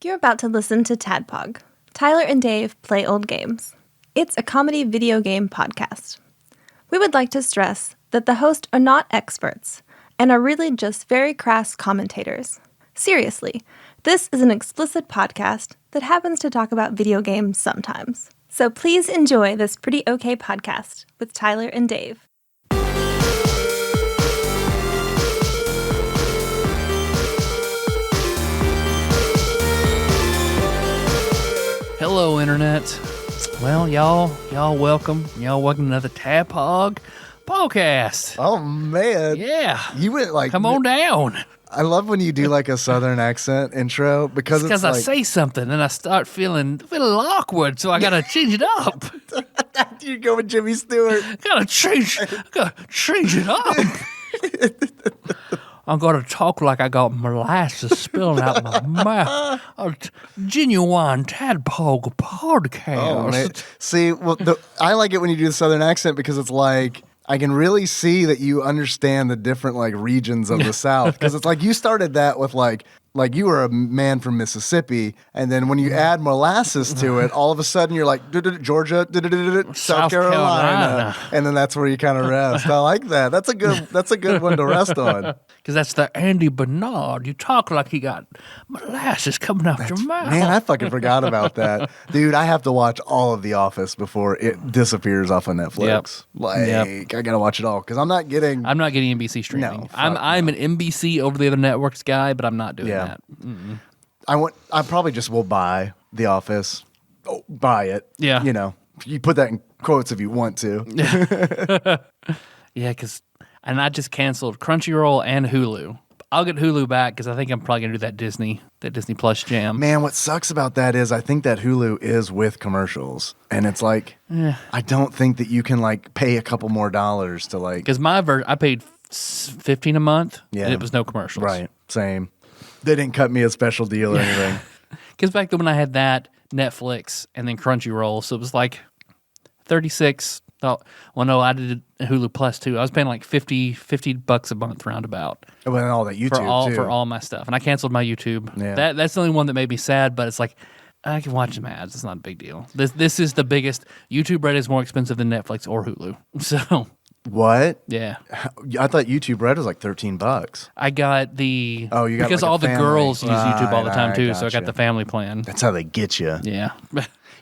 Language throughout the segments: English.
You're about to listen to TADPOG. Tyler and Dave play old games. It's a comedy video game podcast. We would like to stress that the hosts are not experts and are really just very crass commentators. Seriously, this is an explicit podcast that happens to talk about video games sometimes. So please enjoy this pretty okay podcast with Tyler and Dave. Hello, Internet. Well, y'all welcome. Y'all welcome to another TADPOG podcast. Oh, man. Yeah. You went like... Come on down. I love when you do like a Southern accent intro because it's I like... say something and I start feeling a little awkward, so I got to change it up. You go with Jimmy Stewart. Gotta change it up. I'm going to talk like I got molasses spilling out my mouth. A genuine Tadpog podcast. Oh, man. See, well, I like it when you do the Southern accent because it's like... I can really see that you understand the different like regions of the South because it's like you started that with like you were a man from Mississippi, and then when you add molasses to it, all of a sudden you're like Georgia, South Carolina, and then that's where you kind of rest. I like that. That's a good one to rest on. Because that's the Andy Bernard. You talk like you got molasses coming out your mouth. Man, I fucking forgot about that. Dude, I have to watch all of The Office before it disappears off of Netflix. Yep. I got to watch it all because I'm not getting NBC streaming. No, I'm an NBC over the other networks guy, but I'm not doing that. I probably just will buy The Office. Oh, buy it. Yeah. You know, you put that in quotes if you want to. Yeah, and I just canceled Crunchyroll and Hulu. I'll get Hulu back because I think I'm probably going to do that Disney Plus jam. Man, what sucks about that is I think that Hulu is with commercials. And it's like, I don't think that you can like pay a couple more dollars to like... Because I paid $15 a month, and it was no commercials. Right, same. They didn't cut me a special deal or anything. Because back then when I had that, Netflix, and then Crunchyroll, so it was like $36. Well, no, I did Hulu Plus too. I was paying like $50 a month roundabout. And all that YouTube for all my stuff, and I canceled my YouTube. Yeah. That's the only one that made me sad. But it's like I can watch some ads. It's not a big deal. This is the biggest. YouTube Red is more expensive than Netflix or Hulu. So what? Yeah, I thought YouTube Red was like $13. I got the you got because like all the girls use YouTube all the time too. Gotcha. So I got the family plan. That's how they get you. Yeah.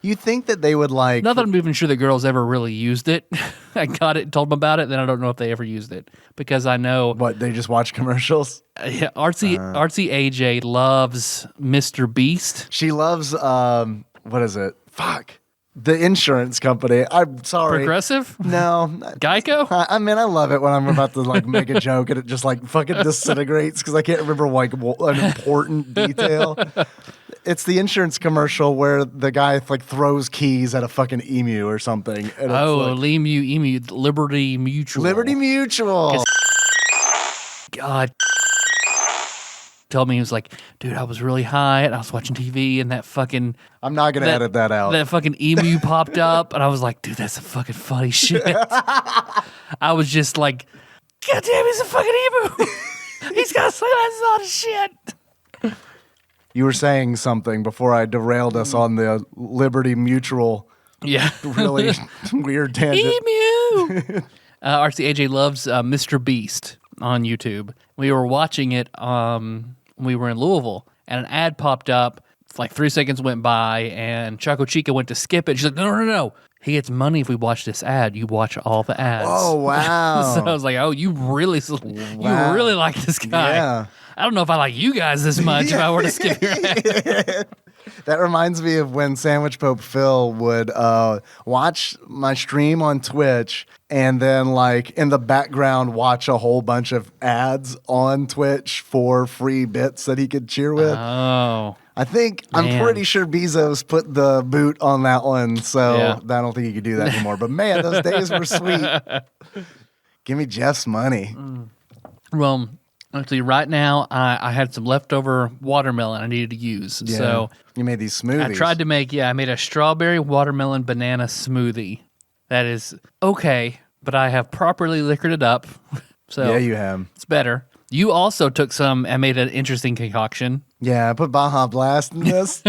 You think that they would like... Not that I'm even sure the girls ever really used it. I got it and told them about it, then I don't know if they ever used it. Because I know... What, they just watch commercials? Artsy AJ loves Mr. Beast. She loves, what is it? Fuck. The insurance company. I'm sorry. Progressive? No. Geico? I mean, I love it when I'm about to like make a joke and it just like fucking disintegrates because I can't remember like an important detail. It's the insurance commercial where the guy like throws keys at a fucking emu or something. And emu, Liberty Mutual. Liberty Mutual. God. Told me, he was like, dude, I was really high and I was watching TV and that fucking... I'm not going to edit that out. That fucking emu popped up and I was like, dude, that's some fucking funny shit. I was just like, God damn, he's a fucking emu. He's got sunglasses on and shit. You were saying something before I derailed us on the Liberty Mutual. Yeah. Really weird tangent. Emu! RCAJ loves Mr. Beast on YouTube. We were watching it we were in Louisville, and an ad popped up. It's like 3 seconds went by, and Choco Chica went to skip it. She's like, no. He gets money if we watch this ad. You watch all the ads. Oh, wow. So I was like, oh, you really like this guy. Yeah. I don't know if I like you guys this much if I were to skip your ad. That reminds me of when Sandwich Pope Phil would watch my stream on Twitch and then like in the background watch a whole bunch of ads on Twitch for free bits that he could cheer with. Oh. I'm pretty sure Bezos put the boot on that one, so I don't think he could do that anymore. But man, those days were sweet. Give me Jeff's money. Well, actually, right now, I had some leftover watermelon I needed to use. Yeah. So you made these smoothies. I tried to I made a strawberry watermelon banana smoothie. That is okay, but I have properly liquored it up. So yeah, you have. It's better. You also took some and made an interesting concoction. Yeah, I put Baja Blast in this.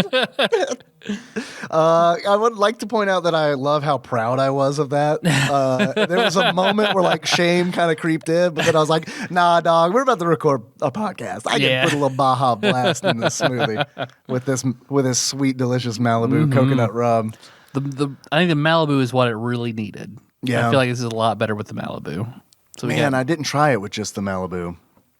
I would like to point out that I love how proud I was of that. There was a moment where like shame kind of creeped in, but then I was like, "Nah, dog, we're about to record a podcast. I can put a little Baja Blast in this smoothie with this sweet, delicious Malibu coconut rum." I think the Malibu is what it really needed. Yeah, I feel like this is a lot better with the Malibu. So I didn't try it with just the Malibu.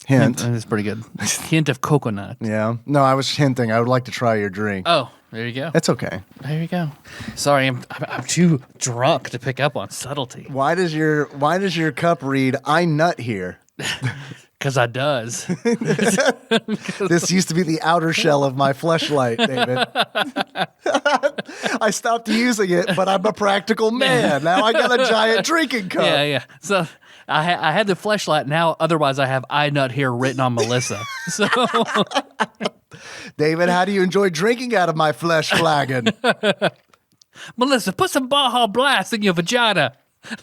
Hint. It's pretty good. Hint of coconut. Yeah. No, I was hinting. I would like to try your drink. Oh, there you go. It's okay. There you go. Sorry, I'm too drunk to pick up on subtlety. Why does your cup read "I nut here"? Because I does. This used to be the outer shell of my fleshlight, David. I stopped using it, but I'm a practical man. Now I got a giant drinking cup. Yeah. So I had the fleshlight. Now, otherwise, I have "I nut here" written on Melissa. So, David, how do you enjoy drinking out of my flesh flagon? Melissa, put some Baja Blast in your vagina.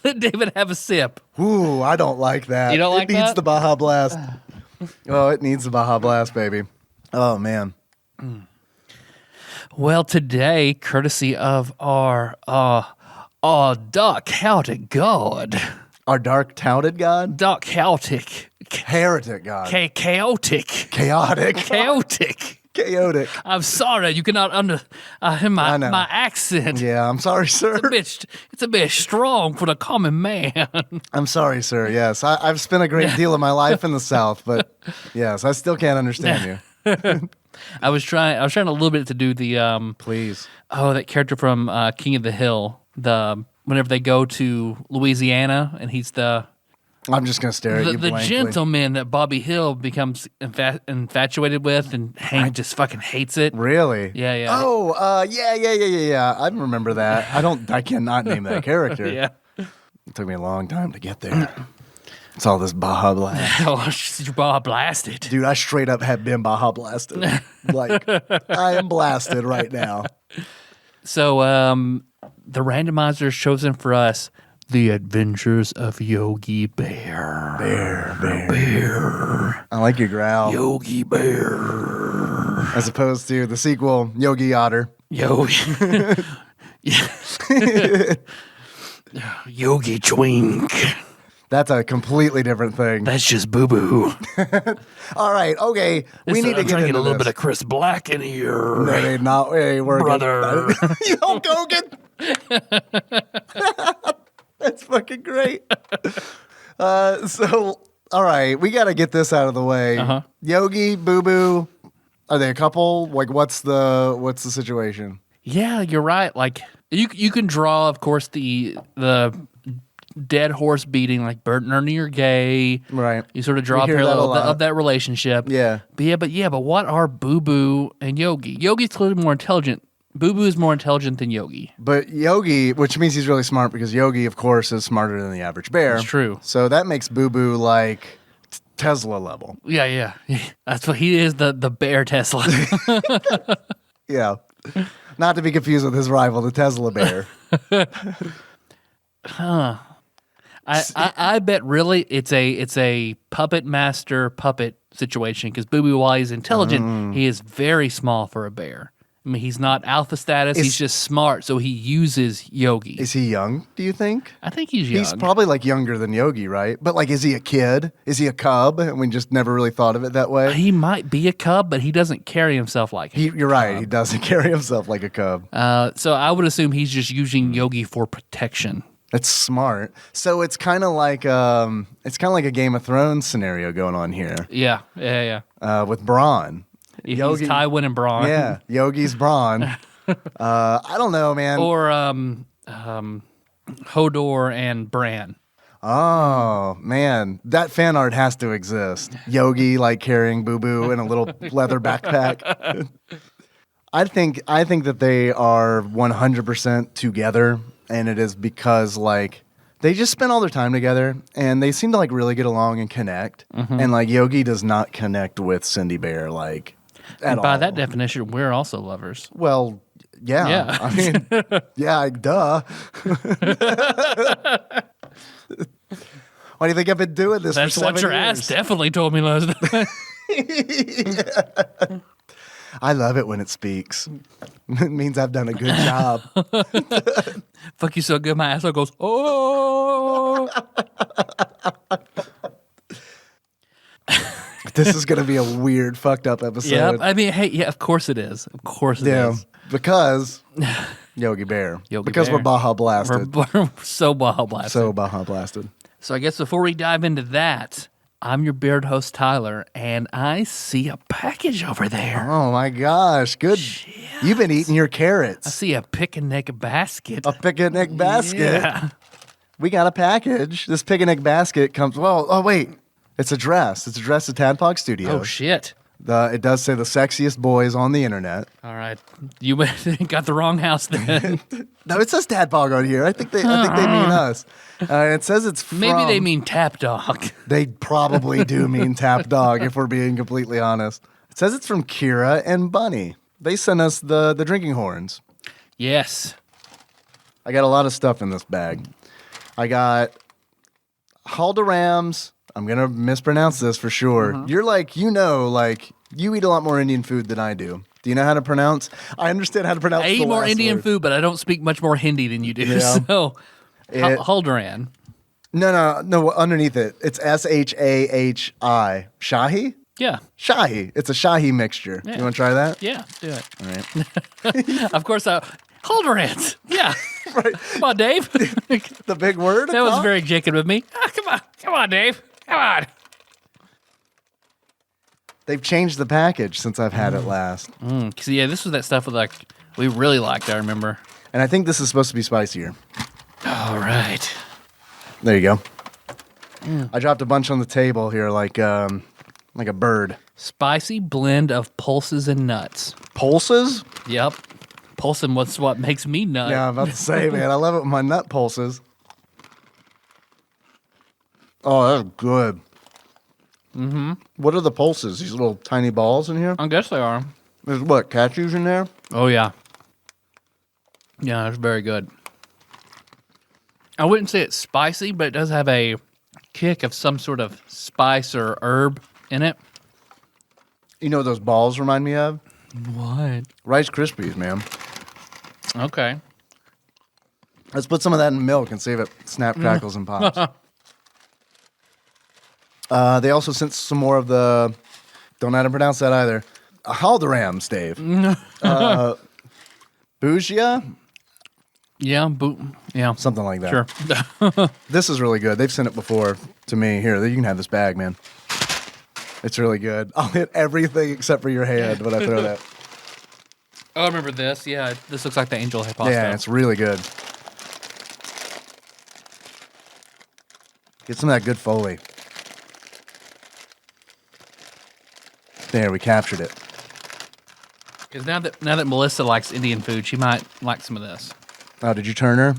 Let David have a sip. Ooh, I don't like that. You don't like it needs that? the Baja Blast. Oh, it needs the Baja Blast, baby. Oh, man. Well, today, courtesy of our Dark Celtic God. Our dark touted god? Dark Celtic. Heretic god. Chaotic. Chaotic. Chaotic. Chaotic. I'm sorry, you cannot I know. my accent. Yeah, I'm sorry, sir. It's a bit strong for the common man. I'm sorry, sir. Yes, I've spent a great deal of my life in the South, but yes, I still can't understand you. I was trying a little bit to do the Please. that character from King of the Hill. Whenever they go to Louisiana and he's I'm just gonna stare at you the blankly. gentleman that Bobby Hill becomes infatuated with, and Hank just fucking hates it. Really? Yeah. Oh, yeah. I remember that. I cannot name that character. Yeah. It took me a long time to get there. It's all this Baja Blast. Oh, you're Baja Blasted. Dude, I straight up have been Baja Blasted. Like, I am blasted right now. So, the randomizer has chosen for us The Adventures of Yogi Bear. Bear. I like your growl. Yogi Bear. As opposed to the sequel, Yogi Otter. Yogi. Yogi Twink. That's a completely different thing. That's just boo-boo. All right, okay. We need to get into a little this. bit of Chris Black in here. No, they not. Hey, we're Brother. You know, Gogan. That's fucking great. So, all right, we got to get this out of the way. Uh-huh. Yogi, Boo Boo, are they a couple? Like, what's the situation? Yeah, you're right. Like you can draw, of course, the dead horse beating, like Bert and Ernie are gay. Right. You sort of draw a We hear that a parallel lot. of that relationship. Yeah. But what are Boo Boo and Yogi? Yogi's clearly more intelligent. Boo Boo is more intelligent than Yogi. But Yogi, which means he's really smart because Yogi, of course, is smarter than the average bear. That's true. So that makes Boo Boo like Tesla level. Yeah. That's what he is, the bear Tesla. Yeah. Not to be confused with his rival, the Tesla bear. I bet really it's a puppet master puppet situation because Boo Boo, while he's intelligent, he is very small for a bear. I mean, he's not alpha status. He's just smart, so he uses Yogi. Is he young, do you think? I think he's young. He's probably like younger than Yogi, right? But like, is he a kid? Is he a cub? And we just never really thought of it that way. He might be a cub, but he doesn't carry himself like it. You're right. He doesn't carry himself like a cub. So I would assume he's just using Yogi for protection. That's smart. So it's kind of like a Game of Thrones scenario going on here. Yeah. With Braun. He's Yogi- Tywin and Braun. Yeah, Yogi's Braun. I don't know, man. Or Hodor and Bran. Oh man, that fan art has to exist. Yogi like carrying Boo Boo in a little leather backpack. I think that they are 100% together, and it is because like they just spend all their time together, and they seem to like really get along and connect. And like Yogi does not connect with Cindy Bear like at all. By that definition, we're also lovers. Well, yeah. I mean, yeah, duh. Why do you think I've been doing this That's for 7 what your years? ass definitely told me last night. I love it when it speaks. It means I've done a good job. Fuck you so good, my asshole goes, oh. This is going to be a weird, fucked up episode. Yeah, I mean, hey, yeah, of course it is. Of course it is. Because Yogi Bear. Because Bear. we're Baja Blasted. We're so Baja Blasted. So Baja Blasted. So I guess before we dive into that, I'm your beard host, Tyler, and I see a package over there. Oh my gosh, good. You've been eating your I carrots. see a picnic basket. A picnic basket. Yeah. We got a package. This picnic basket comes, wait. It's a dress. It's a dress at TADPOG Studios. Oh, shit. It does say the sexiest boys on the internet. All right. You got the wrong house then. No, it says TADPOG on here. I think they mean us. It says it's from... Maybe they mean Tap Dog. They probably do mean Tap Dog, if we're being completely honest. It says it's from Kira and Bunny. They sent us the drinking horns. Yes. I got a lot of stuff in this bag. I got Halderams. I'm going to mispronounce this for sure. Mm-hmm. You're you eat a lot more Indian food than I do. Do you know how to pronounce? I understand how to pronounce I the eat more last Indian word. food, but I don't speak much more Hindi than you do. Yeah. So, Haldoran. No, underneath it. It's Shahi. Shahi? Yeah. Shahi. It's a Shahi mixture. Yeah. You want to try that? Yeah, do it. All right. Of course, Halderans. Yeah. Right. Come on, Dave. The big word? That was very Jacob of me. Come on, Dave. Come on. They've changed the package since I've had it last. Cause yeah, this was that stuff we really liked. I remember. And I think this is supposed to be spicier. All right. There you go. I dropped a bunch on the table here like a bird. Spicy blend of pulses and nuts. Pulses? Yep. Pulsing what's what makes me nut. Yeah, I'm about to say, man. I love it when my nut pulses. Oh, that's good. Mm-hmm. What are the pulses? These little tiny balls in here? I guess they are. There's what, cashews in there? Oh, yeah. Yeah, that's very good. I wouldn't say it's spicy, but it does have a kick of some sort of spice or herb in it. You know what those balls remind me of? What? Rice Krispies, man. Okay. Let's put some of that in milk and see if it snap, crackles, and pops. They also sent some more of the, don't know how to pronounce that either, Halderams, Dave. Bougia? Yeah, yeah. Something like that. Sure. This is really good. They've sent it before to me. Here, you can have this bag, man. It's really good. I'll hit everything except for your hand when I throw that. Oh, I remember this. Yeah, this looks like the angel hair pasta. Yeah, it's really good. Get some of that good Foley. There, we captured it. Because now that Melissa likes Indian food, she might like some of this. Oh, did you turn her?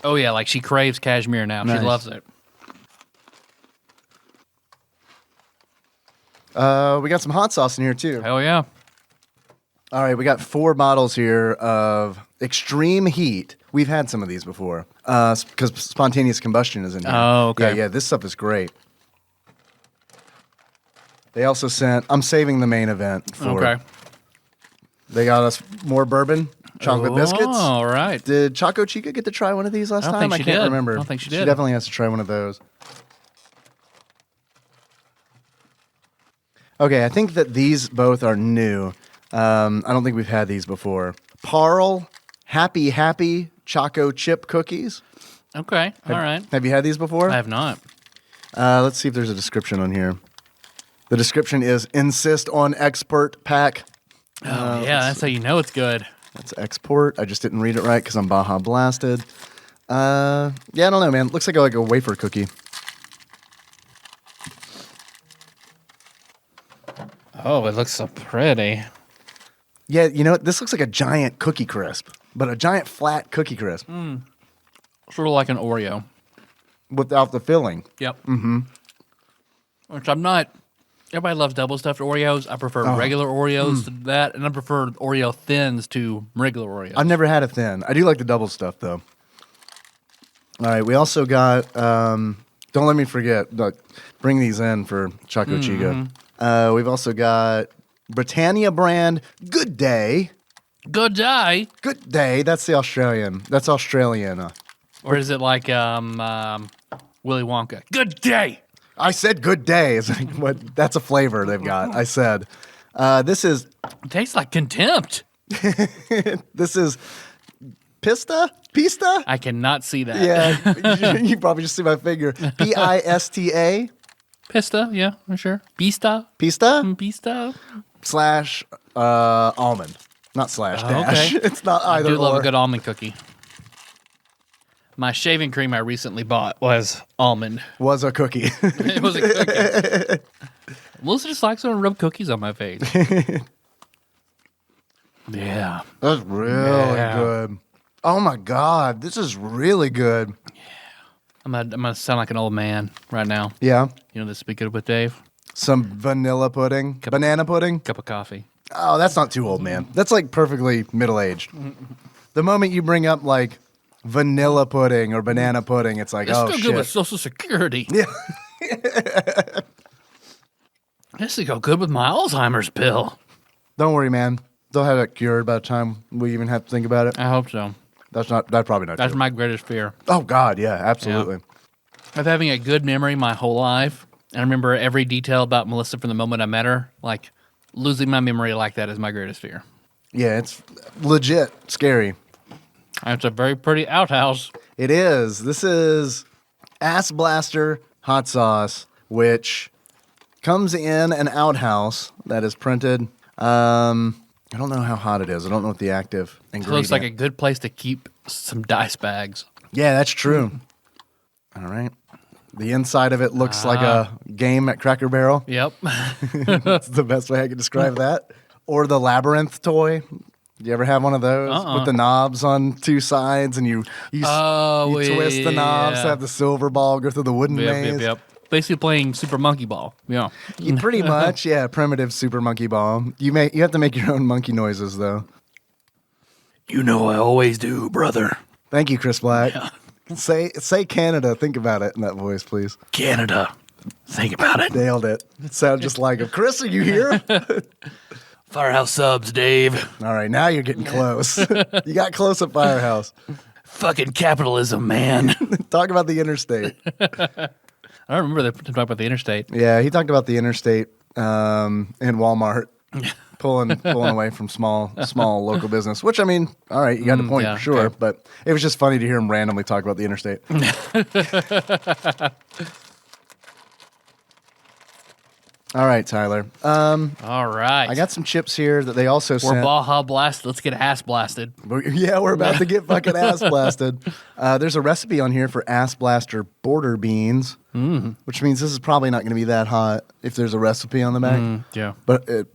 Oh yeah, like she craves cashmere now. Nice. She loves it. We got some hot sauce in here too. Hell yeah. All right, we got 4 bottles here of Extreme Heat. We've had some of these before because spontaneous combustion is in here. Oh, okay. Yeah, this stuff is great. They also sent, I'm saving the main event for Okay. They got us more bourbon, chocolate biscuits. All right. Did Choco Chica get to try one of these last I don't time? think she I can't did. remember. I don't think she She did. definitely has to try one of those. Okay, I think that these both are new. I don't think we've had these before. Parle Happy Choco Chip Cookies. Okay. All right. Have you had these before? I have not. Let's see if there's a description on here. The description is insist on expert pack. Oh, yeah, that's how you know it's good. That's export. I just didn't read it right because I'm Baja Blasted. Yeah, I don't know, man. Looks like a wafer cookie. Oh, it looks so pretty. Yeah, you know what? This looks like a giant cookie crisp, but a giant flat cookie crisp Sort of like an Oreo. without the filling. Yep. Mm-hmm. Which I'm not. Everybody loves double stuffed Oreos. I prefer regular Oreos to that, and I prefer Oreo thins to regular Oreos. I've never had a thin. I do like the double stuff, though. All right, we also got Don't let me forget. Look, bring these in for Choco Chico. We've also got Britannia brand Good Day. Good day. Good Day. That's the Australian. That's Australian. Or is it like Willy Wonka? Good day. I said Good Day. It's like, what? That's a flavor they've got. I said. This is. It tastes like contempt. This is Pista? Pista? I cannot see that. Yeah. You probably just see my finger. Pista. Pista, yeah, for sure. Pista. Pista? Pista. Slash almond. Not slash dash. Okay. It's not either I do love or. a good almond cookie. My shaving cream I recently bought was almond. Was a cookie. It was a cookie. Melissa just likes to rub cookies on my face. Yeah. That's really good. Oh my God, this is really good. I'm gonna sound like an old man right now. Yeah. You know this would be good with Dave? Some vanilla pudding. Banana pudding. Cup of coffee. Oh, that's not too old, man. That's like perfectly middle-aged. The moment you bring up like vanilla pudding or banana pudding, it's like, It's oh still shit. good with Social Security. Yeah. This would go good with my Alzheimer's pill. Don't worry, man. They'll have it cured by the time we even have to think about it. I hope so. That's probably not That's true. my greatest fear. Oh God, yeah, absolutely. Of having a good memory my whole life. I remember every detail about Melissa from the moment I met her. Like, losing my memory like that is my greatest fear. Yeah, it's legit scary. And it's a very pretty outhouse. It is. This is Ass Blaster hot sauce, which comes in an outhouse that is printed. I don't know how hot it is. I don't know what the active It ingredient. looks like a good place to keep some dice bags. Yeah, that's true. All right. The inside of it looks like a game at Cracker Barrel. Yep. That's the best way I can describe that. Or the Labyrinth toy. You ever have one of those with the knobs on two sides and you twist the knobs to have the silver ball go through the wooden maze? Yep. Basically playing Super Monkey Ball. Yeah. You pretty much, yeah, primitive Super Monkey Ball. You have to make your own monkey noises though. You know I always do, brother. Thank you, Chris Black. Yeah. Say Canada. Think about it in that voice, please. Canada. Think about it. Nailed it. It sounded just like him. Chris, are you here? Firehouse subs, Dave. All right, now you're getting close. You got close at Firehouse. Fucking capitalism, man. Talk about the interstate. I don't remember them talking about the interstate. Yeah, he talked about the interstate in Walmart. Pulling away from small local business, which I mean, all right, you got a point for sure, okay. But it was just funny to hear him randomly talk about the interstate. All right, Tyler. All right. I got some chips here that they also sent. We're Baja Blasted. Let's get ass blasted. Yeah, we're about to get fucking ass blasted. There's a recipe on here for Ass Blaster border beans, which means this is probably not going to be that hot if there's a recipe on the back. Yeah. But it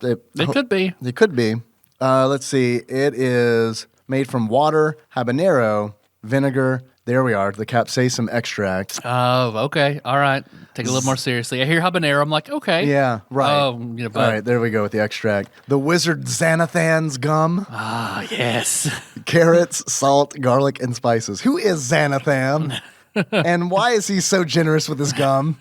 could be. It could be. Let's see. It is made from water, habanero, vinegar. There we are, the capsaicin extract. Oh, okay. All right. Take it a little more seriously. I hear habanero. I'm like, okay. Yeah, right. Oh, all right, there we go with the extract. The Wizard Xanathan's gum. Ah, yes. Carrots, salt, garlic, and spices. Who is Xanathan? And why is he so generous with his gum?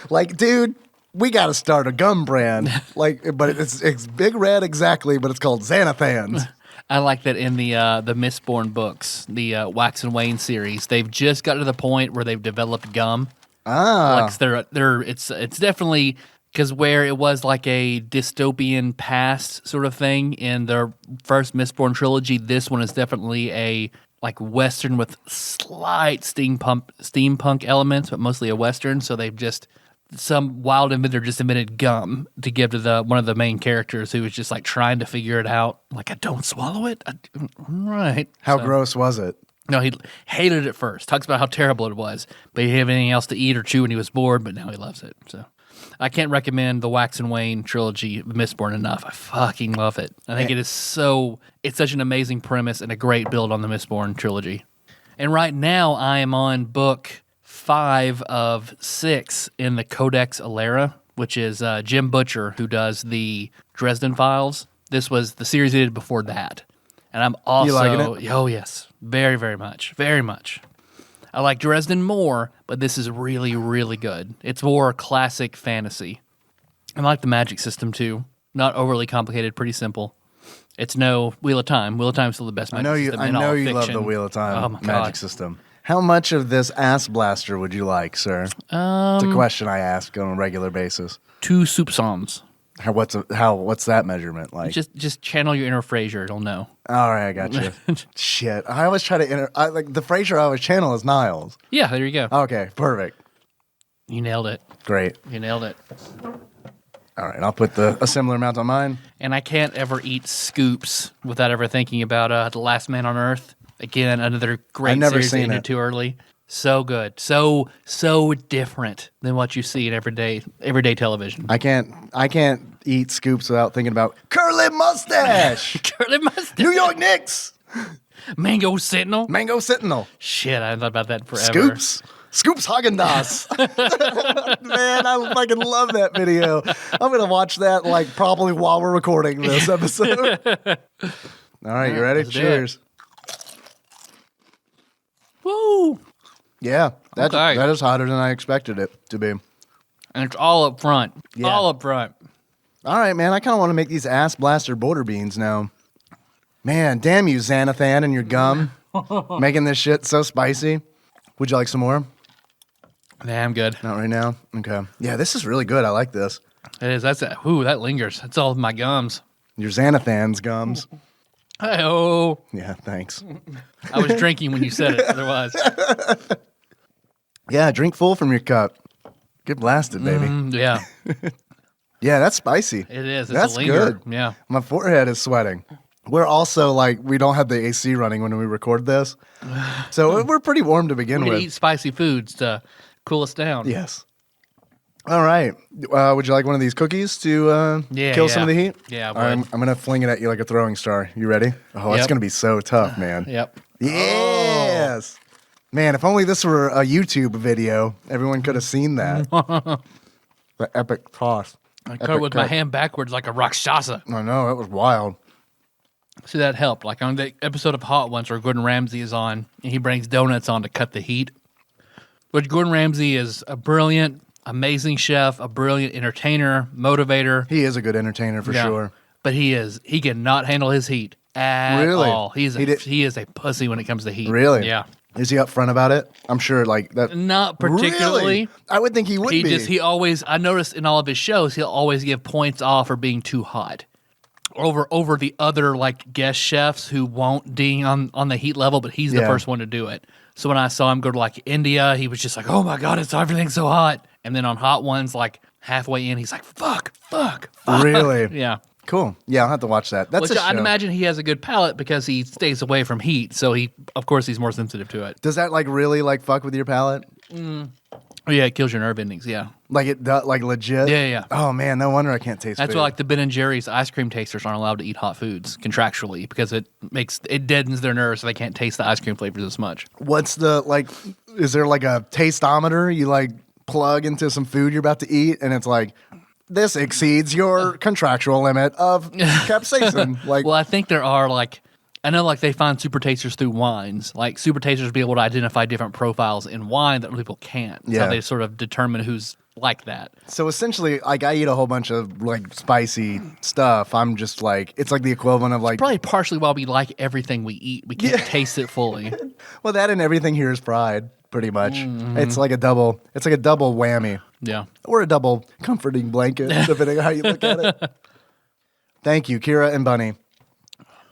Like, dude, we got to start a gum brand. But it's Big Red exactly, but it's called Xanathan's. I like that in the Mistborn books, the Wax and Wayne series, they've just got to the point where they've developed gum. Like it's definitely because where it was like a dystopian past sort of thing in the first Mistborn trilogy, this one is definitely a like Western with slight steampunk elements, but mostly a Western. So they've just some wild inventor just invented gum to give to one of the main characters who was just like trying to figure it out. Like, I don't swallow it. Right. How gross was it? No, he hated it first. Talks about how terrible it was, but he didn't have anything else to eat or chew when he was bored, but now he loves it. So I can't recommend the Wax and Wayne trilogy of Mistborn enough. I fucking love it. I think it's such an amazing premise and a great build on the Mistborn trilogy. And right now I am on book 5 of 6 in the Codex Alera, which is Jim Butcher, who does the Dresden Files. This was the series he did before that. And I'm also... You liking it? Oh, yes. Very, very much. Very much. I like Dresden more, but this is really, really good. It's more classic fantasy. I like the magic system, too. Not overly complicated, pretty simple. It's no Wheel of Time. Wheel of Time's still the best magic system in all I know you fiction. love the Wheel of Time Oh my magic God. system. How much of this ass blaster would you like, sir? It's a question I ask on a regular basis. 2 soupçons. What's that measurement like? Just channel your inner Frasier. It'll know. All right, I got you. Shit, I always try to like the Frasier I always channel is Niles. Yeah, there you go. Okay, perfect. You nailed it. Great. You nailed it. All right, I'll put a similar amount on mine. And I can't ever eat scoops without ever thinking about The Last Man on Earth. Again, another great I've never series that seen ended it. too early. So good. So different than what you see in everyday television. I can't eat scoops without thinking about curly mustache. Curly mustache. New York Knicks. Mango Sentinel. Mango Sentinel. Shit, I thought about that forever. Scoops Haagen-Dazs. Man, I fucking love that video. I'm going to watch that like probably while we're recording this episode. All right, you ready? let's do it. Cheers. Woo! Yeah, Okay. that is hotter than I expected it to be. And it's all up front. Yeah. All up front. All right, man, I kind of want to make these ass blaster border beans now. Man, damn you, Xanathan and your gum. Making this shit so spicy. Would you like some more? Yeah, I'm good. Not right now? Okay. Yeah, this is really good. I like this. It is. That lingers. That's all of my gums. Your Xanathan's gums. Hey-oh. Yeah, thanks. I was drinking when you said it. Otherwise. Yeah, drink full from your cup. Get blasted, baby. Yeah, Yeah, that's spicy. it is. It's That's a linger. good. Yeah. My forehead is sweating. We're also like, we don't have the AC running when we record this. So we're pretty warm to begin We with. eat spicy foods to cool us down. Yes. All right. Would you like one of these cookies to kill some of the heat? Yeah, I All right, would. I'm going to fling it at you like a throwing star. You ready? Oh, it's Yep. going to be so tough, man. Yep. Yes. Man, if only this were a YouTube video, everyone could have seen that. The epic toss. I cut it with my hand backwards like a Rakshasa. I know, that was wild. See, that helped. Like on the episode of Hot Ones where Gordon Ramsay is on, and he brings donuts on to cut the heat. Which Gordon Ramsay is a brilliant, amazing chef, a brilliant entertainer, motivator. He is a good entertainer for Yeah. sure. But he cannot handle his heat at Really? all. He is a pussy when it comes to heat. Really? Yeah. Is he upfront about it? I'm sure like that. Not particularly. Really? I would think he would be. He always, I noticed in all of his shows, he'll always give points off for being too hot. Over the other like guest chefs who won't ding on the heat level, but he's the Yeah. first one to do it. So when I saw him go to like India, he was just like, "Oh my god, everything's so hot." And then on Hot Ones, like halfway in, he's like, "Fuck." Really? Yeah. Cool. Yeah, I'll have to watch that. That's Which a I'd show. imagine he has a good palate because he stays away from heat. So of course, he's more sensitive to it. Does that like really like fuck with your palate? Oh yeah, it kills your nerve endings. Yeah. Like it does, like legit? Yeah. Oh man, no wonder I can't taste That's food. why like the Ben and Jerry's ice cream tasters aren't allowed to eat hot foods contractually because it deadens their nerves so they can't taste the ice cream flavors as much. What's the like? Is there like a tasteometer you like plug into some food you're about to eat, and it's like this exceeds your contractual limit of capsaicin? Like, Well, I think there are like I know like they find super tasters through wines. Like super tasters be able to identify different profiles in wine that other people can't. Yeah. So they sort of determine who's like that. so essentially, like I eat a whole bunch of like spicy stuff. I'm just like it's like the equivalent of like Probably partially why we like everything we eat. We can't taste it fully. well, that and everything here is fried. Pretty much, Mm-hmm. it's like a double. It's like a double whammy. Yeah. Or a double comforting blanket, depending on how you look at it. Thank you, Kira and Bunny.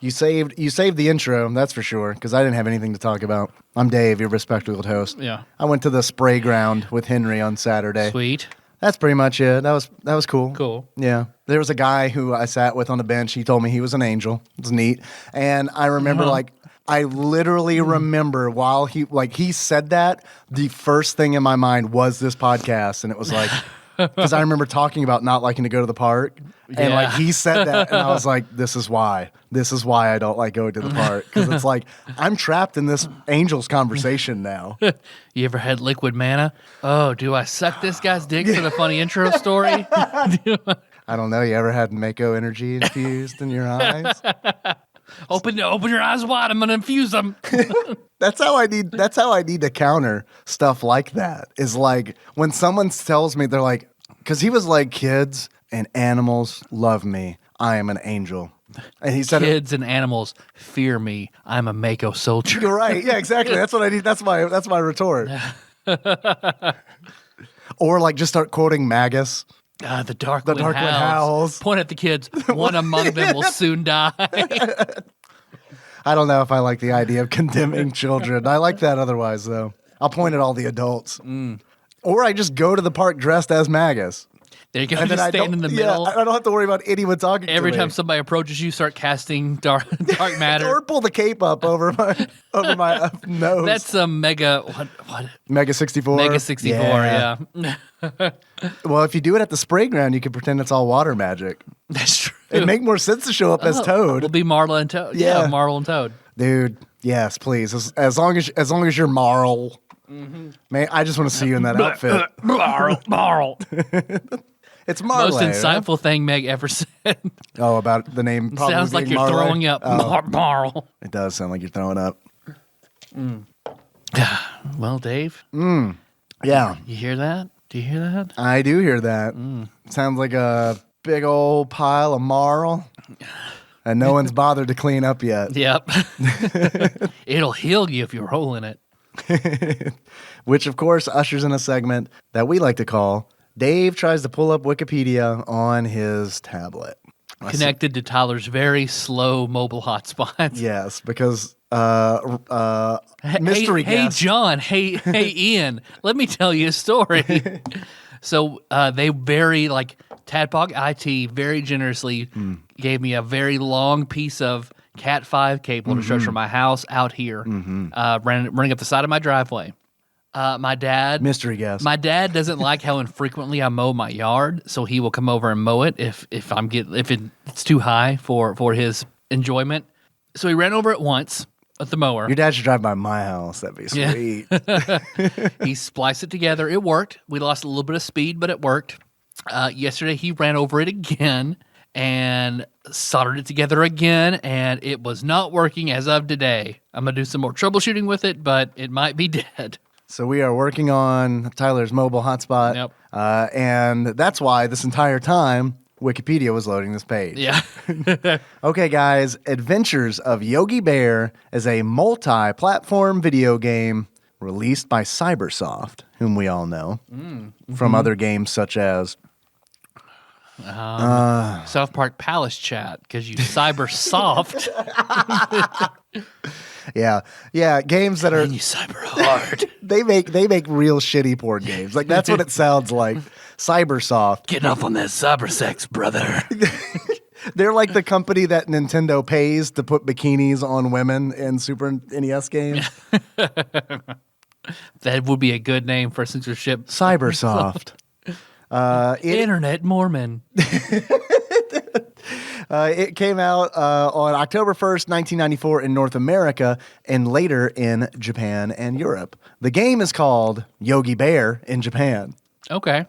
You saved the intro, that's for sure, because I didn't have anything to talk about. I'm Dave, your bespectacled host. Yeah. I went to the spray ground with Henry on Saturday. Sweet. That's pretty much it. That was cool. Cool. Yeah. There was a guy who I sat with on the bench. He told me he was an angel. It was neat. And I remember I literally remember while he said that, the first thing in my mind was this podcast. And it was like, because I remember talking about not liking to go to the park. And like Yeah. he said that, and I was like, this is why I don't like going to the park. Because it's like, I'm trapped in this angel's conversation now. You ever had liquid manna? Oh, do I suck this guy's dick for the funny intro story? I don't know. You ever had Mako energy infused in your eyes? Open your eyes wide. I'm gonna infuse them. That's how I need to counter stuff like that. Is like when someone tells me, they're like, because he was like, kids and animals love me. I am an angel. And he said, Kids and animals fear me. I'm a Mako soldier. You're right. Yeah, exactly. That's what I need. That's my retort. Or like just start quoting Magus. The dark wind howls. Point at the kids. One among them will soon die. I don't know if I like the idea of condemning children. I like that otherwise, though. I'll point at all the adults. Or I just go to the park dressed as Magus. There you go. And Just then stand in the middle. I don't have to worry about anyone talking Every to me. time somebody approaches you, start casting dark matter. Or pull the cape up over my nose. That's some mega what? Mega 64. Mega 64. Yeah. Well, if you do it at the spray ground, you can pretend it's all water magic. That's true. It'd make more sense to show up as Toad. We'll be Marla and Toad. Yeah. Yeah, Marl and Toad. Dude, yes, please. As long as you're Marl. Man, I just want to see you in that outfit. Marl. It's Marley. Most insightful thing Meg ever said. Oh, about the name. Probably Sounds like being you're Marley? throwing up. Oh, Marl. it does sound like you're throwing up. Well, Dave, Yeah, you hear that? Do you hear that? I do hear that. Sounds like a big old pile of marl, and no one's bothered to clean up yet. Yep. It'll heal you if you roll in it. Which, of course, ushers in a segment that we like to call Dave Tries to Pull Up Wikipedia on His Tablet. Connected to Tyler's very slow mobile hotspots. Yes, because mystery Hey, guest. John. Hey, Ian. Let me tell you a story. So they TADPOG IT very generously gave me a very long piece of Cat 5 cable to stretch from my house out here, running up the side of my driveway. My dad, Mystery guest. My dad doesn't like how infrequently I mow my yard, so he will come over and mow it if it's too high for his enjoyment. So he ran over it once with the mower. Your dad should drive by my house. That'd be sweet. He spliced it together. It worked. We lost a little bit of speed, but it worked. Yesterday he ran over it again and soldered it together again, and it was not working as of today. I'm gonna do some more troubleshooting with it, but it might be dead. So we are working on Tyler's mobile hotspot. Yep. And that's why this entire time Wikipedia was loading this page. Yeah. Okay, guys. Adventures of Yogi Bear is a multi-platform video game released by Cybersoft, whom we all know from other games such as South Park Palace Chat, because you cyber soft yeah, games that are and you cyber hard. they make real shitty board games. Like that's what it sounds like. Cybersoft. Get off on that cyber sex, brother. They're like the company that Nintendo pays to put bikinis on women in Super NES games. That would be a good name for censorship. Cybersoft. Internet Mormon. It came out on October 1st, 1994 in North America and later in Japan and Europe. The game is called Yogi Bear in Japan. Okay.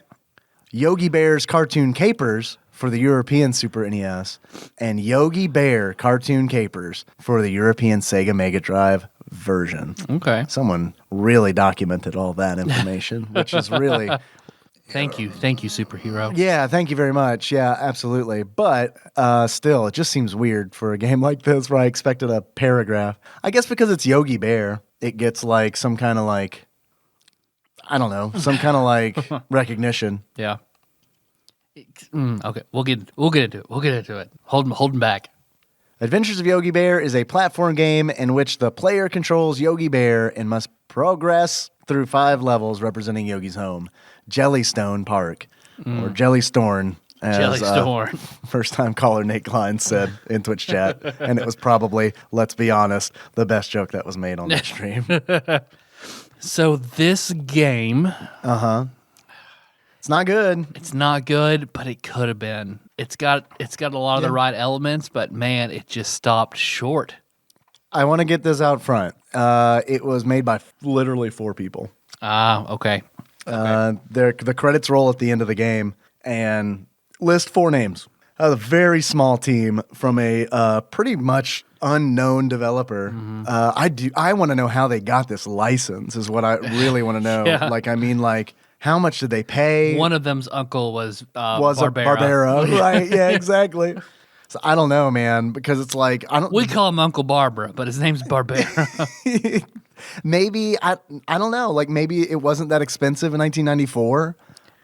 Yogi Bear's Cartoon Capers for the European Super NES, and Yogi Bear Cartoon Capers for the European Sega Mega Drive version. Okay. Someone really documented all that information, which is really... Thank you, superhero. Yeah, thank you very much. Yeah, absolutely. But still, it just seems weird for a game like this where I expected a paragraph. I guess because it's Yogi Bear, it gets like some kind of like, I don't know, some kind of like recognition. Yeah. Okay, we'll get into it. We'll get into it. Holding back. Adventures of Yogi Bear is a platform game in which the player controls Yogi Bear and must progress through 5 levels representing Yogi's home, Jellystone Park, or Jellystorn, as Jellystorn. first-time caller Nate Klein said in Twitch chat, and it was probably, let's be honest, the best joke that was made on that stream. So this game, It's not good. it's not good, but it could have been. It's got a lot of the right elements, but man, it just stopped short. I want to get this out front. It was made by literally 4 people. Ah, okay. The credits roll at the end of the game and list 4 names. A very small team from a pretty much unknown developer. I want to know how they got this license is what I really want to know. Yeah. Like, I mean, like, how much did they pay? One of them's uncle was a Barbera, right? Yeah, exactly. So I don't know, man, because it's like We call him Uncle Barbara, but his name's Barbera. maybe I don't know. Like maybe it wasn't that expensive in 1994,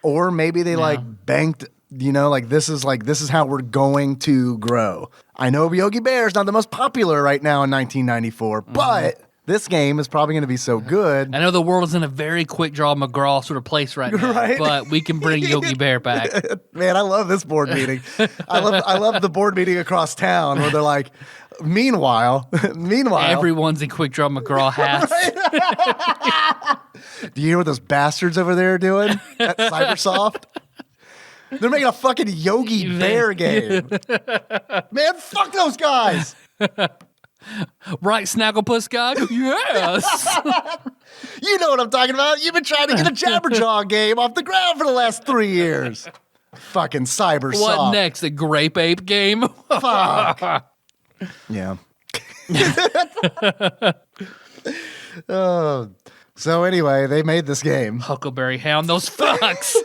or maybe they like banked. You know, like this is how we're going to grow. I know Yogi Bear is not the most popular right now in 1994, but this game is probably going to be so good. I know the world is in a very quick draw McGraw sort of place right now, Right? but we can bring Yogi Bear back. Man, I love this board meeting. I love the board meeting across town where they're like, meanwhile, Everyone's in quick draw McGraw hats. do you hear what those bastards over there are doing at Cybersoft? They're making a fucking Yogi Bear game. Man, fuck those guys. Right, Snagglepuss guy? Yes. You know what I'm talking about. You've been trying to get a Jabberjaw game off the ground for the last 3 years. Fucking Cybersoft. What next? A grape ape game? Fuck. Yeah. So anyway, they made this game. Huckleberry Hound, those fucks.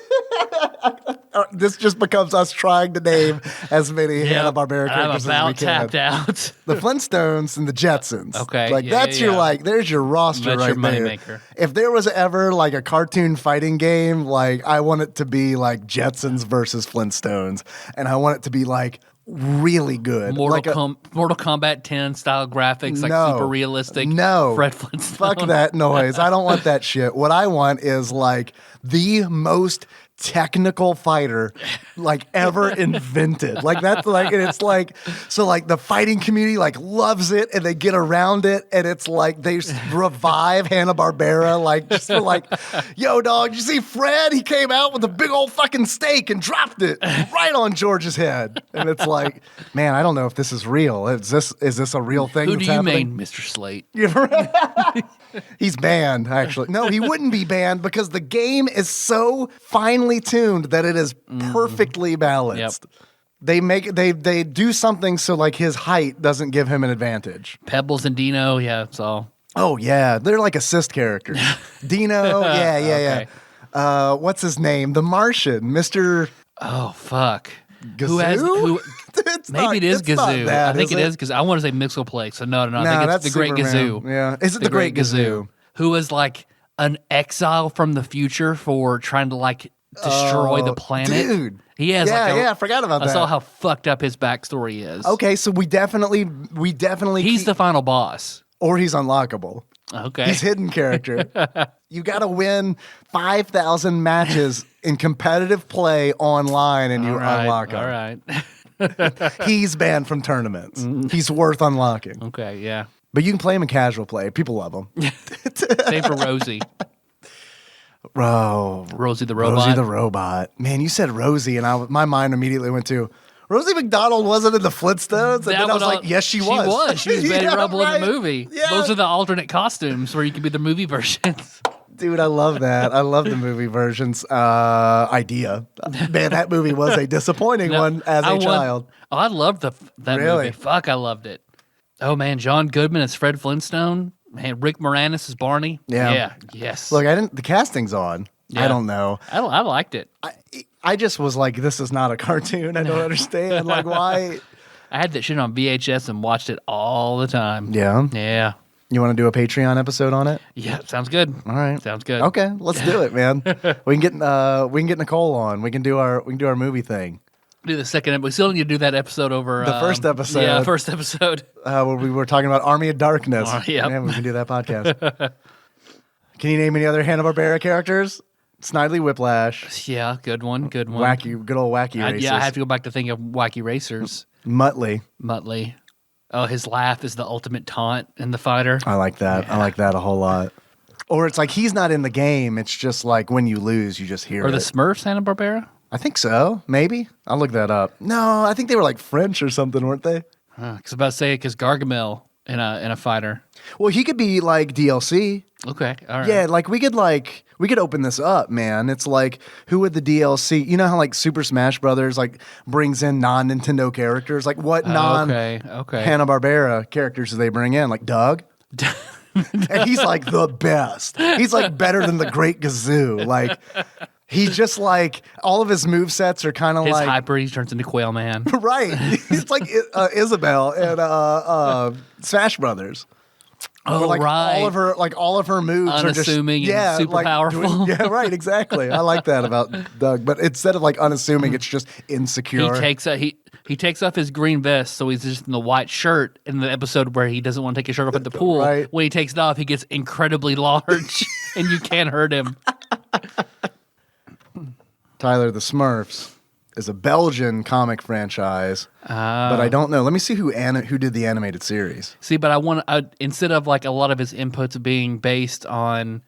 This just becomes us trying to name as many Hanna Barbera characters I'm about as we can. tapped out. The Flintstones and the Jetsons. Okay, like yeah, that's yeah, your yeah. like. There's your roster That's right your there. moneymaker. If there was ever like a cartoon fighting game, like I want it to be like Jetsons versus Flintstones, and I want it to be like really good. Mortal Like Kombat 10 style graphics, like No. super realistic. No. Fred Flintstone. Fuck that noise. I don't want that shit. What I want is like the most technical fighter like ever invented. Like that's like, and it's like, so like the fighting community like loves it and they get around it and it's like they revive Hanna Barbera like just for like, yo dog, you see Fred? He came out with a big old fucking steak and dropped it right on George's head. And it's like, man, I don't know if this is real. Is this a real thing? Who that's do you happening? mean, Mr. Slate? He's banned, actually. No, he wouldn't be banned because the game is so finely tuned that it is perfectly balanced. Yep. They do something so like his height doesn't give him an advantage. Pebbles and Dino, yeah, it's all. Oh yeah, they're like assist characters. Dino, yeah. What's his name? The Martian, Mr. Oh, fuck. Gazoo? Maybe it is it's not Gazoo. that, I think is it is because I want to say Mixoplex. So no. I think that's it's the Great Superman. Gazoo. Yeah. Is it the Great Gazoo? Who was like an exile from the future for trying to like destroy the planet. Dude. He has I forgot about that. I saw how fucked up his backstory is. Okay, so we definitely He's the final boss. or he's unlockable. Okay. He's hidden character. You got to win 5,000 matches in competitive play online and you unlock him. All right. He's banned from tournaments. He's worth unlocking. Okay, yeah. But you can play him in casual play. People love him. Same for Rosie. Rosie the robot. Rosie the robot. Man, you said Rosie, and my mind immediately went to Rosie McDonald wasn't in the Flintstones. And then I was like, yes, she was. She was. She was Betty Yeah, Rubble right. in the movie. Yeah. Those are the alternate costumes where you can be the movie versions. Dude, I love that. I love the movie versions idea. Man, that movie was a disappointing one as a child. I loved that Really? movie. Fuck, I loved it. Oh, man, John Goodman as Fred Flintstone. Man, Rick Moranis as Barney. Yeah. Yes. Look, the casting's on. I Yeah. don't know. I liked it. I just was like, this is not a cartoon. I don't understand. Like, why? I had that shit on VHS and watched it all the time. Yeah. Yeah. You want to do a Patreon episode on it? Yeah, sounds good. All right. Sounds good. Okay, let's do it, man. We can get Nicole on. We can do our movie thing. Do the second. We still need to do that episode over The first episode. Yeah, first episode. Where we were talking about Army of Darkness. Yep. Yeah, we can do that podcast. Can you name any other Hanna-Barbera characters? Snidely Whiplash. Yeah, good one. Good one. Wacky, good old Wacky Racers. Yeah, I have to go back to think of Wacky Racers. Muttley. Muttley. Oh, his laugh is the ultimate taunt in The Fighter. I like that. Yeah. I like that a whole lot. Or it's like he's not in the game. It's just like when you lose, you just hear Or it. the Smurfs, Hanna-Barbera? I think so. Maybe. I'll look that up. No, I think they were like French or something, weren't they? Because I was about to say, because Gargamel in a Fighter. Well, he could be like DLC. Okay. All right. Yeah, like we could open this up, man. It's like, who would the DLC? You know how like Super Smash Brothers like brings in non-Nintendo characters? Like what Okay. Hanna Barbera characters do they bring in? Like Doug, and he's like the best. He's like better than the Great Gazoo. Like he's just like all of his movesets are kind of His like hyper, he turns into Quail Man. right. It's like Isabel and Smash Brothers. Oh, Or like right. all of her moves Unassuming are just and super powerful. yeah, right, exactly. I like that about Doug. But instead of like unassuming, it's just insecure. He takes off his green vest, so he's just in the white shirt in the episode where he doesn't want to take his shirt off at the pool. Right. When he takes it off, he gets incredibly large, and you can't hurt him. Tyler, the Smurfs is a Belgian comic franchise, but I don't know. Let me see who did the animated series. See, but instead of like a lot of his inputs being based on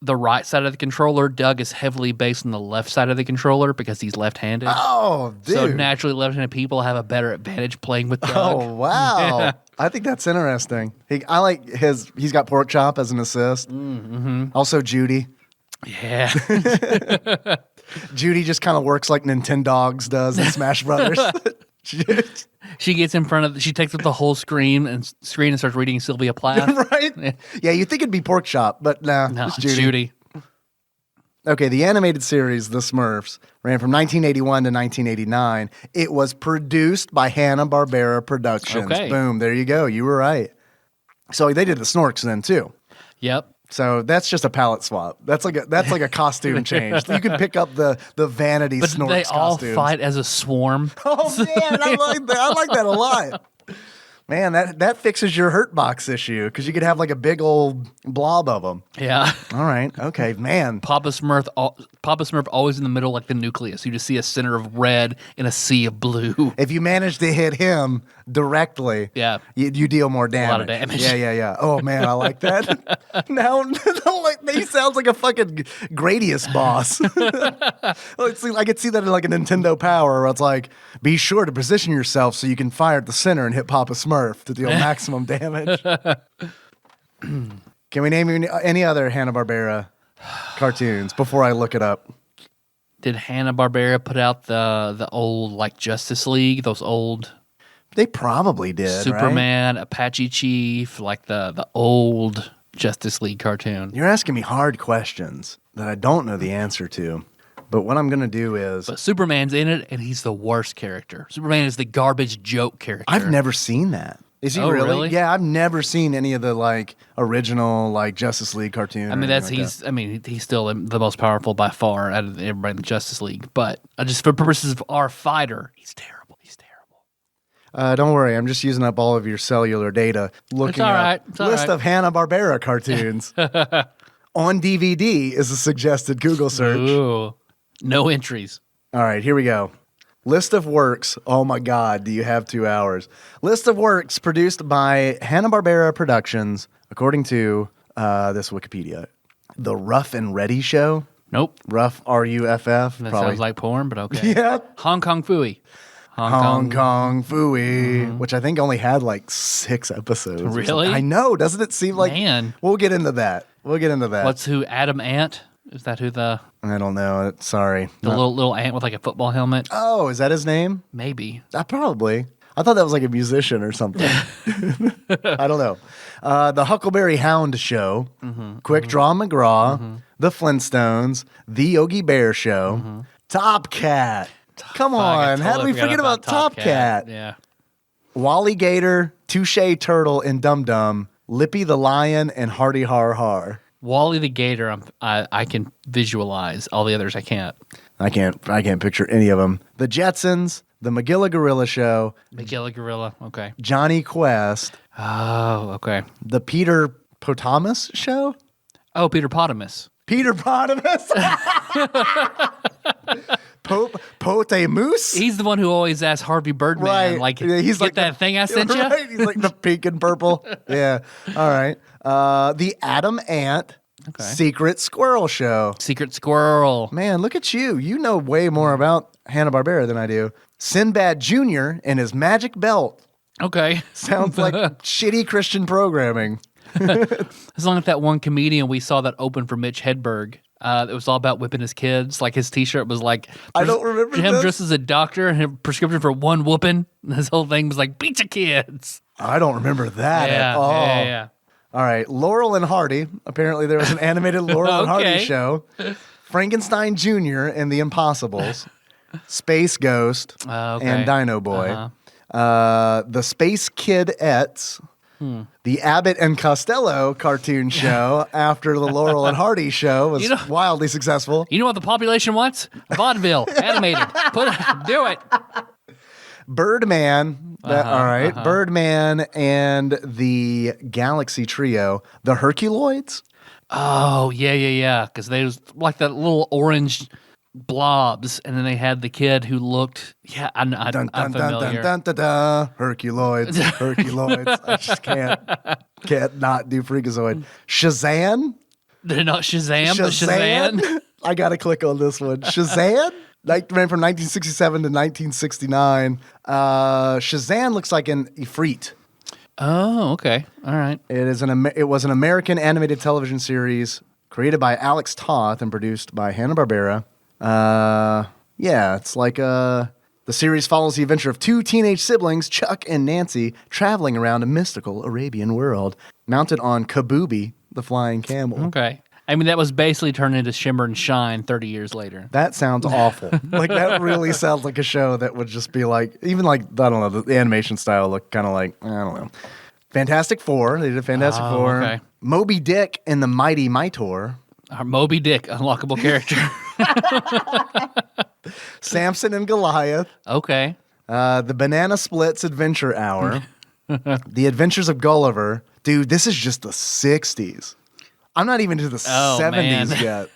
the right side of the controller, Doug is heavily based on the left side of the controller because he's left-handed. Oh, dude. So naturally, left-handed people have a better advantage playing with Doug. Oh, wow. Yeah. I think that's interesting. I like he's got Pork Chop as an assist. Mm-hmm. Also Judy. Yeah. Judy just kind of works like Nintendogs does in Smash Brothers. She gets in front of, she takes up the whole screen and starts reading Sylvia Plath. Right? Yeah, you'd think it'd be Pork Chop, but no, It's it's Judy. Okay, the animated series, The Smurfs, ran from 1981 to 1989. It was produced by Hanna Barbera Productions. Okay. Boom, there you go. You were right. So they did the Snorks then too. Yep. So that's just a palette swap. That's like a costume change. You can pick up the vanity But Snorks they all costumes. fight as a swarm. Oh man, I like that. I like that a lot. Man, that fixes your hurt box issue because you could have like a big old blob of them. Yeah. All right. Okay, man. Papa Smurf always in the middle like the nucleus. You just see a center of red and a sea of blue. If you manage to hit him directly, Yeah. you deal more damage. A lot of damage. Yeah. Oh man, I like that. Now he sounds like a fucking Gradius boss. I could see that in like a Nintendo Power where it's like, be sure to position yourself so you can fire at the center and hit Papa Smurf to deal maximum damage. Can we name any other Hanna-Barbera cartoons before I look it up? Did Hanna-Barbera put out the old like Justice League, those old They probably did. Superman, Apache Chief, like the old Justice League cartoon? You're asking me hard questions that I don't know the answer to. But what I'm going to do is... But Superman's in it, and he's the worst character. Superman is the garbage joke character. I've never seen that. Is he really? Yeah, I've never seen any of the like original like Justice League cartoon. I mean, he's still the most powerful by far out of everybody in the Justice League. But just for purposes of our fighter, he's terrible. He's terrible. Don't worry, I'm just using up all of your cellular data. Looking all up right. It's all list right. of Hanna-Barbera cartoons. On DVD is a suggested Google search. Ooh, no entries. All right, here we go. List of works. Oh my God, do you have 2 hours? List of works produced by Hanna-Barbera Productions, according to this Wikipedia. The Rough and Ready Show. Nope. Rough, R-U-F-F. That probably. sounds like porn, but okay. Yeah. Hong Kong Phooey. Hong Kong Phooey, which I think only had like 6 episodes. or Really? something. I know. Doesn't it seem like... Man. We'll get into that. What's who? Adam Ant? Is that who the I don't know. Sorry. little ant with like a football helmet? Oh, is that his name? Maybe. Probably. I thought that was like a musician or something. I don't know. The Huckleberry Hound Show, Quick Draw McGraw, The Flintstones, The Yogi Bear Show, Top Cat. Come on. How did we forget about Top Cat? Yeah. Wally Gator, Touche Turtle, and Dum Dum, Lippy the Lion, and Hardy Har Har. Wally the Gator, I can visualize. All the others I can't. I can't picture any of them. The Jetsons, The McGilla Gorilla Show, Miguel Gorilla. Okay. Johnny Quest, Oh, okay. The Peter Potamus Show. Oh, Peter Potamus. Peter Potamus. Potamus. He's the one who always asks Harvey Birdman, Right. like, Yeah, he's get like that thing I sent you? Right. He's like the pink and purple. Yeah. All right. The Adam Ant Secret Squirrel Show. Secret Squirrel. Man, look at you. You know way more about Hanna-Barbera than I do. Sinbad Jr. and his magic belt. Okay. Sounds like shitty Christian programming. As long as that one comedian we saw that opened for Mitch Hedberg. It was all about whipping his kids. Like his T-shirt was like, I don't remember him this. dressed as a doctor and a prescription for one whooping. And his whole thing was like, beat your kids. I don't remember that at all. Yeah. All right, Laurel and Hardy. Apparently, there was an animated Laurel and Hardy Okay. show. Frankenstein Jr. and the Impossibles, Space Ghost, Okay. and Dino Boy. The Space Kid-ettes, the Abbott and Costello cartoon show after the Laurel and Hardy show was wildly successful. You know what the population wants? Vaudeville, animated. Do it. Birdman, all right, Birdman and the Galaxy Trio, the Herculoids. Oh, yeah. Because they was like that little orange blobs, and then they had the kid who looked, I'm familiar. Herculoids, Herculoids. I just can't not do Freakazoid. Shazam? They're not Shazam, but Shazam. I got to click on this one. Shazam? Ran from 1967 to 1969. Shazam looks like an Ifrit. Oh, okay. All right. It was an American animated television series created by Alex Toth and produced by Hanna Barbera. It's like the series follows the adventure of two teenage siblings, Chuck and Nancy, traveling around a mystical Arabian world, mounted on Kabubi, the flying camel. Okay. I mean, that was basically turned into Shimmer and Shine 30 years later. That sounds awful. Like, that really sounds like a show that would just be like, even like, I don't know, the animation style looked kind of like, I don't know. Fantastic Four. They did Fantastic Four. Okay. Moby Dick and the Mighty Mightor. Moby Dick, unlockable character. Samson and Goliath. Okay. The Banana Splits Adventure Hour. The Adventures of Gulliver. Dude, this is just the 60s. I'm not even to the 70s yet.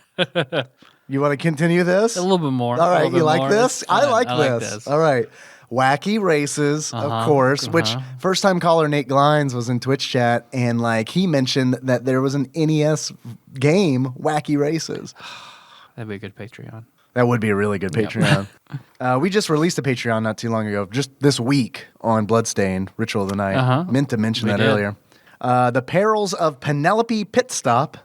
You want to continue this? A little bit more. All right, you like this? I like this. this. All right. Wacky Races, of course, which first-time caller Nate Glines was in Twitch chat, and like he mentioned that there was an NES game, Wacky Races. That'd be a good Patreon. That would be a really good Patreon. We just released a Patreon not too long ago, just this week on Bloodstained, Ritual of the Night. Meant to mention that earlier. The Perils of Penelope Pitstop.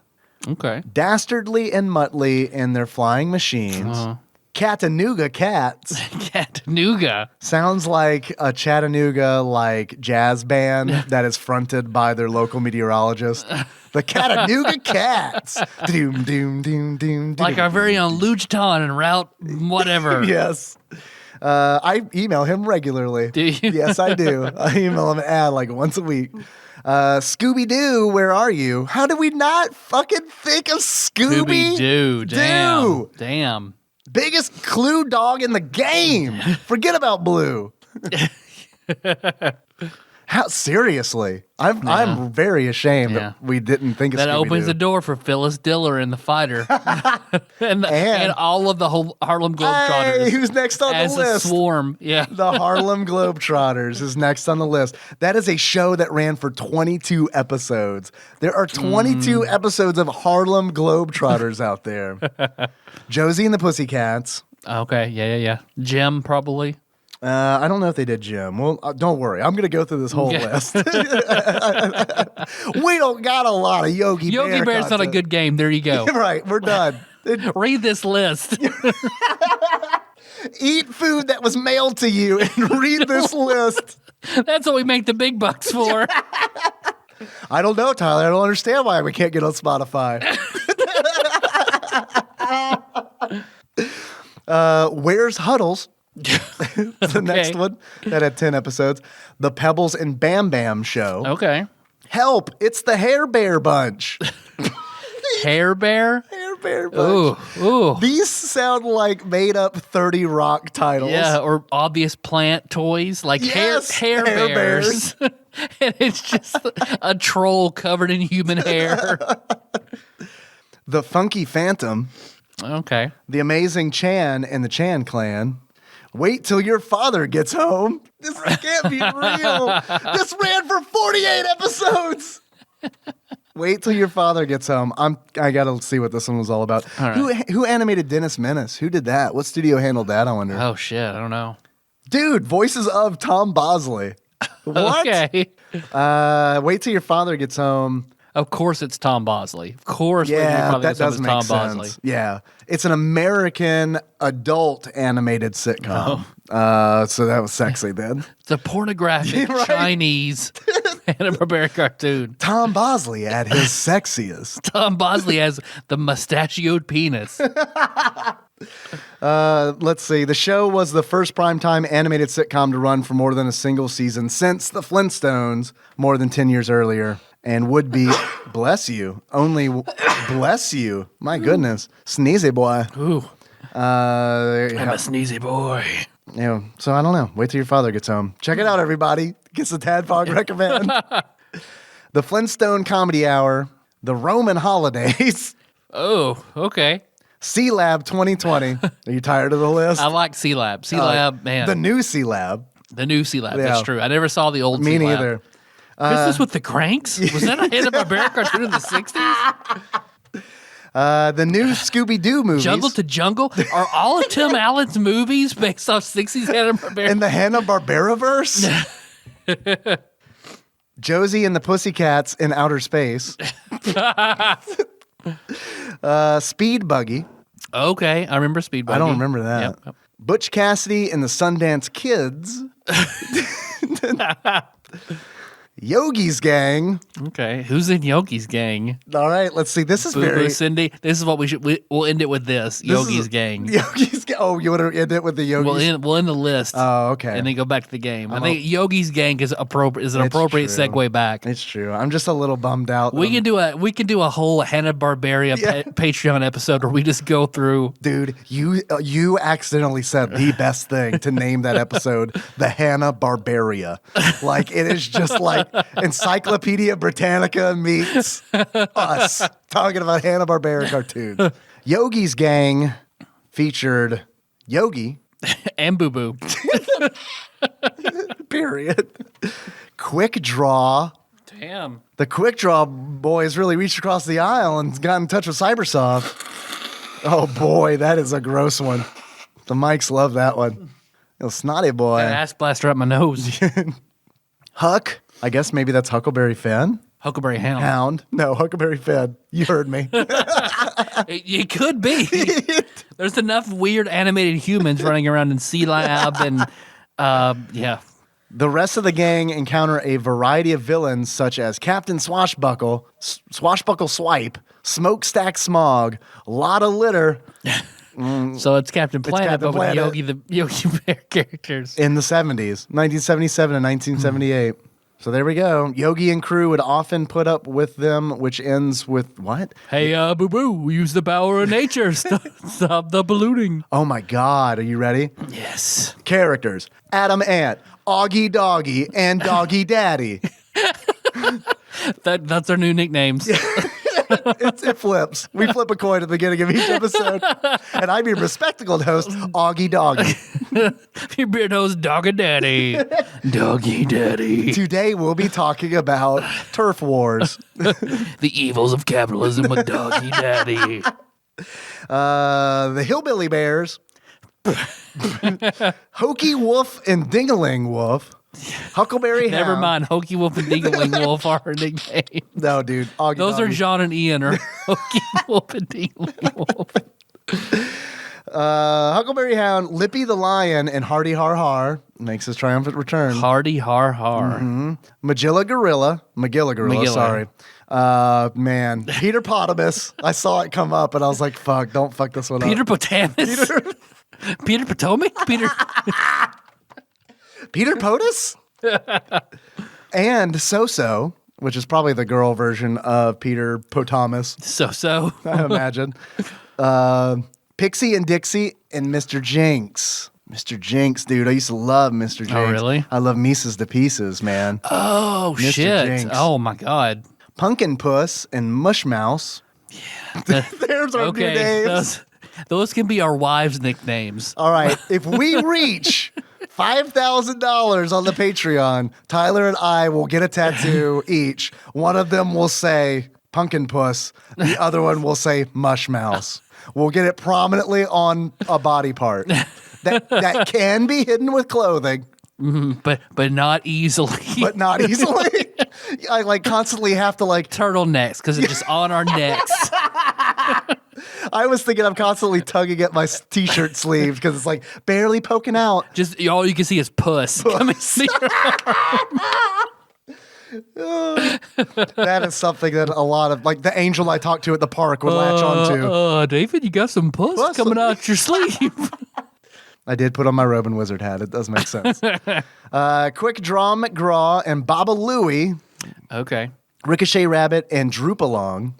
Okay. Dastardly and Muttley and their Flying Machines. Chattanooga Cats. Chattanooga. Sounds like a Chattanooga like jazz band that is fronted by their local meteorologist. The Chattanooga Cats. Doom, doom, doom, doom, Like our very own Lugeton and Route whatever. Yes. I email him regularly. Do you? Yes, I do. I email him an ad like once a week. Scooby-Doo, where are you? How did we not fucking think of Scooby-Doo. Doo? Damn. Biggest clue dog in the game. Forget about Blue. How seriously? I'm very ashamed that we didn't think of that Scooby-Doo. opens the door for Phyllis Diller in The Fighter, and all of the whole Harlem Globetrotters. Hey, who's next on as the list? A swarm, yeah. The Harlem Globetrotters is next on the list. That is a show that ran for 22 episodes. There are 22 episodes of Harlem Globetrotters out there. Josie and the Pussycats. Okay, yeah. Jim, probably. I don't know if they did Jim. Well, don't worry. I'm going to go through this whole list. We don't got a lot of Yogi Bear Yogi Bear's not a content. good game. There you go. Right, we're done. Read this list. Eat food that was mailed to you and read this list. That's what we make the big bucks for. I don't know, Tyler. I don't understand why we can't get on Spotify. Where's Huddles? The next one that had 10 episodes. The Pebbles and Bam Bam Show. Okay. Help! It's the Hair Bear Bunch. Hair Bear? Hair Bear Bunch. Ooh. These sound like made up 30 Rock titles. Yeah, or obvious plant toys like Yes, hair bears. And it's just a troll covered in human hair. The Funky Phantom. Okay. The Amazing Chan and the Chan Clan. Wait till your father gets home. This can't be real. This ran for 48 episodes. Wait till your father gets home. I gotta see what this one was all about. All right. Who animated Dennis Menace? Who did that? What studio handled that? I wonder. Oh shit, I don't know. Dude, voices of Tom Bosley. What? Okay. Wait till your father gets home. Of course, it's Tom Bosley. Of course, Yeah, that does it's make Tom sense. Bosley. Yeah, it's an American adult animated sitcom. So that was sexy then. It's a pornographic Right. Chinese Hanna-Barbera cartoon. Tom Bosley at his sexiest. Tom Bosley has the mustachioed penis. Let's see. The show was the first primetime animated sitcom to run for more than a single season since the Flintstones more than 10 years earlier, and would be, bless you, bless you. My goodness. Sneezy boy. Ooh, I'm a sneezy boy. Yeah, so I don't know. Wait till your father gets home. Check it out, everybody. Gets the TADPOG recommend. The Flintstone Comedy Hour, The Roman Holidays, Oh, okay. C-Lab 2020. Are you tired of the list? I like C-Lab. C-Lab, man. The new C-Lab. The new C-Lab. Yeah. That's true. I never saw the old Me C-Lab. neither. Christmas with the Cranks? Was that a Hanna-Barbera cartoon in the 60s? The new Scooby-Doo movies. Jungle to Jungle? Are all of Tim Allen's movies based off 60s Hanna-Barbera? In the Hanna-Barbera verse. Josie and the Pussycats in Outer Space. Speed Buggy. Okay, I remember Speed Buggy. I don't remember that. Yep. Butch Cassidy and the Sundance Kids. Yogi's Gang. Okay, who's in Yogi's Gang? All right, let's see. This is Boo very Boo Cindy. This is what we'll end it with this. Yogi's Gang. Yogi's Gang. Oh, you want to end it with the Yogi's? We'll end the list. Oh, okay. And then go back to the game. I think Yogi's Gang is an appropriate It's true. segue back. It's true. I'm just a little bummed out. We can do a whole Hanna-Barbera Patreon episode where we just go through. Dude, you accidentally said the best thing to name that episode, the Hanna Barbera. Like it is just like Encyclopedia Britannica meets us talking about Hanna Barbera cartoons. Yogi's Gang featured Yogi, And Boo Boo. period. Quick Draw. Damn. The Quick Draw boys really reached across the aisle and got in touch with Cybersoft. Oh boy, that is a gross one. The mics love that one. Little snotty boy. Got an ass blaster up my nose. Huck. I guess maybe that's Huckleberry Finn. Huckleberry Hound. Hound. No, Huckleberry Finn. You heard me. It could be. There's enough weird animated humans running around in C-Lab and, yeah. The rest of the gang encounter a variety of villains such as Captain Swashbuckle, Swashbuckle Swipe, Smokestack Smog, Lotta Litter. So it's Captain Planet, Captain but with Planet. the Yogi Bear characters. In the 70s, 1977 and 1978. So there we go. Yogi and crew would often put up with them, which ends with what? Hey, Boo Boo, use the power of nature. Stop the ballooning. Oh my God. Are you ready? Yes. Characters: Adam Ant, Augie Doggy, and Doggy Daddy. That's our new nicknames. It flips. We flip a coin at the beginning of each episode. And I'm your bespectacled host, Augie Doggy. Your beard host, Doggy Daddy. Doggy Daddy. Today we'll be talking about turf wars. The evils of capitalism with Doggy Daddy. The Hillbilly Bears. Hokey Wolf and Dingaling Wolf. Huckleberry Hound. Never mind. Hokey Wolf and Dingling Wolf are her nickname. No, dude. Augie Those are Doggy. John and Ian, or Hokey Wolf and Dingling Wolf. Huckleberry Hound, Lippy the Lion, and Hardy Har Har makes his triumphant return. Hardy Har Har. Magilla Gorilla, Magilla. sorry. Man, Peter Potamus. I saw it come up and I was like, fuck, don't fuck this one Peter up. Potamus. Peter Potomac? Peter POTUS? And So-So, which is probably the girl version of Peter Potamus, So. I imagine. Pixie and Dixie and Mr. Jinx. Mr. Jinx, dude. I used to love Mr. Jinx. Oh, really? I love Mises to Pieces, man. Oh, Mr. shit. Jinx. Oh, my God. Pumpkin Puss and Mush Mouse. There's our new names. Those can be our wives' nicknames. All right. If we reach $5,000 on the Patreon, Tyler and I will get a tattoo each. One of them will say Pumpkin Puss. The other one will say Mush Mouse. We'll get it prominently on a body part. That can be hidden with clothing. But not easily. But not easily. I like constantly have to like. Turtlenecks, because it's just on our necks. I was thinking I'm constantly tugging at my t-shirt sleeves because it's like barely poking out. Just all you can see is puss. Coming That is something that a lot of like the angel I talked to at the park would latch onto. David, you got some puss coming out your sleeve. I did put on my Robin Wizard hat. It does make sense. Quick Draw McGraw and Baba Louie. Okay. Ricochet Rabbit and Droop-Along.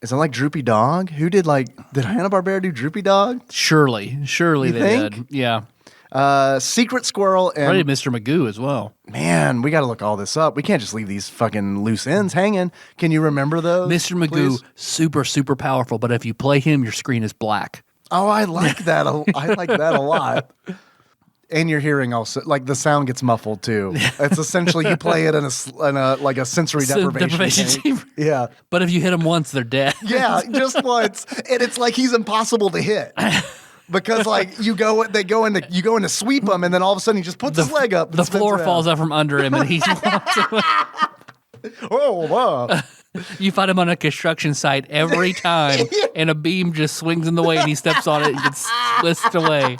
Is it like Droopy Dog? Did Hanna Barbera do Droopy Dog? Surely You they think? did. Yeah. Secret Squirrel and Probably Mr. Magoo as well. man, we got to look all this up. We can't just leave these fucking loose ends hanging. Can you remember those? Mr. Magoo, please? super powerful, but if you play him, your screen is black. Oh, I like that. I like that a lot. And your hearing also, like the sound gets muffled too. It's essentially you play it in a like a sensory deprivation tank. chamber. Yeah, But if you hit them once, they're dead. yeah, just once, and it's like he's impossible to hit because like you go in to sweep him, and then all of a sudden he just puts his leg up. And The spins floor around. falls out from under him, and he's Oh, wow. you find him on a construction site every time, and a beam just swings in the way, and he steps on it and gets whisked away.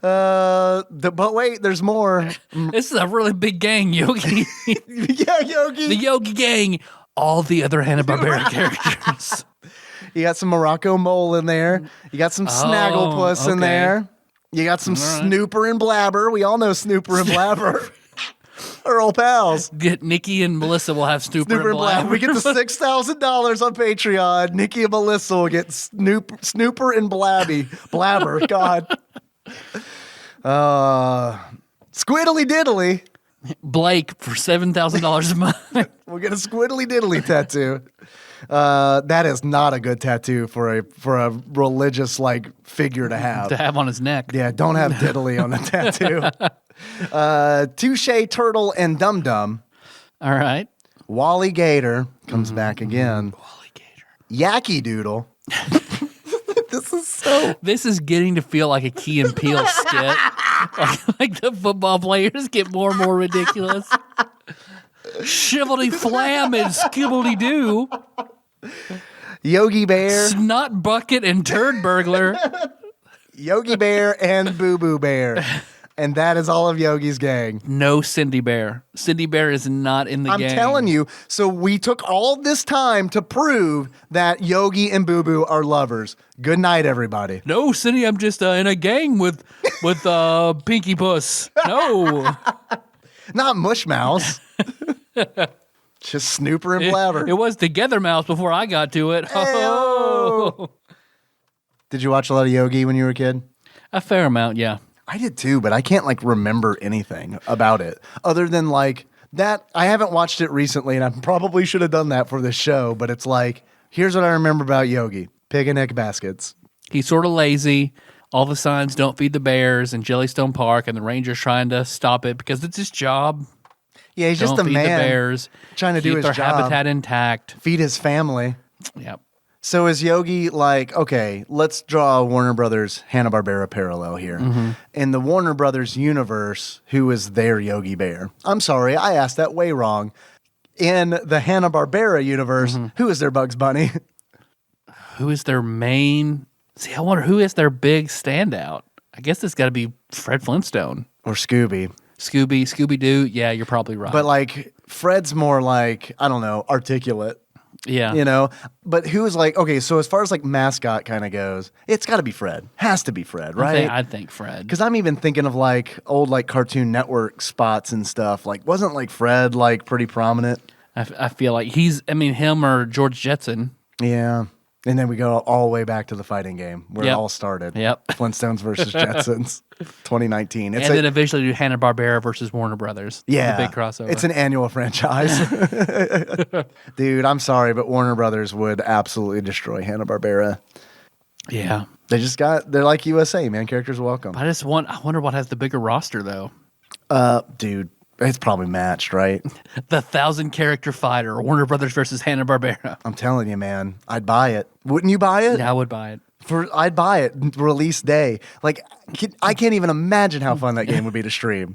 But wait, there's more. This is a really big gang, Yogi. Yeah, Yogi. The Yogi gang. All the other Hanna-Barbera characters. You got some Morocco Mole in there. You got some Snagglepuss in okay. there. You got some Snooper and Blabber. We all know Snooper and Blabber. Our old pals. Get Nikki and Melissa will have Snooper and Blabber. We get the $6,000 on Patreon. Nikki and Melissa will get Snooper and Blabber. God. Squiddly Diddly. Blake for $7,000 a month. We'll get a Squiddly Diddly tattoo. That is not a good tattoo for a religious like figure to have. To have on his neck. Yeah, don't have Diddly on a tattoo. Touche Turtle and Dum Dum. All right. Wally Gator comes back again. Wally Gator. Yaki Doodle. This is getting to feel like a Key and Peele skit. Like the football players get more and more ridiculous. Shiveldy Flam and Skibbledy Doo. Yogi Bear. Snot Bucket and Turd Burglar. Yogi Bear and Boo Boo Bear. And that is all of Yogi's gang. No Cindy Bear. Cindy Bear is not in the gang. I'm telling you. So we took all this time to prove that Yogi and Boo Boo are lovers. Good night, everybody. No, Cindy, I'm just in a gang with Pinky Puss. No. Not Mush Mouse. Just Snooper and Blabber. It was Together Mouse before I got to it. Oh. Did you watch a lot of Yogi when you were a kid? A fair amount, yeah. I did too, but I can't like remember anything about it other than like that. I haven't watched it recently, and I probably should have done that for this show. But it's like, here's what I remember about Yogi: pig and egg baskets. He's sort of lazy. All the signs don't feed the bears in Jellystone Park, and the ranger's trying to stop it because it's his job. Yeah, he's just Don't a feed man the bears, trying to do keep his their job, habitat intact. feed his family. Yep. So is Yogi like, okay, let's draw a Warner Brothers Hanna Barbera parallel here. Mm-hmm. In the Warner Brothers universe, who is their Yogi Bear? I'm sorry, I asked that way wrong. In the Hanna Barbera universe, who is their Bugs Bunny? Who is their main? See, I wonder who is their big standout. I guess it's got to be Fred Flintstone. Or Scooby? Scooby-Doo. Yeah, you're probably right. But like Fred's more like, I don't know, articulate. yeah. You know, but who's like, okay, so as far as like mascot kind of goes, it's got to be Fred. Has to be Fred, right? I think Fred. Because I'm even thinking of like old like Cartoon Network spots and stuff. Like, wasn't like Fred like pretty prominent? I feel like him or George Jetson. Yeah. And then we go all the way back to the fighting game where it Yep. all started. Yep. Flintstones versus Jetsons, 2019. It's And then eventually do Hanna-Barbera versus Warner Brothers. yeah, The big crossover. It's an annual franchise. Dude, I'm sorry, but Warner Brothers would absolutely destroy Hanna-Barbera. yeah. They're like USA, man. Characters welcome. I wonder what has the bigger roster, though. Dude, it's probably matched, right? The 1,000-character fighter, Warner Brothers versus Hanna-Barbera. I'm telling you, man. I'd buy it. Wouldn't you buy it? Yeah, I would buy it. I'd buy it release day. Like, I can't even imagine how fun that game would be to stream.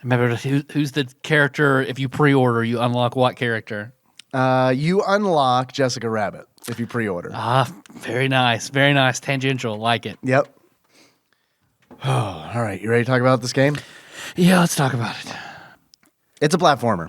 Remember, who's the character? If you pre-order, you unlock what character? You unlock Jessica Rabbit if you pre-order. Ah, very nice. Very nice. Tangential. Like it. Yep. Oh, all right. You ready to talk about this game? Yeah, let's talk about it. It's a platformer.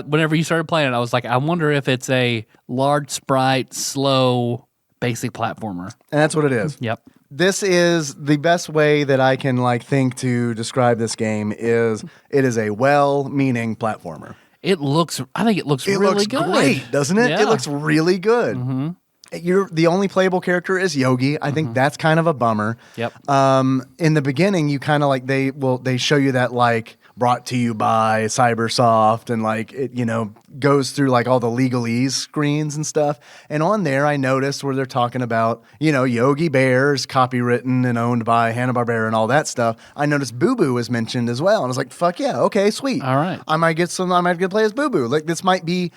Whenever you started playing it, I was like, I wonder if it's a large sprite, slow, basic platformer. And that's what it is. Yep. This is the best way that I can think to describe this game is it is a well-meaning platformer. I think it looks really good. It looks great, doesn't it? Yeah. It looks really good. Mm-hmm. You're the only playable character is Yogi. I think that's kind of a bummer. Yep. In the beginning, you kind of they show you that brought to you by Cybersoft and it goes through all the legalese screens and stuff. And on there, I noticed where they're talking about Yogi Bear is copywritten and owned by Hanna Barbera and all that stuff. I noticed Boo Boo was mentioned as well, and I was like, "Fuck yeah, okay, sweet. All right, I might get to play as Boo Boo. This might be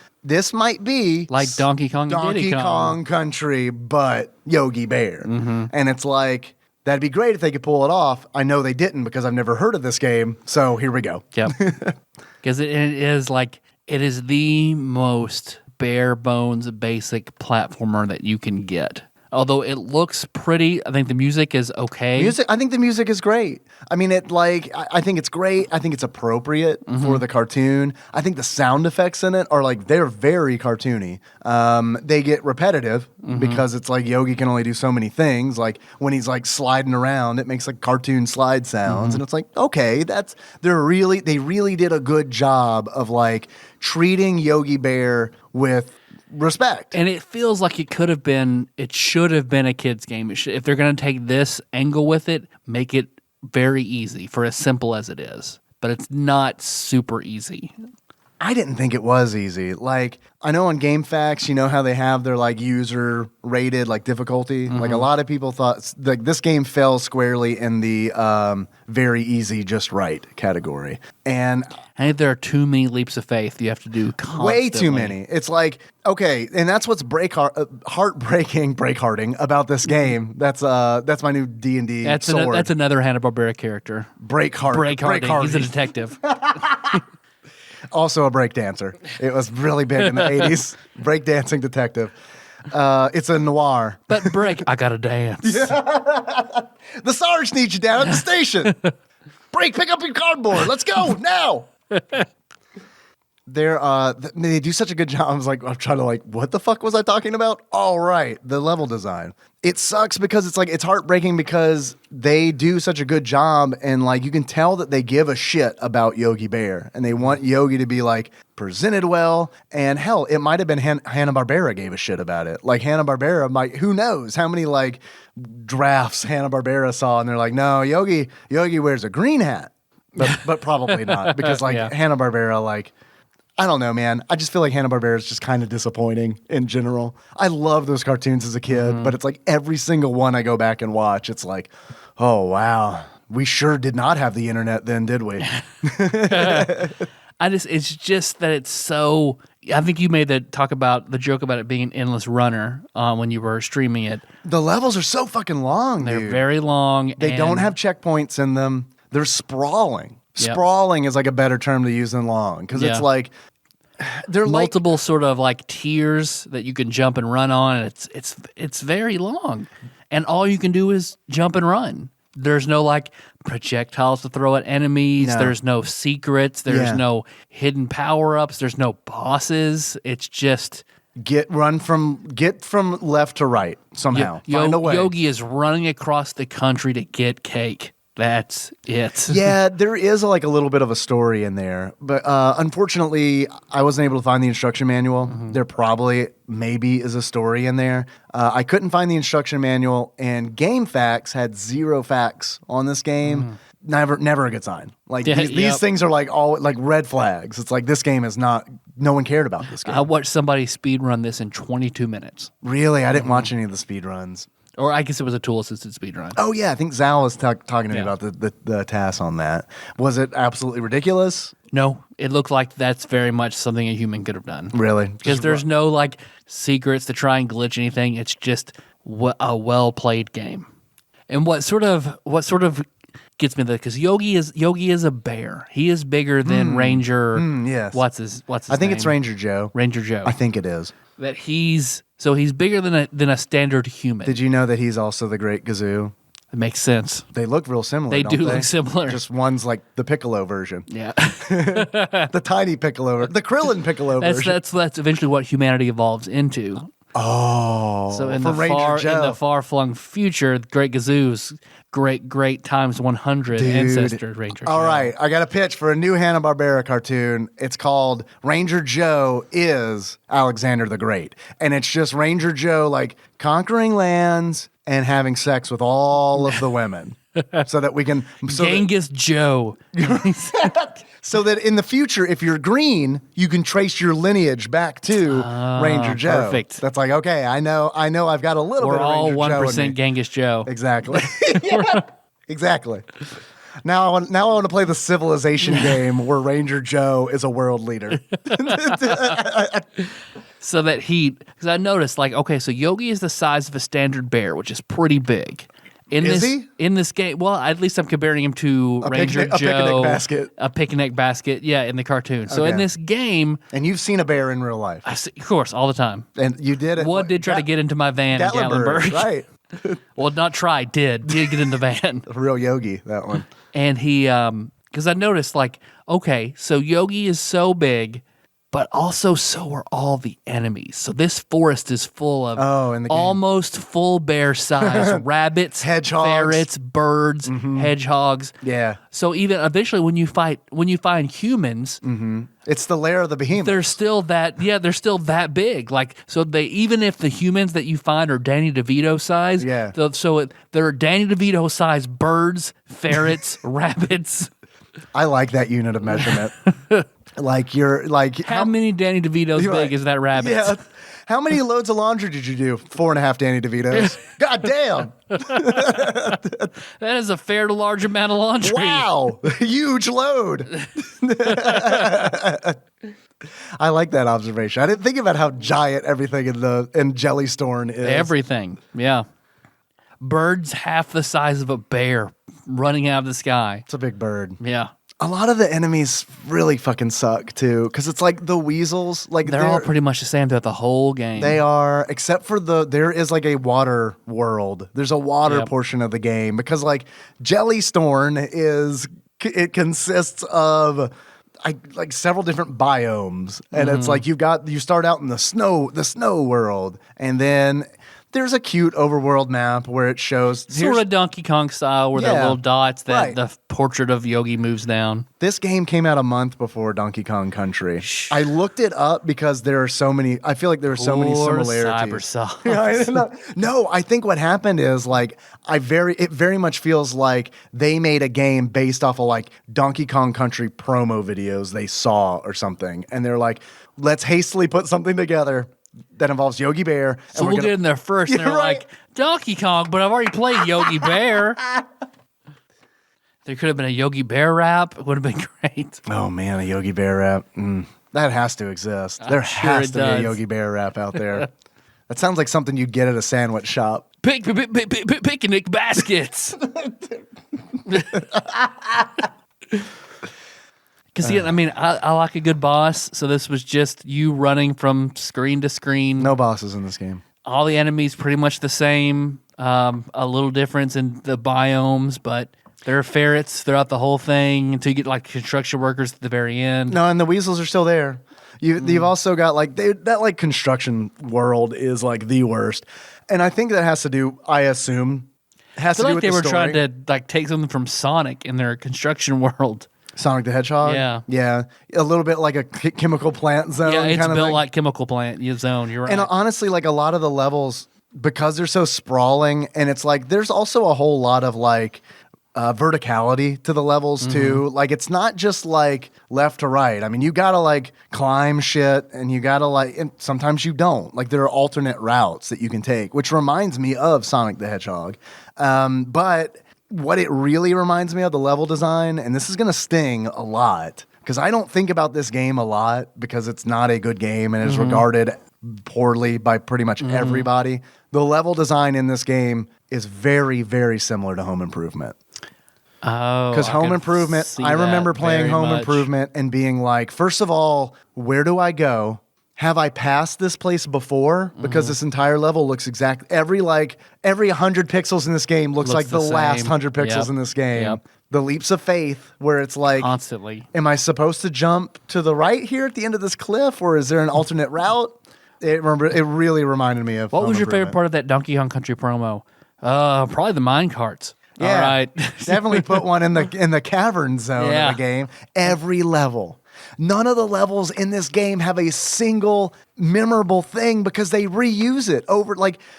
like Donkey Kong, and Diddy Kong Country, but Yogi Bear." Mm-hmm. And it's that'd be great if they could pull it off. I know they didn't because I've never heard of this game. So here we go. Yep. Because it is the most bare bones basic platformer that you can get. Although it looks pretty, I think the music is okay. I think the music is great. I mean, I think it's great. I think it's appropriate for the cartoon. I think the sound effects in it are they're very cartoony. They get repetitive because it's Yogi can only do so many things. When he's sliding around, it makes cartoon slide sounds, and it's okay, they really did a good job of treating Yogi Bear with respect. And it feels like it should have been a kid's game. If they're going to take this angle with it, make it very easy for as simple as it is. But it's not super easy. I didn't think it was easy. I know on GameFAQs, you know how they have their user rated difficulty. A lot of people thought this game fell squarely in the very easy, just right category. And I think there are too many leaps of faith you have to do constantly. Way too many. It's okay, and that's what's breakhearting about this game. That's my new D&D sword. That's another Hanna Barbera character. Breakheart. He's a detective. Also a breakdancer. It was really big in the 80s. Breakdancing detective. It's a noir. But I gotta dance. The Sarge needs you down at the station. Break, pick up your cardboard. Let's go now. They do such a good job. I was I'm trying to what the fuck was I talking about? All right, the level design. It sucks because it's heartbreaking because they do such a good job and you can tell that they give a shit about Yogi Bear and they want Yogi to be presented well. And hell, it might have been Hanna Barbera gave a shit about it. Hanna Barbera might, who knows how many drafts Hanna Barbera saw and they're no, Yogi wears a green hat, but probably not because Yeah. Hanna Barbera I don't know, man. I just feel like Hanna Barbera is just kind of disappointing in general. I love those cartoons as a kid, but it's every single one I go back and watch, it's oh, wow. We sure did not have the internet then, did we? It's just that it's so. I think you made the joke about it being an endless runner when you were streaming it. The levels are so fucking long, They're dude. very long. They don't have checkpoints in them. They're sprawling. Yep. Sprawling is a better term to use than long because it's they're multiple sort of tiers that you can jump and run on. And it's very long, and all you can do is jump and run. There's no projectiles to throw at enemies. No. There's no secrets. There's no hidden power ups. There's no bosses. It's just get from left to right somehow. Find a way. Yogi is running across the country to get cake. That's it. Yeah, there is a little bit of a story in there, but unfortunately, I wasn't able to find the instruction manual. There maybe is a story in there. I couldn't find the instruction manual, and GameFAQs had 0 facts on this game. Never a good sign. These things are all red flags. It's this game is not. No one cared about this game. I watched somebody speed run this in 22 minutes. Really, I didn't watch any of the speed runs. Or I guess it was a tool-assisted speedrun. Oh, yeah. I think Zal was talking to me about the task on that. Was it absolutely ridiculous? No. It looked like that's very much something a human could have done. Really? Because there's no, secrets to try and glitch anything. It's just a well-played game. And what sort of gets me because Yogi is a bear. He is bigger than Ranger. Yes. What's his I think name? it's Ranger Joe. Ranger Joe. I think it is. That he's bigger than a standard human. Did you know that he's also the Great Gazoo? It makes sense. They look real similar. They don't do look similar. Just one's like the Piccolo version. Yeah. The tiny Piccolo, the Krillin Piccolo version. That's eventually what humanity evolves into. Oh, So in from Ranger Joe. in the far flung future, Great Gazoo's great times 100 ancestor Ranger Joe. All right, I got a pitch for a new Hanna Barbera cartoon. It's called Ranger Joe is Alexander the Great, and it's just Ranger Joe like conquering lands and having sex with all of the women, so that we can Genghis Joe. So that in the future, if you're green, you can trace your lineage back to Ranger Joe. Perfect. That's like, okay, I know I've got a little We're bit of all Ranger Joe in 1% me. Genghis Joe. Exactly. Yeah, exactly. Now I want to play the civilization game where Ranger Joe is a world leader. So that because I noticed, like, okay, so Yogi is the size of a standard bear, which is pretty big. Is he? In this game, well, at least I'm comparing him to Ranger Joe. A picnic basket. A picnic basket, yeah, in the cartoon. So in Okay. this game, And you've seen a bear in real life. I see, of course, all the time. And you did it. One did try to get into my van in Gatlinburg. Right. Well, not try, did get in the van. A real Yogi, that one. And he, because I noticed, like, okay, so Yogi is so big, but also so are all the enemies. So this forest is full of in the game. almost full bear size rabbits, Hedgehogs. ferrets, birds, hedgehogs. Yeah. So even eventually, when you find humans, It's the lair of the behemoth. they're still that big. Like, so even if the humans that you find are Danny DeVito size, Yeah. there are Danny DeVito size birds, ferrets, rabbits. I like that unit of measurement. Like you're like How many Danny DeVitos big right. is that rabbit? Yeah. How many loads of laundry did you do? 4.5 Danny DeVitos. God damn. That is a fair to large amount of laundry. Wow. Huge load. I like that observation. I didn't think about how giant everything in Jellystone is. Everything. Yeah. Birds half the size of a bear running out of the sky. It's a big bird. Yeah. A lot of the enemies really fucking suck too, because it's like the weasels. Like They're all pretty much the same throughout the whole game. They are, except for there is like a water world. There's a water Yep. portion of the game because like Jellystone it consists of like several different biomes, and it's like you start out in the snow world, and then there's a cute overworld map where it shows sort of Donkey Kong style, where there are Yeah, little dots that right. the portrait of Yogi moves down. This game came out a month before Donkey Kong Country. I looked it up because there are so many. I feel like there are so many Poor similarities. Cybersoft. Yeah, I don't know. No, I think what happened is like it very much feels like they made a game based off of like Donkey Kong Country promo videos they saw or something, and they're like, let's hastily put something together that involves Yogi Bear. So we'll get in there first, and Yeah, they're right. like, Donkey Kong, but I've already played Yogi Bear. There could have been a Yogi Bear rap. It would have been great. Oh man, a Yogi Bear rap. That has to exist. There sure has it to be a does. Yogi Bear rap out there. That sounds like something you'd get at a sandwich shop. Picnic baskets. Because, I mean, I like a good boss, so this was just you running from screen to screen. No bosses in this game. All the enemies pretty much the same. A little difference in the biomes, but there are ferrets throughout the whole thing until you get, like, construction workers at the very end. No, and the weasels are still there. You've also got like that like construction world is like the worst, and I think that has to do. I assume has I feel to do like with they the were story. trying to, like, take something from Sonic in their construction world. Sonic the Hedgehog. Yeah. a little bit like a chemical plant zone. Yeah, it's kind of built thing. like chemical plant zone. You're right. And honestly, like a lot of the levels, because they're so sprawling, and it's like there's also a whole lot of like verticality to the levels too. Like it's not just like left to right. I mean, you gotta like climb shit, and you gotta like, and sometimes you don't. Like there are alternate routes that you can take, which reminds me of Sonic the Hedgehog. But what it really reminds me of, the level design, and this is gonna sting a lot because I don't think about this game a lot because it's not a good game and is regarded poorly by pretty much everybody. The level design in this game is very, very similar to Home Improvement. Oh, Because Home Improvement, I remember playing Home Improvement and being like, first of all, where do I go? Have I passed this place before? Because this entire level looks every 100 pixels in this game looks like the last 100 pixels in this game. Yep. The leaps of faith where it's like, constantly. am I supposed to jump to the right here at the end of this cliff, or is there an alternate route? It really reminded me of What Home was your favorite Improvement. part of that Donkey Kong Country promo? Probably the mine carts. Yeah, All right. definitely put one in the cavern zone Yeah. of the game. Every level. None of the levels in this game have a single memorable thing because they reuse it over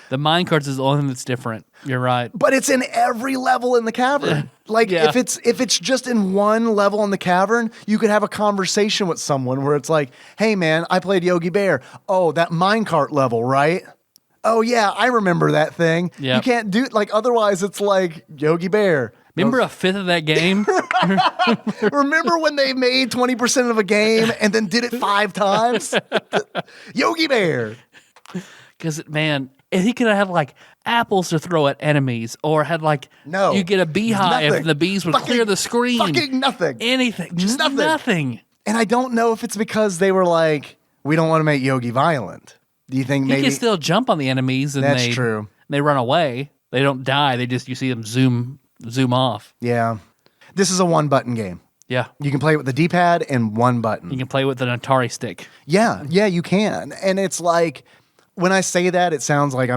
The mine carts is the only thing that's different. You're right. but it's in every level in the cavern. Yeah. if it's just in one level in the cavern, you could have a conversation with someone where it's like, "Hey man, I played Yogi Bear. Oh, that minecart level, right? Oh yeah, I remember that thing." Yep. You can't do otherwise it's like Yogi Bear. Remember a fifth of that game? Remember when they made 20% of a game and then did it 5 times? Yogi Bear. Because, man, if he could have apples to throw at enemies or had No. you get a beehive Nothing. and the bees would clear the screen. Fucking nothing. Anything. Just Nothing. nothing. And I don't know if it's because they were like, we don't want to make Yogi violent. Do you think He maybe? can still jump on the enemies and That's true. they run away. They don't die. They just, you see them zoom off. Yeah. This is a 1-button game. Yeah. You can play it with the D-pad and 1 button. You can play with an Atari stick. Yeah, you can. And it's like, when I say that, it sounds like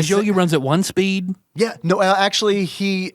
Yogi runs at 1 speed. Yeah, no, actually, he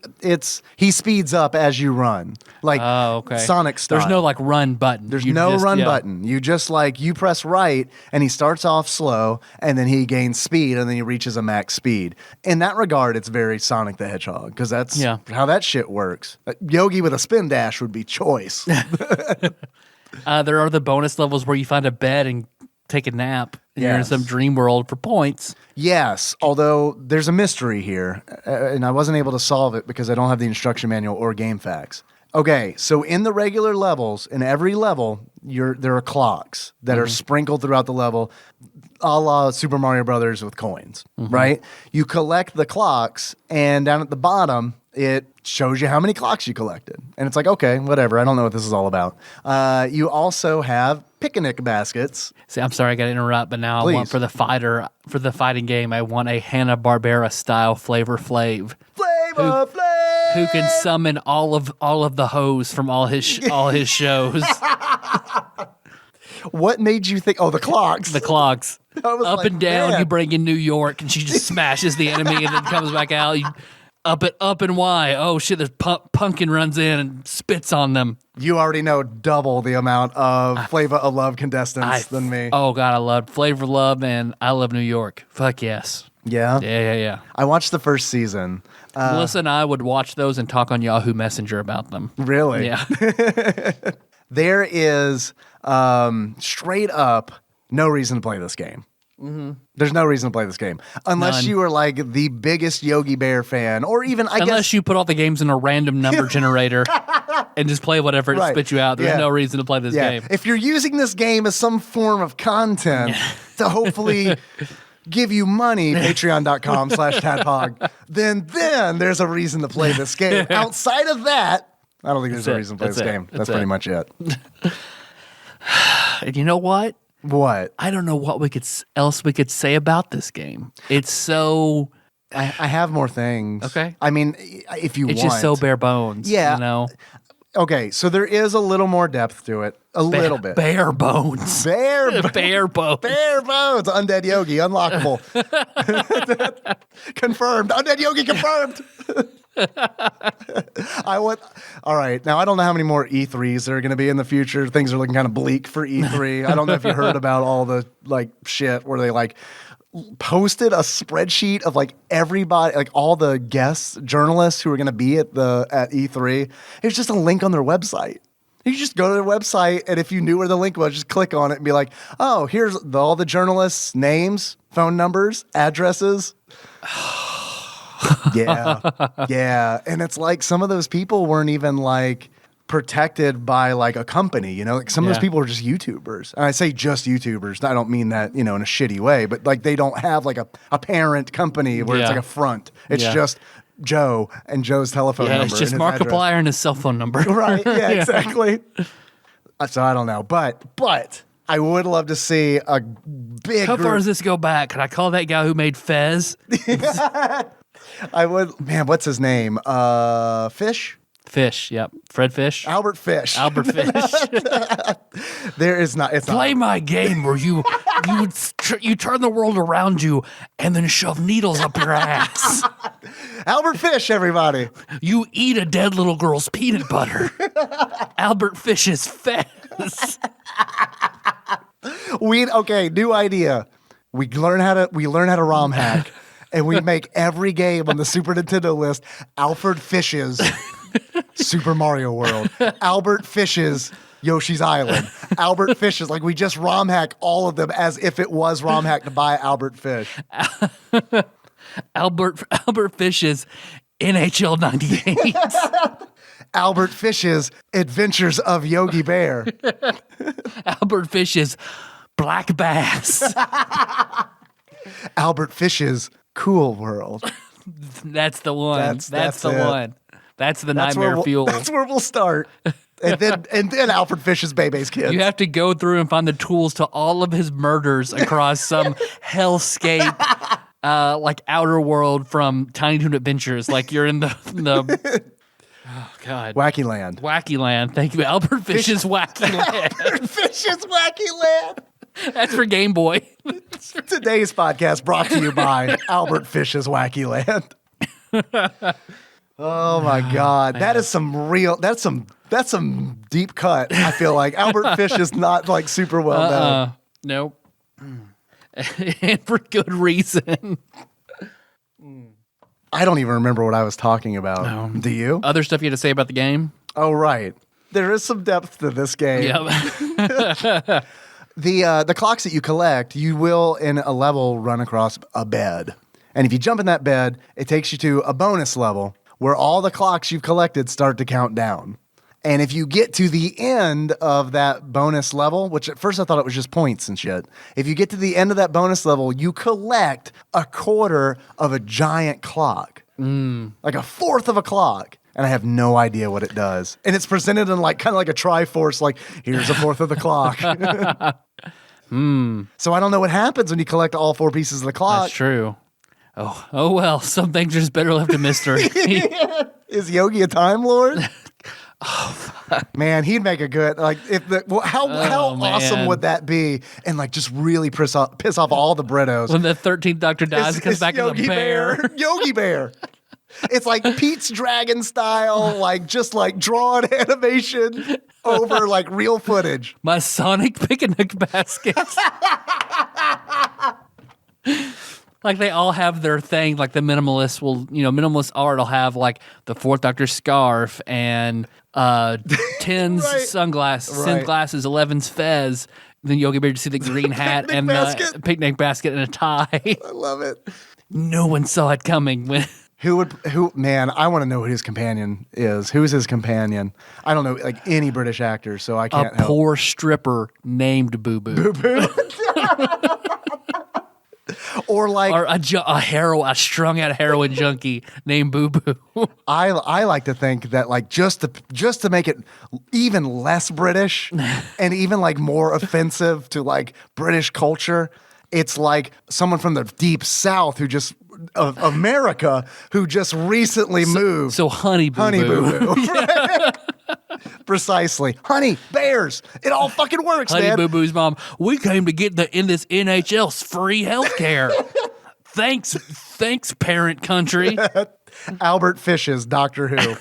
speeds up as you run, Oh, okay. Sonic style. There's no run button. There's You no just- run yeah. button. You just you press right, and he starts off slow, and then he gains speed, and then he reaches a max speed. In that regard, it's very Sonic the Hedgehog because that's how that shit works. Yogi with a spin dash would be choice. There are the bonus levels where you find a bed and take a nap. And you're in Yes. some dream world for points. Yes, although there's a mystery here, and I wasn't able to solve it because I don't have the instruction manual or game facts. Okay, so in the regular levels, in every level, there are clocks that are sprinkled throughout the level, a la Super Mario Brothers with coins, right? You collect the clocks, and down at the bottom, it shows you how many clocks you collected. And it's like, okay, whatever. I don't know what this is all about. You also have picnic baskets. See, I'm sorry I got to interrupt, but now I want Please. for the fighting game, I want a Hanna Barbera style Flavor Flav Flavor Flav! who can summon all of the hoes from all his shows. What made you think? Oh, the clocks. The clocks. I was Up like, and down, man. you bring in New York, and she just smashes the enemy and then comes back out. You up and Y. Oh shit! There's Pumpkin runs in and spits on them. You already know double the amount of Flavor of Love contestants than me. Oh god, I love Flavor Love and I Love New York. Fuck yes. Yeah? Yeah. I watched the first season. Melissa and I would watch those and talk on Yahoo Messenger about them. Really? Yeah. There is straight up no reason to play this game. There's no reason to play this game. Unless None. you are like the biggest Yogi Bear fan, or even, I Unless guess... you put all the games in a random number generator and just play whatever it Right. spits you out. There's Yeah. no reason to play this game. If you're using this game as some form of content to hopefully give you money, patreon.com/tadpog, then there's a reason to play this game. Outside of that, I don't think there's a That's it. reason to play That's this it. game. That's That's it. pretty much it. And you know what? What? I don't know what else we could say about this game. It's so I have more things. Okay. I mean, if you it's want. just so bare bones. Yeah. You know? Okay, so there is a little more depth to it. A little bit. Bare bones. Bare bones. Bare bones. Bare bones. Undead Yogi, unlockable. Confirmed. Undead Yogi confirmed. All right. Now, I don't know how many more E3s there are going to be in the future. Things are looking kind of bleak for E3. I don't know if you heard about all the shit where they posted a spreadsheet of everybody, all the guests, journalists who are going to be at E3. It's just a link on their website. You just go to their website, and if you knew where the link was, just click on it and be like, oh, here's all the journalists' names, phone numbers, addresses. Yeah. And it's like some of those people weren't even protected by a company, some of those Yeah. people are just YouTubers. And I say just YouTubers. I don't mean that, in a shitty way, but they don't have a parent company where it's Yeah. a front. It's Yeah. just Joe and Joe's telephone number. It's just and his address. Markiplier and his cell phone number. Right. Yeah, exactly. So I don't know. But I would love to see a big How group. far does this go back? Can I call that guy who made Fez? I would. Man, what's his name? Fish? Fish, yep. Fred Fish. Albert Fish. Albert Fish. There is not. It's Play not. my game where you turn the world around you and then shove needles up your ass. Albert Fish, everybody. You eat a dead little girl's peanut butter. Albert Fish's Fez. Okay, new idea. We learn how to ROM hack, and we make every game on the Super Nintendo list Alfred Fish's Super Mario World, Albert Fish's Yoshi's Island, Albert Fish's. Like we just ROM hack all of them as if it was ROM hacked by Albert Fish. Albert Fish's NHL 98. Albert Fish's Adventures of Yogi Bear. Albert Fish's Black Bass. Albert Fish's Cool World. That's the one. That's the it. one. That's the nightmare fuel. That's where we'll start. And then Alfred Fish's Bebe's Kids. You have to go through and find the tools to all of his murders across some hellscape, like outer world from Tiny Toon Adventures. Like you're in the oh God, Wacky Land. Wacky Land. Thank you, Albert Fish's Wacky Land. Albert Fish's Wacky Land. That's for Game Boy. Today's podcast brought to you by Albert Fish's Wacky Land. Oh my God, that is some real. That's some deep cut. I feel like Albert Fish is not like super well known. Nope. And for good reason. I don't even remember what I was talking about. No. Do you? Other stuff you had to say about the game? Oh right, there is some depth to this game. Yep. The clocks that you collect, you will in a level run across a bed, and if you jump in that bed, it takes you to a bonus level where all the clocks you've collected start to count down. And if you get to the end of that bonus level, which at first I thought it was just points and shit, if you get to the end of that bonus level, you collect a quarter of a giant clock, like a fourth of a clock. And I have no idea what it does. And it's presented in like kind of like a Triforce, like here's a fourth of the clock. So I don't know what happens when you collect all four pieces of the clock. That's true. Oh well, some things are just better left a mystery. Is Yogi a Time Lord? Man, he'd make a good like. If the how awesome man. would that be? And like just really piss off all the Britos. When the 13th Doctor dies, it comes back as a bear. Yogi Bear. It's like Pete's Dragon style, like just like drawn animation over like real footage. My Sonic picnic baskets. Like they all have their thing. Like the minimalist minimalist art will have like the Fourth Doctor scarf and 10's Right. sunglasses, Right. 10's glasses, 11's fez. Then Yogi Bear, you see the green hat Picnic and basket. the picnic basket and a tie. I love it. No one saw it coming. Man, I want to know who his companion is. Who's his companion? I don't know, like any British actor, so I A can't help. poor stripper named Boo Boo. Or like, Or a strung out heroin junkie named Boo Boo. I like to think that like just to make it even less British and even like more offensive to like British culture, it's like someone from the deep South who just of America who just recently moved. So Honey Boo Honey Boo. Boo Boo. Right? Precisely. Honey, bears. It all fucking works, Honey man. Boo Boo's mom, we came to get in this NHL's free health care. Thanks, parent country. Albert Fish's Doctor Who.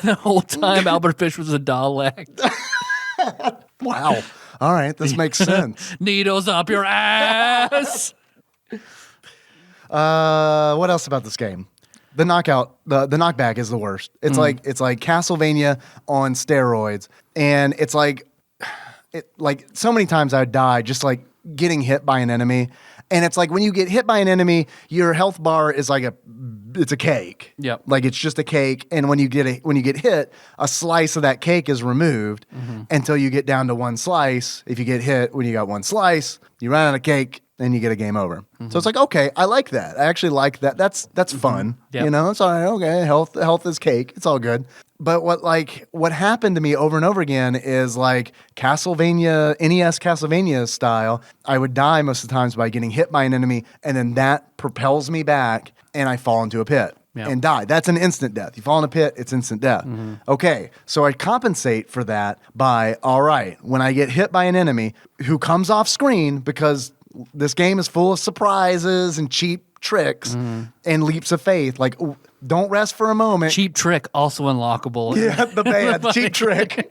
The whole time Albert Fish was a Dalek. Wow. All right, this makes sense. Needles up your ass. What else about this game? The knockback is the worst. It's like Castlevania on steroids, and it's like so many times I would die just like getting hit by an enemy, and it's like when you get hit by an enemy, your health bar is like it's a cake. Yep. Like it's just a cake, and when you get hit, a slice of that cake is removed until you get down to one slice. If you get hit when you got one slice, you run out of cake, and you get a game over. So it's like, okay, I like that. I actually like that. That's fun. Yep. You know, it's all right. Okay, health is cake. It's all good. But what happened to me over and over again is like Castlevania, NES Castlevania style. I would die most of the times by getting hit by an enemy, and then that propels me back, and I fall into a pit. Yep. And die. That's an instant death. You fall in a pit, it's instant death. Okay, so I compensate for that by, all right, when I get hit by an enemy who comes off screen, because this game is full of surprises and cheap tricks and leaps of faith, like, don't rest for a moment. Cheap Trick, also unlockable. Yeah, the band, Cheap Trick.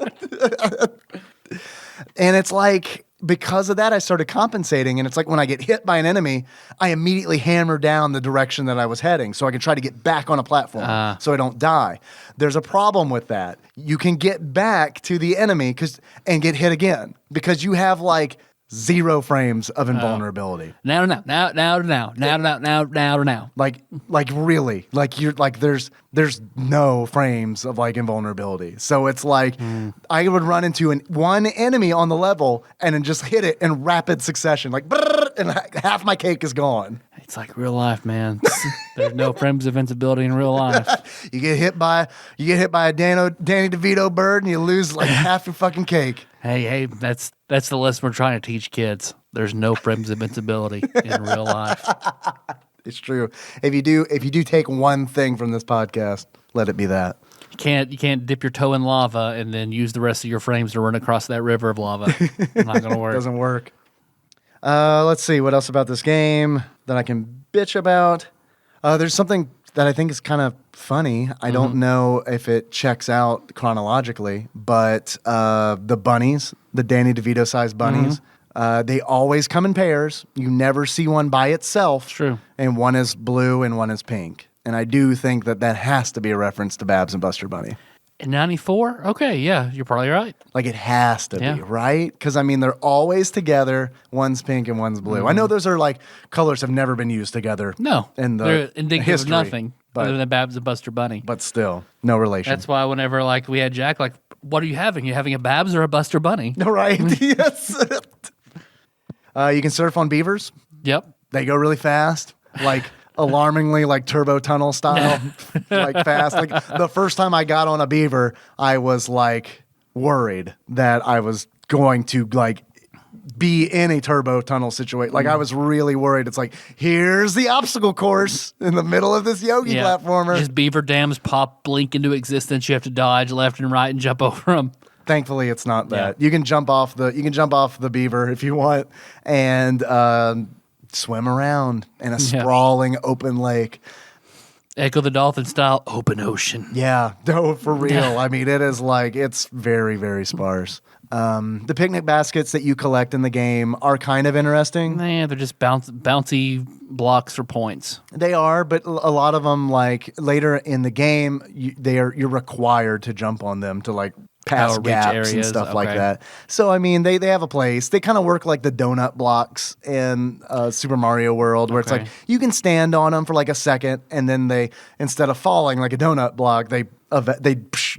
And it's like, because of that, I started compensating. And it's like when I get hit by an enemy, I immediately hammer down the direction that I was heading so I can try to get back on a platform so I don't die. There's a problem with that. You can get back to the enemy and get hit again because you have like 0 frames of invulnerability. Now. Like really, like you're like there's no frames of like invulnerability. So it's like I would run into one enemy on the level and then just hit it in rapid succession, like brrr, and half my cake is gone. It's like real life, man. There's no frames of invincibility in real life. You get hit by a Danny DeVito bird and you lose like half your fucking cake. Hey, that's the lesson we're trying to teach kids. There's no frames of invincibility in real life. It's true. If you do take one thing from this podcast, let it be that. You can't dip your toe in lava and then use the rest of your frames to run across that river of lava. Not gonna work. Doesn't work. Let's see what else about this game that I can bitch about. There's something that I think is kind of funny. I don't know if it checks out chronologically, but the bunnies, the Danny DeVito sized bunnies, they always come in pairs. You never see one by itself. True. And one is blue and one is pink. And I do think that has to be a reference to Babs and Buster Bunny. In 94? Okay, yeah, you're probably right. Like it has to be, right? Because I mean, they're always together. One's pink and one's blue. I know those are like colors have never been used together. No, they're indicative history, of nothing other than Babs and Buster Bunny. But still, no relation. That's why whenever like we had Jack, like, what are you having? You having a Babs or a Buster Bunny? Right? Yes. You can surf on beavers. Yep. They go really fast, like alarmingly like turbo tunnel style, like fast. Like the first time I got on a beaver, I was like worried that I was going to like be in a turbo tunnel situation. Like I was really worried. It's like, here's the obstacle course in the middle of this Yogi platformer. Just beaver dams blink into existence. You have to dodge left and right and jump over them. Thankfully, it's not that. You can jump off the beaver if you want and swim around in a sprawling open lake. Echo the Dolphin style, open ocean. Yeah, no, for real. I mean, it is like, it's very, very sparse. The picnic baskets that you collect in the game are kind of interesting. They're just bouncy blocks for points. They are, but a lot of them, like later in the game, you're required to jump on them to like pass gaps areas and stuff like that. So I mean, they have a place. They kind of work like the donut blocks in Super Mario World, where it's like you can stand on them for like a second, and then they, instead of falling like a donut block, they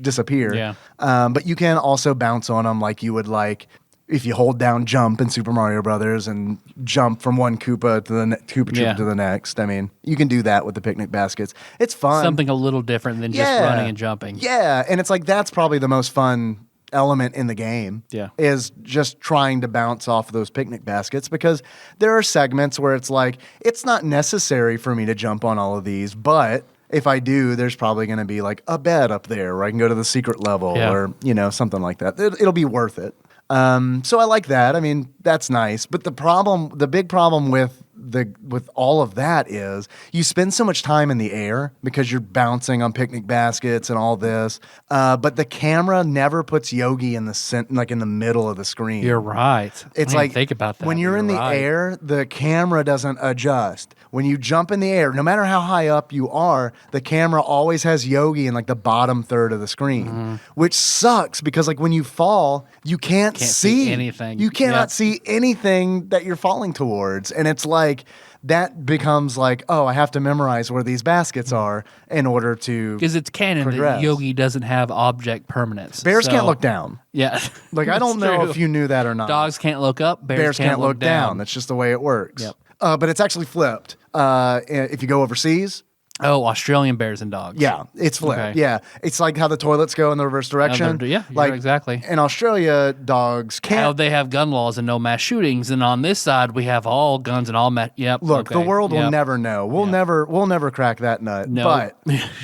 disappear. Yeah. But you can also bounce on them like you would like if you hold down jump in Super Mario Brothers and jump from one Koopa to the Koopa Troopa to the next. I mean, you can do that with the picnic baskets. It's fun. Something a little different than just running and jumping. Yeah, and it's like that's probably the most fun element in the game. Yeah. Is just trying to bounce off those picnic baskets, because there are segments where it's like it's not necessary for me to jump on all of these, but if I do, there's probably going to be like a bed up there where I can go to the secret level or, something like that. It'll be worth it. So I like that. I mean, that's nice. But the big problem with all of that is you spend so much time in the air because you're bouncing on picnic baskets and all this. But the camera never puts Yogi in the middle of the screen. You're right. It's like, think about that. When you're in the air, the camera doesn't adjust. When you jump in the air, no matter how high up you are, the camera always has Yogi in like the bottom third of the screen, which sucks because like when you fall, you can't see anything. You cannot see anything that you're falling towards. And it's like, that becomes like, oh, I have to memorize where these baskets are in order to Because it's canon progress. that Yogi doesn't have object permanence. Bears so- can't look down. Yeah. Like, I don't know if you knew that or not. Dogs can't look up. Bears can't look down. That's just the way it works. Yep. But it's actually flipped. If you go overseas, Oh, Australian bears and dogs. yeah, it's flipped. Okay. Yeah, it's like how the toilets go in the reverse direction. Yeah, like exactly. In Australia, dogs How can't. they have gun laws and no mass shootings, and on this side we have all guns and all Yep. Look, okay, the world will yep. never know. We'll never crack that nut. No.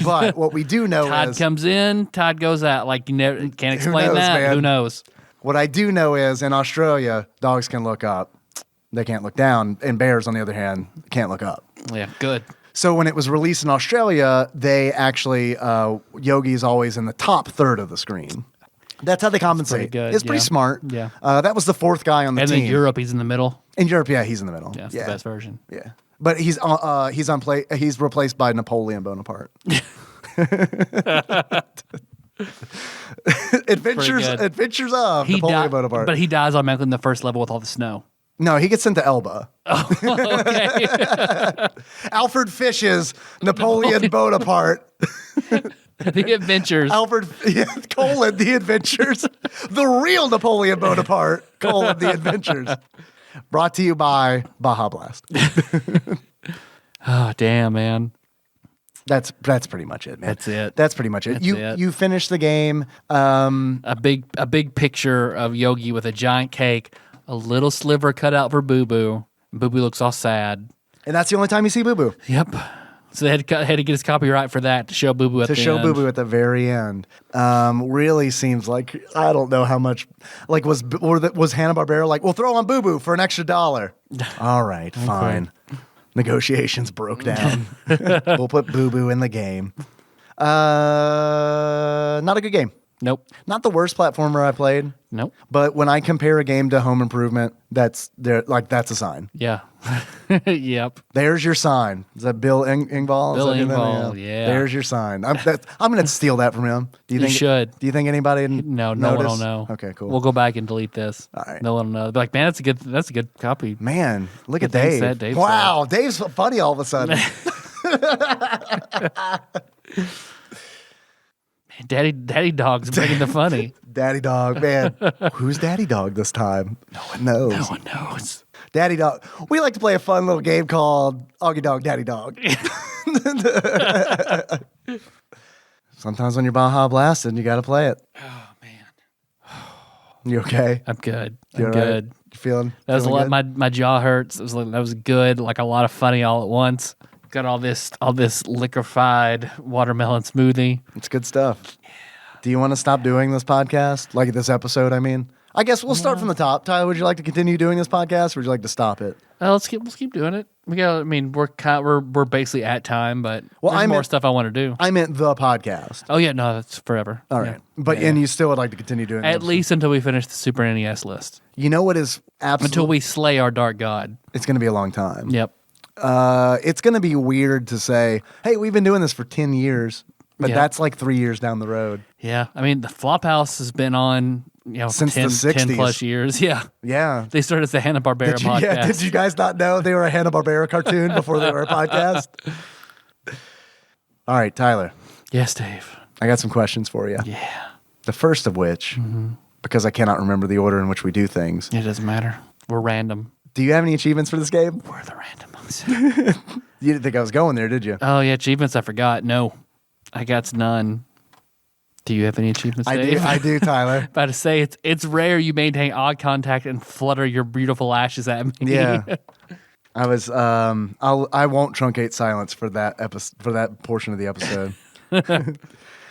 But what we do know Tide is comes in, tide goes out. Like you never can't explain knows, that. man? Who knows? what I do know is in Australia, dogs can look up. They can't look down, and bears, on the other hand, can't look up. Yeah, good. So when it was released in Australia, they actually Yogi's always in the top third of the screen. That's how they compensate. pretty good, It's pretty yeah. smart. Yeah. That was the fourth guy on the And team. then Europe, he's in the middle. In Europe, yeah, he's in the middle. Yeah, it's the best version. Yeah, but he's replaced by Napoleon Bonaparte. Adventures of Napoleon Bonaparte. But he dies automatically in the first level with all the snow. No, he gets sent to Elba. Okay. Alfred Fish's Napoleon Bonaparte. The Adventures. The Adventures. The real Napoleon Bonaparte, the Adventures. Brought to you by Baja Blasted. Oh, damn, man. That's pretty much it, man. That's it. That's pretty much it. That's You finish the game. A big picture of Yogi with a giant cake, a little sliver cut out for Boo Boo. Boo Boo looks all sad. And that's the only time you see Boo Boo. Yep. So they had to get his copyright for that to show Boo Boo at the end. To show Boo Boo at the very end. Really seems like, I don't know how much, like was Hanna Barbera like, we'll throw on Boo Boo for an extra $1. All right, fine. Negotiations broke down. We'll put Boo Boo in the game. Not a good game. Nope. Not the worst platformer I played. Nope. But when I compare a game to Home Improvement, that's a sign. Yeah. Yep. There's your sign. Is that Bill Engvall? Bill Is that his name? Engvall, yeah. There's your sign. I'm going to steal that from him. Do you You think? should. Do you think anybody? No one notice? will know. Okay, cool. We'll go back and delete this. All right. No one will know. They'll be like, man, that's a good copy. Man, look at Good thing Dave. said, Dave Wow, Dave's funny all of a sudden. Daddy Dog's bringing the funny. Daddy Dog, man. Who's Daddy Dog this time? No one knows. No one knows. Daddy Dog. We like to play a fun little game called Augie Dog, Daddy Dog. Sometimes when you're Baja Blasted, you got to play it. Oh man, You okay? I'm good. You I'm all right? good. You feeling? That was a feeling lot. good? My jaw hurts. That was good. Like a lot of funny all at once. Got all this liquefied watermelon smoothie. It's good stuff. Do you want to stop doing this podcast? Like this episode, I mean? I guess we'll start from the top. Tyler, would you like to continue doing this podcast or would you like to stop it? Let's keep doing it. We got. I mean, we're basically at time, but Well, there's I more meant- stuff I want to do. I meant the podcast. Oh yeah, no, that's forever. All Yeah. right. But Yeah. and you still would like to continue doing At this? least until we finish the Super NES list. You know what is absolutely Until we slay our dark god. It's going to be a long time. Yep. It's going to be weird to say, "Hey, we've been doing this for 10 years." But Yeah. that's like 3 years down the road. Yeah. I mean, the Flophouse has been on, Since the 10 60s. plus years. Yeah. Yeah. They started as the Hanna Barbera podcast. Yeah, did you guys not know they were a Hanna Barbera cartoon before they were a podcast? All right, Tyler, Yes, Dave. I got some questions for you. Yeah. The first of which, because I cannot remember the order in which we do things, It doesn't matter. We're random. do you have any achievements for this game? We're the random ones. You didn't think I was going there, did you? Oh, yeah. Achievements. I forgot. No. I got none. Do you have any achievements, Dave? I do, Tyler. About to say it's rare you maintain eye contact and flutter your beautiful lashes at me. Yeah. I was I won't truncate silence for that for that portion of the episode.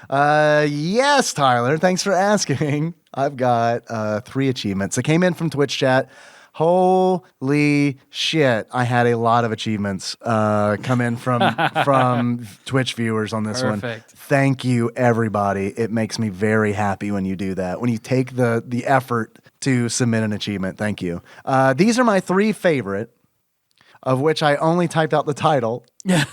Yes, Tyler, thanks for asking. I've got 3 achievements that came in from Twitch chat. Holy shit. I had a lot of achievements come in from Twitch viewers on this one. Perfect. Thank you, everybody. It makes me very happy when you do that. When you take the effort to submit an achievement. Thank you. These are my 3 favorite, of which I only typed out the title. Yeah.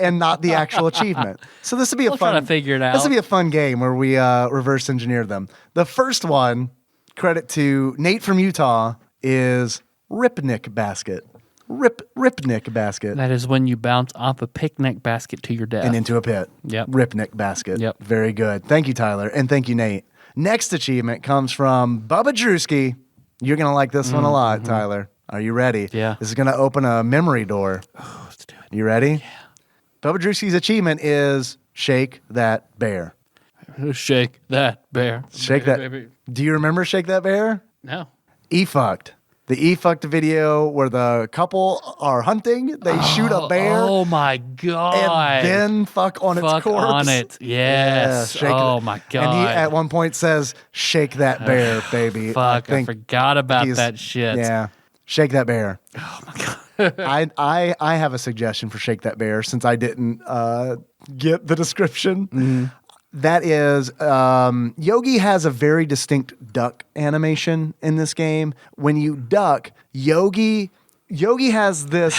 And not the actual achievement. So this would be We'll try to figure it out. This would be a fun game where we reverse engineer them. The first one, credit to Nate from Utah, is Ripnick Basket. Ripnick basket. That is when you bounce off a picnic basket to your death. And into a pit. Yep. Ripnick basket. Yep. Very good. Thank you, Tyler. And thank you, Nate. Next achievement comes from Bubba Drewski. You're going to like this one a lot, Tyler. Are you ready? Yeah. This is going to open a memory door. Oh, let's do it. You ready? Yeah. Bubba Drewski's achievement is Shake That Bear. Shake that bear. Shake that. Baby. Do you remember Shake That Bear? No. E-fucked. The E-fucked video where the couple are hunting. They shoot a bear. Oh my god. And then fuck on its corpse. on it. Yes. Yeah, oh my god. And he at one point says, "Shake that bear, baby." Fuck, I forgot about that shit. Yeah. Shake that bear. Oh my god. I have a suggestion for Shake That Bear since I didn't get the description. Mm-hmm. That is, Yogi has a very distinct duck animation in this game. When you duck, Yogi has this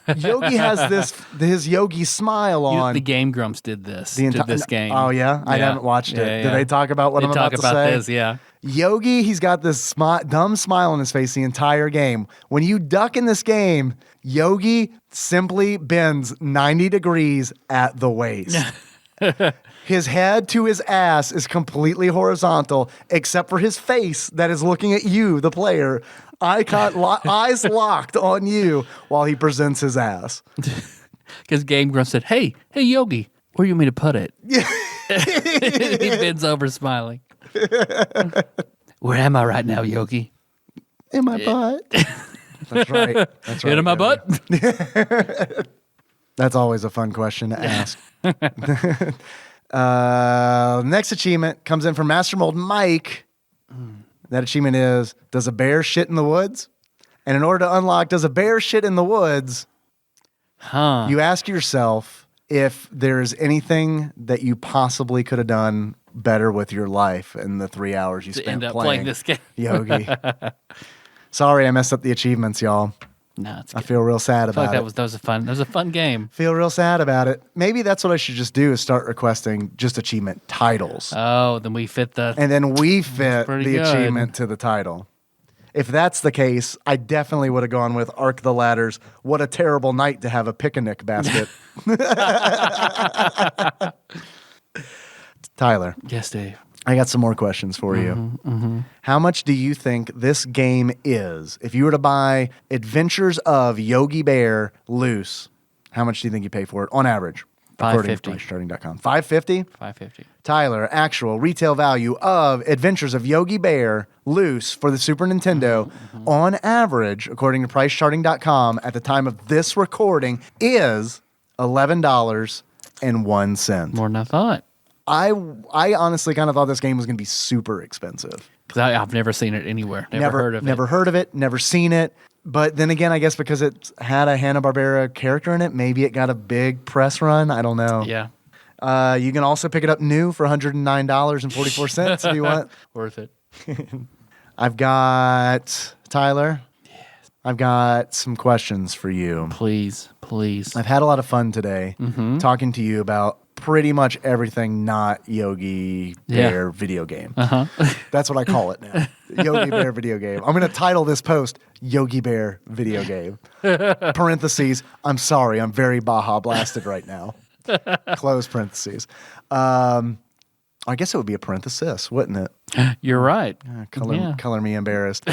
his Yogi smile on. The Game Grumps did this to this game. Oh yeah? I haven't watched it. Yeah. Did they talk about what I'm about to say? They talk about this, yeah. Yogi, he's got this dumb smile on his face the entire game. When you duck in this game, Yogi simply bends 90 degrees at the waist. His head to his ass is completely horizontal, except for his face that is looking at you, the player. Eyes locked on you while he presents his ass. Because Game Grumps said, hey, Yogi, where you want me to put it? He bends over smiling. Where am I right now, Yogi? In my butt. That's right. That's right. In my butt? That's always a fun question to ask. Next achievement comes in from Master Mold Mike. That achievement is, does a bear shit in the woods? And in order to unlock, does a bear shit in the woods? You ask yourself if there's anything that you possibly could have done better with your life in the 3 hours you spent end up playing this game. Yogi. Sorry, I messed up the achievements, y'all. No, it's I feel real sad about it. That was a fun game. Feel real sad about it. Maybe that's what I should just do is start requesting just achievement titles. Oh, then we fit and then we fit the good. achievement to the title. If that's the case, I definitely would have gone with Arc the Ladders. What a terrible night to have a picnic basket. Tyler. Yes, Dave. I got some more questions for you. How much do you think this game is? If you were to buy Adventures of Yogi Bear loose, how much do you think you pay for it on average? According to PriceCharting.com. $550? $550. Tyler, actual retail value of Adventures of Yogi Bear loose for the Super Nintendo on average, according to PriceCharting.com, at the time of this recording is $11.01. More than I thought. I honestly kind of thought this game was going to be super expensive. Because I've never seen it anywhere. Never heard of it. Never heard of it. Never seen it. But then again, I guess because it had a Hanna Barbera character in it, maybe it got a big press run. I don't know. Yeah. You can also pick it up new for $109.44 if you want. Worth it. I've got Tyler. Yes. I've got some questions for you. Please. I've had a lot of fun today talking to you about pretty much everything not Yogi Bear video game. That's what I call it now. Yogi Bear video game. I'm going to title this post Yogi Bear video game. Parentheses, I'm sorry, I'm very Baja Blasted right now. Close parentheses. I guess it would be a parenthesis, wouldn't it? You're right. Color me embarrassed.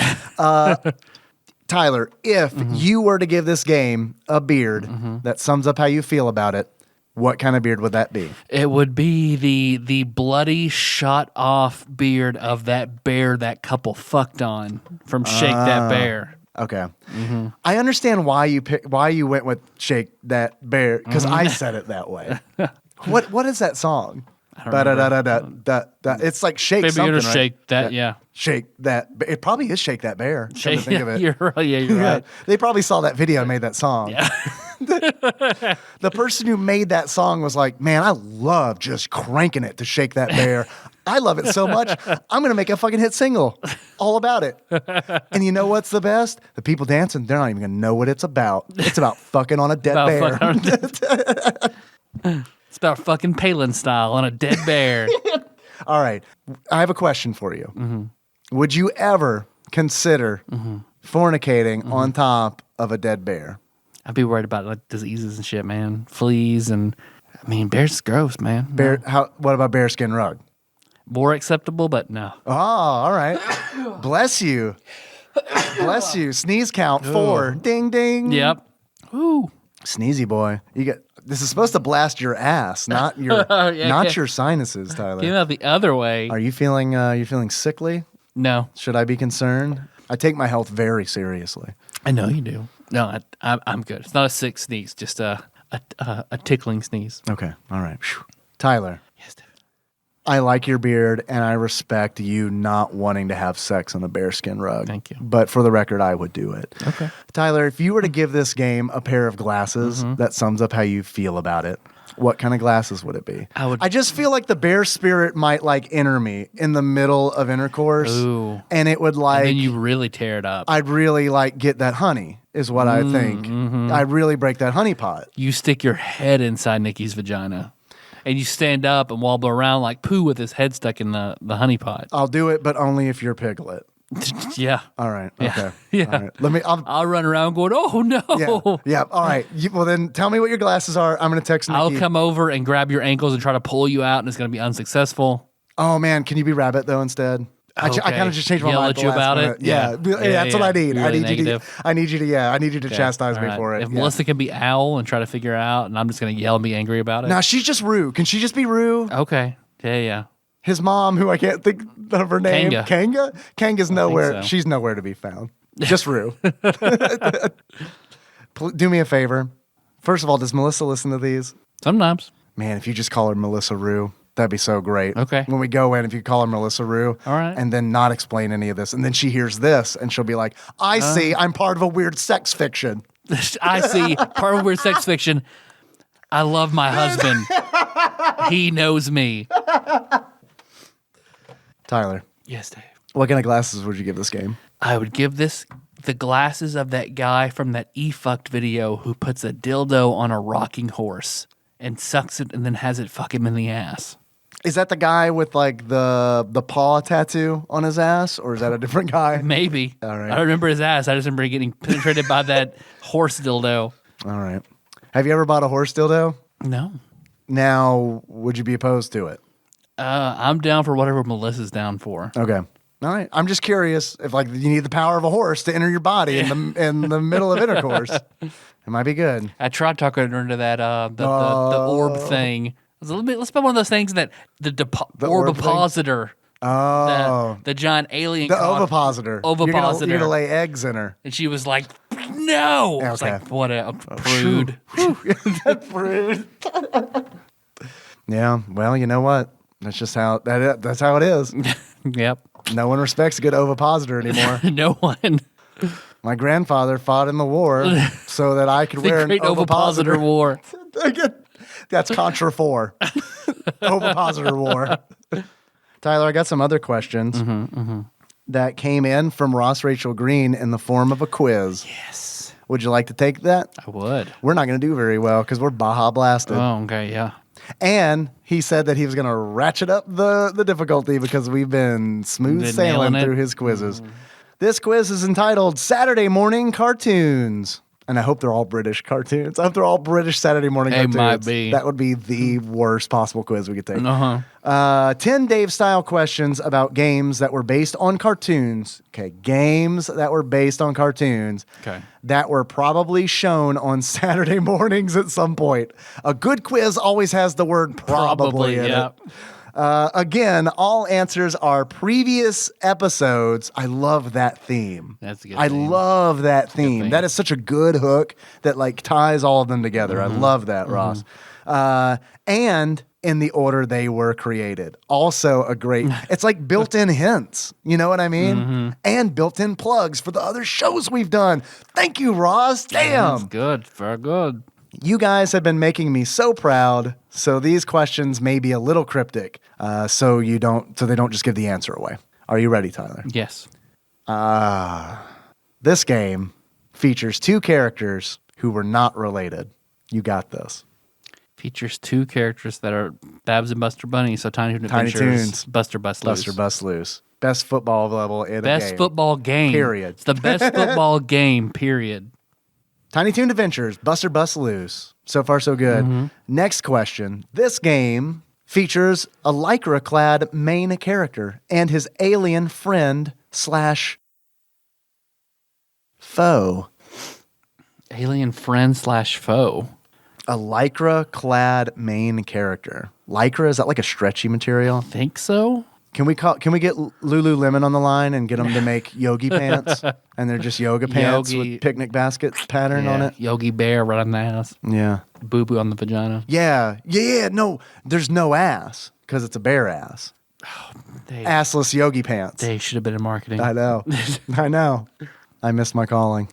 Tyler, if you were to give this game a beard that sums up how you feel about it, what kind of beard would that be? It would be the bloody shot off beard of that bear that couple fucked on from Shake That Bear. Okay. I understand why you went with Shake That Bear because I said it that way. What is that song? It's like shake Maybe something, you're right? Shake that, yeah. Shake that. It probably is Shake That Bear. Come to think of it. You're right. Yeah, you're right. They probably saw that video and made that song. Yeah. The person who made that song was like, man, I love just cranking it to Shake That Bear. I love it so much, I'm going to make a fucking hit single all about it. And you know what's the best? The people dancing, they're not even going to know what it's about. It's about fucking on a dead bear. It's about fucking Palin style on a dead bear. All right. I have a question for you. Would you ever consider fornicating on top of a dead bear? I'd be worried about like diseases and shit, man. Fleas and I mean, bears is gross, man. Bear. What about bearskin rug? More acceptable, but no. Oh, all right. Bless you. Bless you. Sneeze count 4. Ding ding. Yep. Ooh. Sneezy boy. This is supposed to blast your ass, not your your sinuses, Tyler. Came out the other way. Are you feeling sickly? No. Should I be concerned? I take my health very seriously. I know you do. No, I'm good. It's not a sick sneeze, just a tickling sneeze. Okay. All right. Whew. Tyler. Yes, David. I like your beard, and I respect you not wanting to have sex on a bearskin rug. Thank you. But for the record, I would do it. Okay. Tyler, if you were to give this game a pair of glasses that sums up how you feel about it, what kind of glasses would it be? I just feel like the bear spirit might like enter me in the middle of intercourse. Ooh. And it would like... And then you really tear it up. I'd really like get that honey is what I think. I'd really break that honey pot. You stick your head inside Nikki's vagina. And you stand up and wobble around like Pooh with his head stuck in the honey pot. I'll do it, but only if you're Piglet. Yeah. All right. Yeah. Okay. Yeah. All right. I'll run around going, oh no. Yeah. All right. Well, then tell me what your glasses are. I'm going to text Nikki. I'll come over and grab your ankles and try to pull you out, and it's going to be unsuccessful. Oh man, can you be Rabbit though instead? I kind of just changed my Yell mind. at you about it? Yeah. That's what I need. You're I really need you to. I need you to chastise me for it. If Melissa can be Owl and try to figure it out, and I'm just going to yell and be angry about it. Now she's just Rue. Can she just be Rue? Okay. Yeah. His mom, who I can't think of her name, Kanga. Kanga's nowhere. so. She's nowhere to be found. Just Rue. Do me a favor. First of all, does Melissa listen to these? Sometimes. Man, if you just call her Melissa Rue, that'd be so great. Okay. When we go in, if you call her Melissa Rue, all right, and then not explain any of this, and then she hears this, and she'll be like, "I see. I'm part of a weird sex fiction." I see. Part of weird sex fiction. I love my husband. He knows me. Tyler. Yes, Dave. What kind of glasses would you give this game? I would give this the glasses of that guy from that E-Fucked video who puts a dildo on a rocking horse and sucks it and then has it fuck him in the ass. Is that the guy with like the paw tattoo on his ass, or is that a different guy? Maybe. All right. I don't remember his ass. I just remember getting penetrated by that horse dildo. All right. Have you ever bought a horse dildo? No. Now, would you be opposed to it? I'm down for whatever Melissa's down for. Okay. All right. I'm just curious if like you need the power of a horse to enter your body in the middle of intercourse. It might be good. I tried talking her into that the orb thing. Let's put one of those things that the orbipositor. Oh. The giant alien. The ovipositor. Ovipositor. You're gonna lay eggs in her. And she was like, no. Okay. I was like, what a prude. Prude. Yeah. Well, you know what? That's just how that's how it is. Yep. No one respects a good ovipositor anymore. No one. My grandfather fought in the war so that I could wear an ovipositor war. That's Contra 4. Ovipositor war. Tyler, I got some other questions that came in from Ross Rachel Green in the form of a quiz. Yes. Would you like to take that? I would. We're not going to do very well because we're Baja Blasted. Oh, okay, yeah. And he said that he was going to ratchet up the difficulty because we've been smooth sailing through his quizzes. This quiz is entitled Saturday Morning Cartoons. And I hope they're all British cartoons. I hope they're all British Saturday morning cartoons. They might be. That would be the worst possible quiz we could take. 10 Dave-style questions about games that were based on cartoons. Okay, games that were based on cartoons. Okay. That were probably shown on Saturday mornings at some point. A good quiz always has the word probably in it. Again, all answers are previous episodes. I love that theme. That's a good I theme. love that theme. That is such a good hook that like ties all of them together. I love that, Ross. And in the order they were created. Also a great, it's like built-in hints. You know what I mean? And built-in plugs for the other shows we've done. Thank you, Ross. Damn. That's good. Very good. You guys have been making me so proud. So these questions may be a little cryptic. So they don't just give the answer away. Are you ready, Tyler? Yes. This game features two characters who were not related. You got this. Features two characters that are Babs and Buster Bunny, so Tiny Toon Tiny Adventures, Toons. Buster Bust Loose. Buster Bust Loose. Best football level in a game. Best football game. Period. It's the best football game, period. Tiny Toon Adventures, Buster Bust Loose. So far, so good. Next question. This game features a lycra-clad main character and his alien friend / foe. Alien friend / foe. A lycra-clad main character. Lycra, is that like a stretchy material? Think so? Can we get Lululemon on the line and get them to make yogi pants? And they're just yoga pants with picnic basket pattern on it? Yogi Bear right on the ass. Yeah. Boo-boo on the vagina. Yeah. No, there's no ass because it's a bare ass. Assless yogi pants. They should have been in marketing. I know. I know. I missed my calling.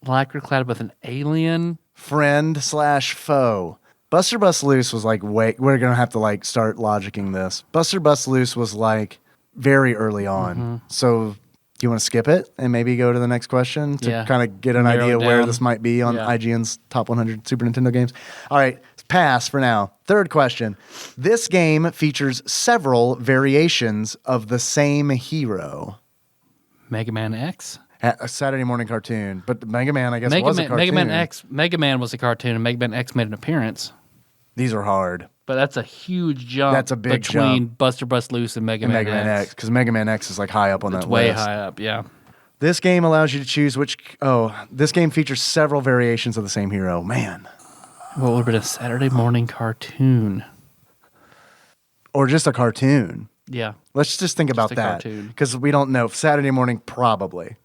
Lycra clad with an alien friend / foe. Buster Bust Loose was like, wait, we're going to have to like start logicking this. Buster Bust Loose was like very early on. So do you want to skip it and maybe go to the next question to kind of get an idea where this might be on IGN's top 100 Super Nintendo games? All right, pass for now. Third question. This game features several variations of the same hero. Mega Man X? A Saturday morning cartoon. But Mega Man, I guess, was a cartoon. Mega Man was a cartoon, and Mega Man X made an appearance. These are hard. But that's a huge jump. That's a big between jump. Buster Bust Loose and Mega Man X. Because Mega Man X is like high up on that list. Way high up, yeah. This game allows you to choose which... this game features several variations of the same hero. Man. What would have been a Saturday morning cartoon? Or just a cartoon. Yeah. Let's just think about that. Because we don't know. Saturday morning, probably.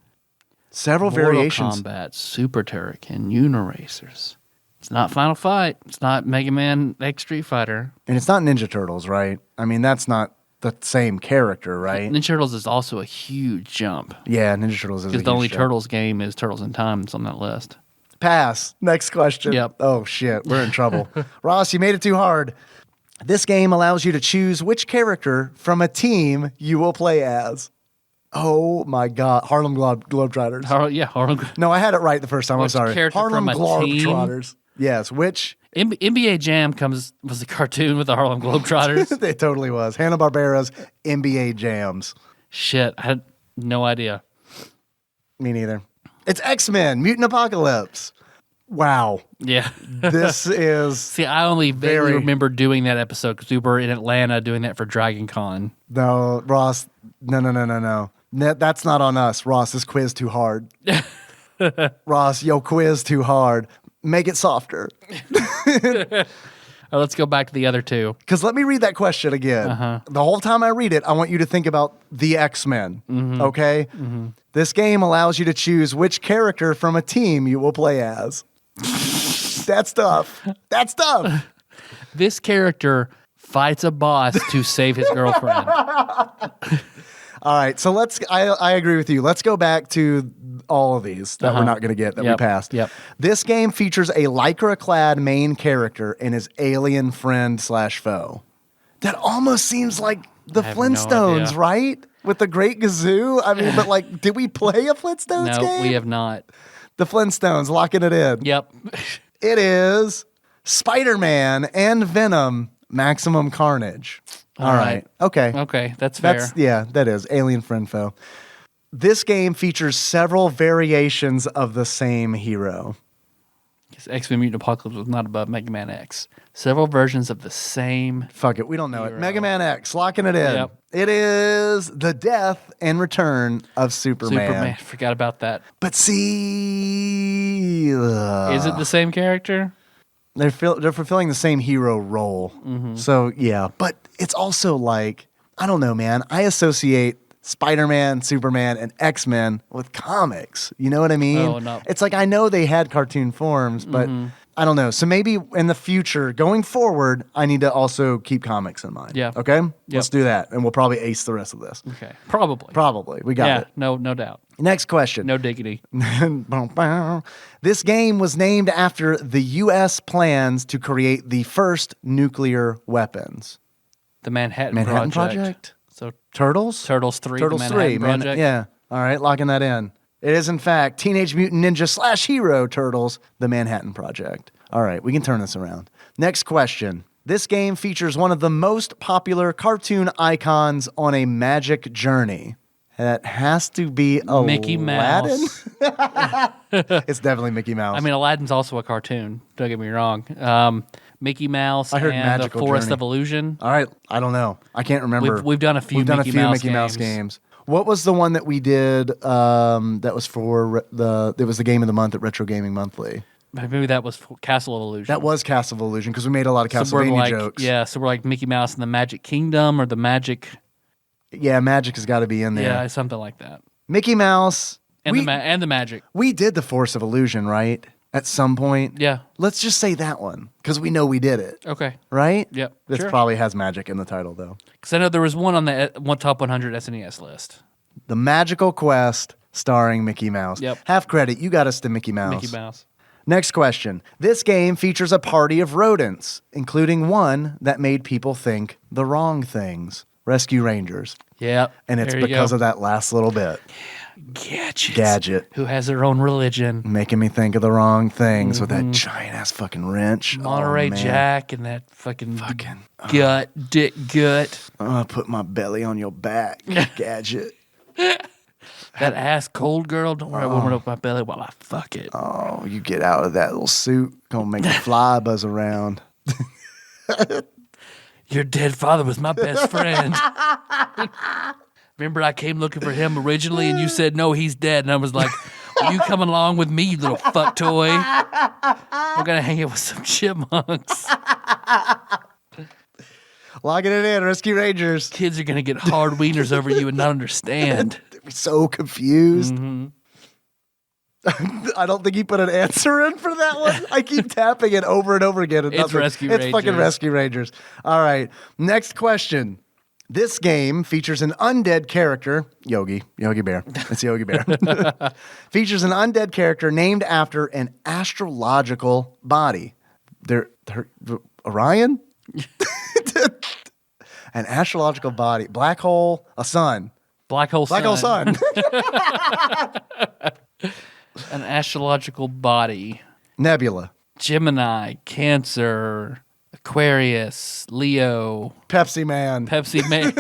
Several variations. Mortal Kombat, Super Turrican, Uniracers. It's not Final Fight. It's not Mega Man X Street Fighter. And it's not Ninja Turtles, right? I mean, that's not the same character, right? Ninja Turtles is also a huge jump. Yeah, Ninja Turtles is a huge jump. Because the only Turtles game is Turtles in Time that's on that list. Pass. Next question. Yep. Oh, shit. We're in trouble. Ross, you made it too hard. This game allows you to choose which character from a team you will play as. Oh my God. Harlem Globetrotters. Harlem. No, I had it right the first time. I'm sorry. Harlem from a Globetrotters. Yes, which... NBA Jam was a cartoon with the Harlem Globetrotters. It totally was. Hanna Barbera's NBA Jams. Shit, I had no idea. Me neither. It's X-Men, Mutant Apocalypse. Wow. Yeah. This is... See, I only vaguely remember doing that episode because we were in Atlanta doing that for Dragon Con. No, Ross, no. That's not on us. Ross, this quiz too hard. Ross, yo, quiz too hard. Make it softer. Let's go back to the other two. Because let me read that question again. The whole time I read it, I want you to think about the X-Men, okay? This game allows you to choose which character from a team you will play as. That's tough. That's tough. This character fights a boss to save his girlfriend. All right, so I agree with you. Let's go back to all of these that we're not going to get, that we passed. Yep. This game features a lycra-clad main character and his alien friend / foe. That almost seems like the Flintstones, no right? With the Great Gazoo? I mean, but like, did we play a Flintstones game? No, we have not. The Flintstones, locking it in. Yep. It is Spider-Man and Venom Maximum Carnage. All right. Okay. Okay, that's fair. That is. Alien friend foe. This game features several variations of the same hero. X-Men Mutant Apocalypse was not above Mega Man X. Several versions of the same. Fuck it. We don't know it. Mega Man X. Locking it in. Yep. It is the death and return of Superman. Forgot about that. But see... is it the same character? They're fulfilling the same hero role. So, yeah. But it's also like, I don't know, man. I associate Spider-Man, Superman, and X-Men with comics. You know what I mean? Oh, no. It's like, I know they had cartoon forms, but I don't know. So maybe in the future, going forward, I need to also keep comics in mind. Yeah. Okay? Let's do that. And we'll probably ace the rest of this. Okay. Probably. We got it. No doubt. Next question. No diggity. This game was named after the U.S. plans to create the first nuclear weapons. The Manhattan Project. So Turtles? Turtles 3. Turtles the 3. Project. Yeah. All right, locking that in. It is, in fact, Teenage Mutant Ninja / Hero Turtles, the Manhattan Project. All right, we can turn this around. Next question. This game features one of the most popular cartoon icons on a magic journey. That has to be Aladdin. Mickey Mouse. It's definitely Mickey Mouse. I mean, Aladdin's also a cartoon. Don't get me wrong. Mickey Mouse I heard and Magical the Forest Journey. of Illusion. All right, I don't know. I can't remember. We've done a few We've done Mickey a few Mouse Mickey Mouse games. games. What was the one that we did? That was for it was the game of the month at Retro Gaming Monthly. Maybe that was Castle of Illusion. That was Castle of Illusion because we made a lot of So we're Castlevania like, jokes. yeah, so we're like Mickey Mouse and the Magic Kingdom or the Magic. Yeah, magic has got to be in there. Yeah, something like that. Mickey Mouse. And the Magic. We did the Force of Illusion, right? At some point. Yeah. Let's just say that one because we know we did it. Okay. Right? Yep. This Sure. probably has magic in the title, though. Because I know there was one on the top 100 SNES list. The Magical Quest starring Mickey Mouse. Yep. Half credit. You got us to Mickey Mouse. Mickey Mouse. Next question. This game features a party of rodents, including one that made people think the wrong things. Rescue Rangers. Yep. And it's There you because go. of that last little bit. Gadget. Who has their own religion. Making me think of the wrong things with that giant ass fucking wrench. Monterey Oh, man. Jack and that fucking dick gut. Put my belly on your back, Gadget. That ass cold girl. Don't worry, I won't up my belly while I fuck it. Oh, you get out of that little suit. Gonna make a fly buzz around. Your dead father was my best friend. Remember, I came looking for him originally, and you said, no, he's dead. And I was like, well, you coming along with me, you little fuck toy? We're going to hang out with some chipmunks. Locking it in, Rescue Rangers. Kids are going to get hard wieners over you and not understand. They'd be so confused. Mm-hmm. I don't think he put an answer in for that one. I keep tapping it over and over again. And It's nothing. Rescue It's fucking Rangers. Rescue Rangers. All right. Next question. This game features an undead character, Yogi Bear. It's Yogi Bear. Features an undead character named after an astrological body. Orion? An astrological body. Black hole, a sun. Black hole sun. Black hole sun. An astrological body. Nebula. Gemini, Cancer, Aquarius, Leo, Pepsi Man. Pepsi Man.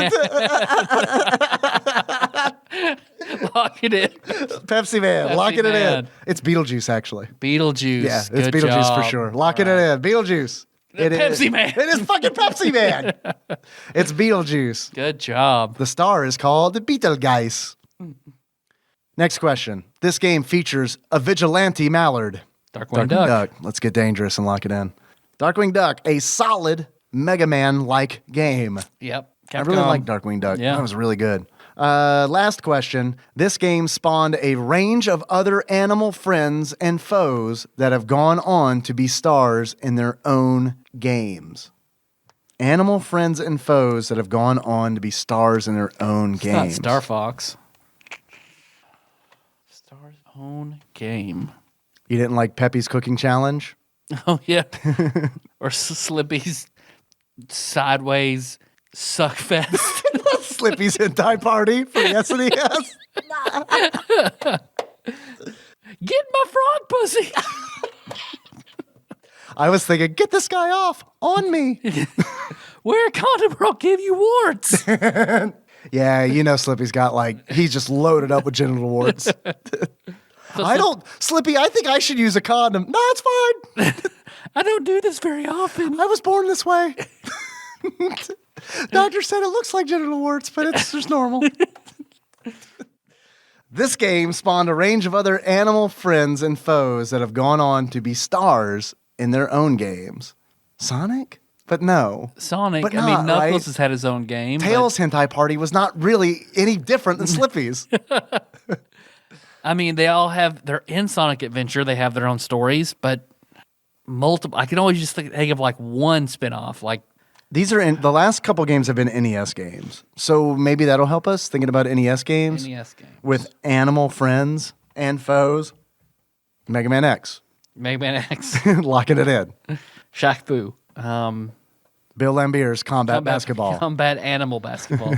Lock it in. Pepsi Man. Pepsi Locking it in. Man. It's Beetlejuice, actually. Beetlejuice. Yeah, it's Good Beetlejuice job. for sure. Locking it in. Beetlejuice. It is Pepsi Man. It is fucking Pepsi Man. It's Beetlejuice. Good job. The star is called the Beetlegeist. Next question. This game features a vigilante mallard. Darkwing Duck. Let's get dangerous and lock it in. Darkwing Duck, a solid Mega Man-like game. Yep. I really like Darkwing Duck. Yeah. That was really good. Last question. This game spawned a range of other animal friends and foes that have gone on to be stars in their own games. Animal friends and foes that have gone on to be stars in their own It's games. not Star Fox. Star's own game. You didn't like Peppy's Cooking Challenge? Oh, yeah. Or Slippy's Sideways Suck Fest. Slippy's Hentai Party for the SNES. Get my frog pussy. I was thinking, get this guy off on me. Wear a condom or I'll give you warts. Yeah, you know Slippy's got he's just loaded up with genital warts. Slippy, I think I should use a condom. No, it's fine. I don't do this very often. I was born this way. Doctor said it looks like genital warts, but it's just normal. This game spawned a range of other animal friends and foes that have gone on to be stars in their own games. Sonic? But no. Sonic. But I mean, not, Knuckles right? has had his own game. Tails Hentai Party was not really any different than Slippy's. I mean, they all have, they're in Sonic Adventure. They have their own stories, but multiple. I can always just think of one spinoff. These are the last couple games have been NES games. So maybe that'll help us thinking about NES games. NES game. With animal friends and foes. Mega Man X. Mega Man X. Locking it in. Shaq Fu. Bill Lambier's Combat Basketball. Combat Animal Basketball.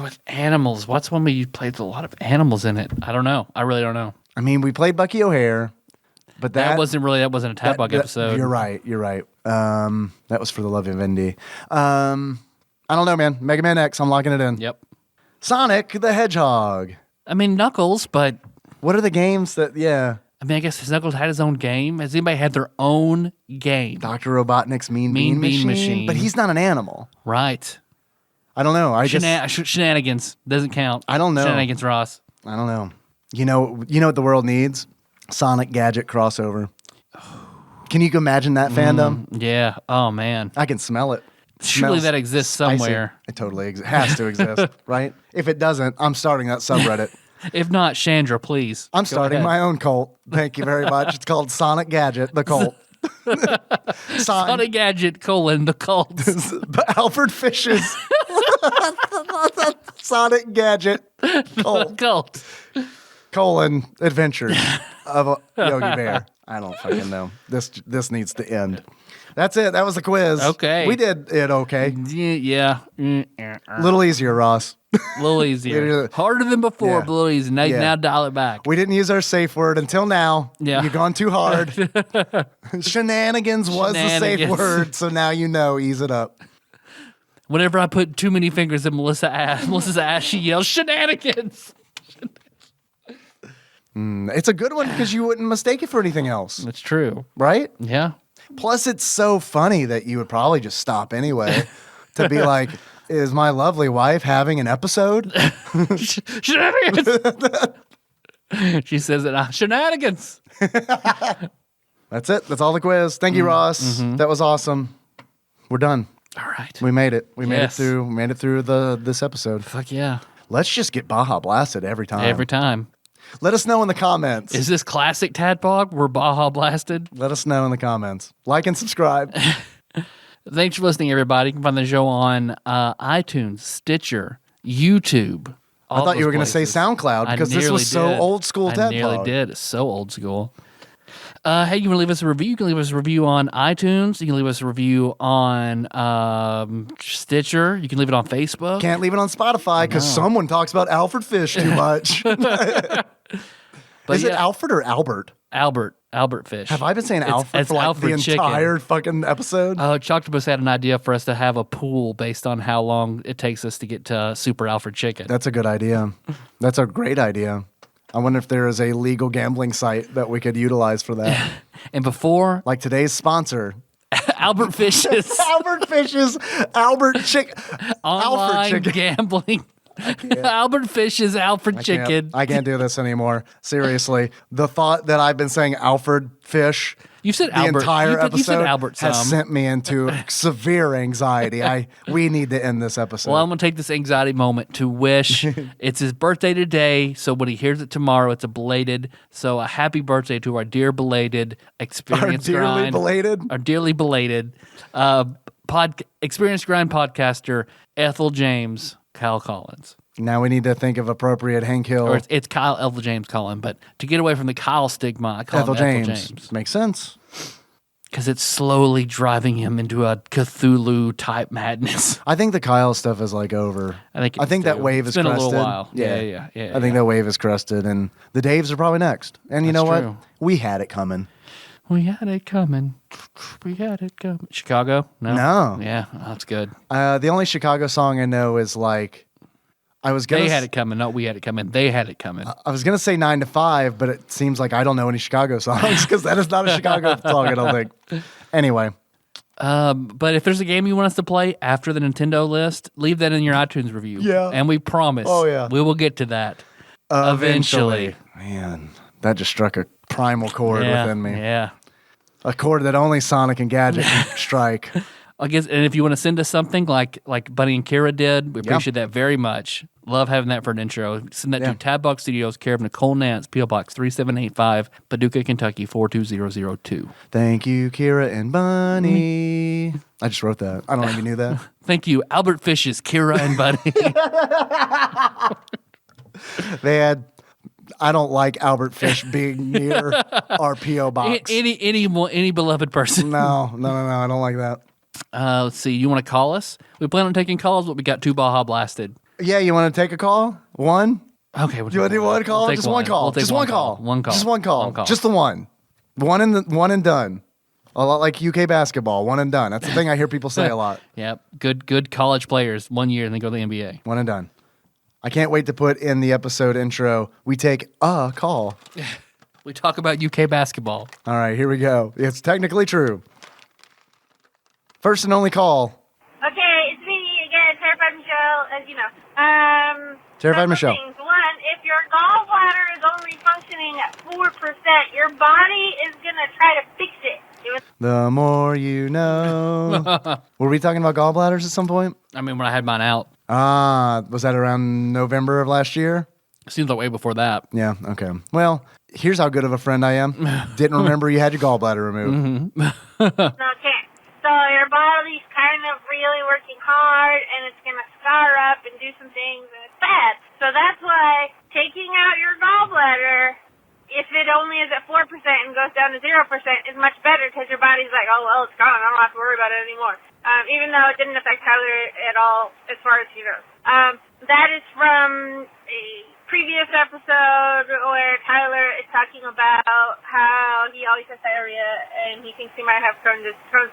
With animals. What's one where you played with a lot of animals in it? I don't know. I really don't know. I mean, we played Bucky O'Hare, but that wasn't a TADPOG episode. You're right. That was for the Love of Indy. I don't know, man. Mega Man X, I'm locking it in. Yep. Sonic the Hedgehog. I mean, Knuckles, but What are the games that? Yeah, I mean, I guess Snuggles had his own game. Has anybody had their own game? Dr. Robotnik's Mean Bean Machine, but he's not an animal. Right. I don't know. Shenanigans doesn't count. I don't know. Shenanigans Ross. I don't know. You know what the world needs? Sonic Gadget crossover. Can you imagine that fandom? Yeah. Oh man. I can smell it. Surely Smells that exists spicy. somewhere. It totally has to exist, right? If it doesn't, I'm starting that subreddit. If not, Chandra, please. I'm Go starting ahead. my own cult. Thank you very much. It's called Sonic Gadget, the cult. Sonic Gadget, the cult. Alfred Fish's Sonic Gadget cult. Cult. Adventures of Yogi Bear. I don't fucking know. This needs to end. That's it. That was the quiz. Okay. We did it okay. Yeah. A little easier, Ross. A little easier. Harder than before, Yeah. but a little easier. Now dial it back. We didn't use our safe word until now. Yeah. You've gone too hard. Shenanigans was the safe word, so now you know. Ease it up. Whenever I put too many fingers in Melissa's ass, she yells, "Shenanigans!" It's a good one because you wouldn't mistake it for anything else, That's true. right? Yeah. Plus, it's so funny that you would probably just stop anyway to be like, is my lovely wife having an episode? Shenanigans! She says it. Shenanigans! That's it. That's all the quiz. Thank you, Ross. That was awesome. We're done. All right. We made it. We made it Yes. through. We made it through this episode. Fuck yeah. Let's just get Baja Blasted every time. Every time. Let us know in the comments. Is this classic Tadpog? We're Baja Blasted. Let us know in the comments. Like and subscribe. Thanks for listening, everybody. You can find the show on iTunes, Stitcher, YouTube. I thought you were going to say SoundCloud because this was so old school. I nearly did. It's so old school. Hey, you want to leave us a review? You can leave us a review on iTunes. You can leave us a review on Stitcher. You can leave it on Facebook. Can't leave it on Spotify because someone talks about Alfred Fish too much. Is it Alfred or Albert? Albert Fish. Have I been saying Alfred for like Alfred the chicken. entire fucking episode? Choctopus had an idea for us to have a pool based on how long it takes us to get to Super Alfred Chicken. That's a good idea. That's a great idea. I wonder if there is a legal gambling site that we could utilize for that. And before, Like today's sponsor, Albert Fish's Albert Fish's Albert online Chicken. gambling. Albert Fish's Alfred Chicken. I can't do this anymore. Seriously. The thought that I've been saying Alfred Fish You said the Albert. entire You said episode Albert has some. sent me into severe anxiety. We need to end this episode. Well, I'm going to take this anxiety moment to wish it's his birthday today. So when he hears it tomorrow, it's a belated. So a happy birthday to our dear belated Experience Grind. Our dearly belated Experience Grind podcaster, Ethel James Kyle Collins. Now we need to think of appropriate Hank Hill. Or it's Kyle Ethel James Collins. But to get away from the Kyle stigma, I call him Ethel James. Makes sense. Because it's slowly driving him into a Cthulhu type madness. I think the Kyle stuff is like over. I think that wave it's is been crested. a little while. Yeah. I think that wave is crested, and the Daves are probably next. And you know what? true. We had it coming. We had it coming. We had it coming. Chicago? No. Yeah, that's good. The only Chicago song I know is like, They had it coming, not we had it coming. They had it coming. I was gonna say 9 to 5, but it seems like I don't know any Chicago songs because that is not a Chicago song. I don't think. Anyway, But if there's a game you want us to play after the Nintendo list, leave that in your iTunes review. Yeah. And we promise. Oh, yeah. We will get to that eventually. Man, that just struck a primal chord Yeah, within me. Yeah. A chord that only Sonic and Gadget can strike. I guess, and if you want to send us something like Bunny and Kira did, we appreciate that very much. Love having that for an intro. Send that to TADPOG Studios, care of Nicole Nance, P.O. Box 3785, Paducah, Kentucky 42002. Thank you, Kira and Bunny. I just wrote that. I don't know if you knew that. Thank you, Albert Fish's Kira and Bunny. They had, I don't like Albert Fish being near our P.O. box. Any beloved person. No, I don't like that. Let's see. You want to call us? We plan on taking calls, but we got 2 Baja Blasted. Yeah, you want to take a call? One? Okay. We'll You want to do one call? We'll take Just one call. We'll take Just one call. One call. Just one call. One call. Just the one. One and done. A lot like UK basketball. One and done. That's the thing I hear people say a lot. Yep. Good college players. 1 year and they go to the NBA. One and done. I can't wait to put in the episode intro. We take a call. We talk about UK basketball. All right, here we go. It's technically true. First and only call. Okay, it's me again, Terrified Michelle, as you know. Terrified Several Michelle. things. One, if your gallbladder is only functioning at 4%, your body is going to try to fix it. The more you know. Were we talking about gallbladders at some point? I mean, when I had mine out, Was that around November of last year? seems like way before that. Yeah, okay. Well, here's how good of a friend I am. Didn't remember you had your gallbladder removed. Okay. So your body's kind of really working hard, and it's going to scar up and do some things, and it's bad. So that's why taking out your gallbladder, if it only is at 4% and goes down to 0%, is much better because your body's like, oh, well, it's gone. I don't have to worry about it anymore. Even though it didn't affect Tyler at all as far as he knows. That is from a previous episode where Tyler is talking about how he always has diarrhea and he thinks he might have Crohn's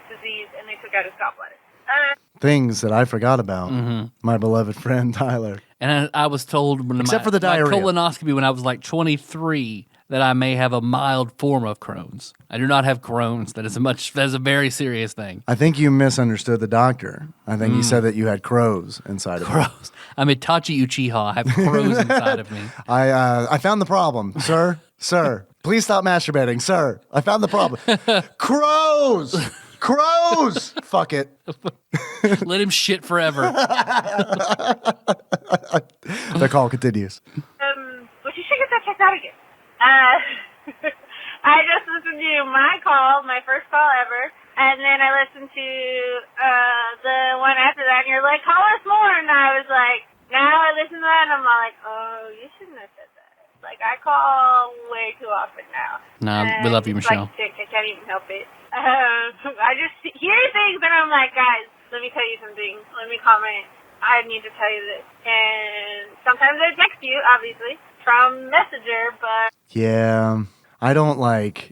disease, and they took out his gallbladder. Things that I forgot about. My beloved friend Tyler. And I was told when Except for the diarrhea. my colonoscopy when I was like 23 that I may have a mild form of Crohn's. I do not have Crohn's. That is a very serious thing. I think you misunderstood the doctor. I think he said that you had crows inside of you. Crows. I'm Itachi Uchiha. I have crows inside of me. I found the problem, sir. Sir, please stop masturbating, sir. I found the problem. Crows! Crows! Fuck it. Let him shit forever. The call continues. But you should get that checked out again. I just listened to my first call ever, and then I listened to the one after that, and you're like, call us more, and I was like, now I listen to that, and I'm like, oh, you shouldn't have said that. Like, I call way too often now. Nah, we love you, it's Michelle. Like sick, I can't even help it. I just hear things, and I'm like, guys, let me tell you something. Let me comment. I need to tell you this. And sometimes I text you, obviously, from Messenger, but... Yeah. I don't